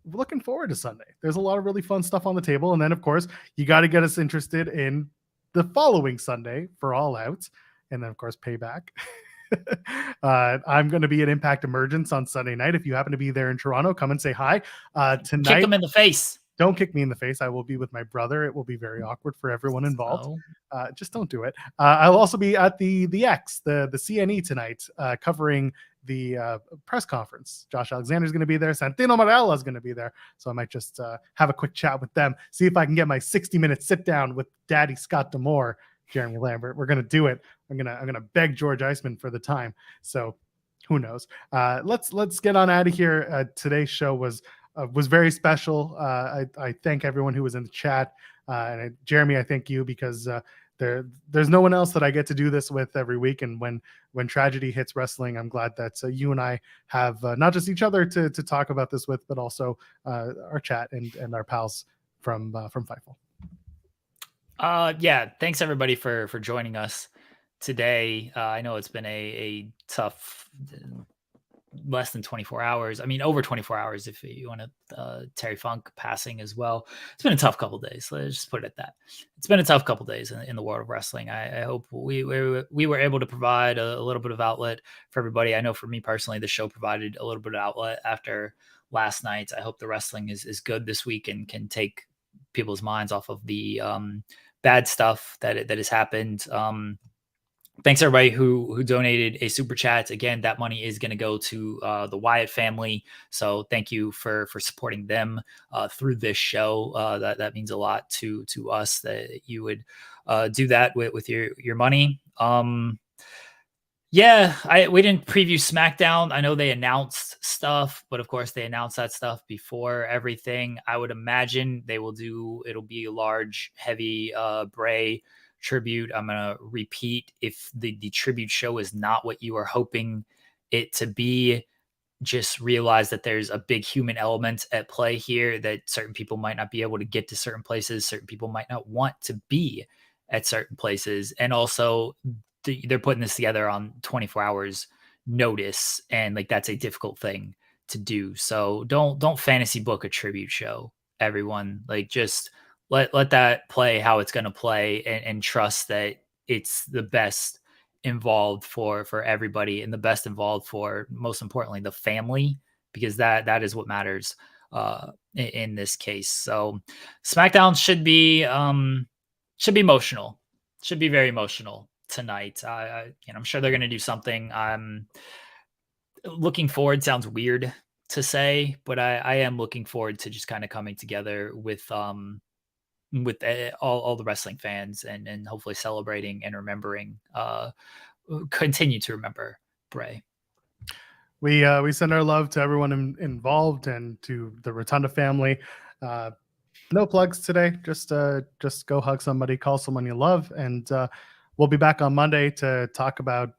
we're looking forward to Sunday. There's a lot of really fun stuff on the table. And then, of course, you got to get us interested in the following Sunday for All Out, and then of course Payback. I'm going to be at Impact Emergence on Sunday night. If you happen to be there in Toronto, come and say hi. Tonight, kick him in the face. Don't kick me in the face. I will be with my brother. It will be very awkward for everyone involved. Just don't do it. I'll also be at the X, the CNE tonight, covering the press conference. Josh Alexander is going to be there. Santino Marella is going to be there. So I might just have a quick chat with them, see if I can get my 60-minute sit down with Daddy Scott D'Amore, Jeremy Lambert. We're going to do it. I'm going to beg George Iceman for the time. So who knows? Let's get on out of here. Today's show was very special. I thank everyone who was in the chat. And Jeremy, I thank you because there's no one else that I get to do this with every week. And when tragedy hits wrestling, I'm glad that you and I have not just each other to talk about this with, but also our chat and our pals from Fightful. Yeah, thanks everybody for joining us today. I know it's been a tough less than 24 hours. I mean, over 24 hours if you want to Terry Funk passing as well. It's been a tough couple of days. Let's just put it at that. It's been a tough couple of days in the world of wrestling. I hope we were able to provide a little bit of outlet for everybody. I know for me personally, the show provided a little bit of outlet after last night. I hope the wrestling is good this week and can take people's minds off of the bad stuff that has happened. Thanks everybody who donated a super chat. Again, that money is going to go to the Wyatt family. So thank you for supporting them through this show. That means a lot to us that you would do that with your money. Yeah, we didn't preview SmackDown. I know they announced stuff, but of course they announced that stuff before everything. I would imagine it'll be a large, heavy Bray tribute. I'm going to repeat, if the tribute show is not what you are hoping it to be, just realize that there's a big human element at play here, that certain people might not be able to get to certain places. Certain people might not want to be at certain places. And also they're putting this together on 24 hours notice. And like, that's a difficult thing to do. So don't fantasy book a tribute show, everyone. Like, just let that play how it's going to play, and trust that it's the best involved for everybody, and the best involved for, most importantly, the family, because that is what matters in this case. So SmackDown should be emotional, should be very emotional tonight. I'm sure they're going to do something. I'm looking forward. Sounds weird to say, but I am looking forward to just kind of coming together with all the wrestling fans and hopefully celebrating and remembering, continue to remember Bray. We send our love to everyone involved and to the Rotunda family. No plugs today. Just go hug somebody, call someone you love, and we'll be back on Monday to talk about,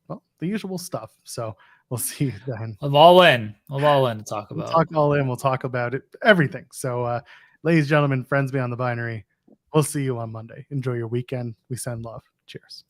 well, the usual stuff. So we'll see you then. We'll all in to talk about. We'll talk about it, everything. So, ladies and gentlemen, friends beyond the binary, we'll see you on Monday. Enjoy your weekend. We send love. Cheers.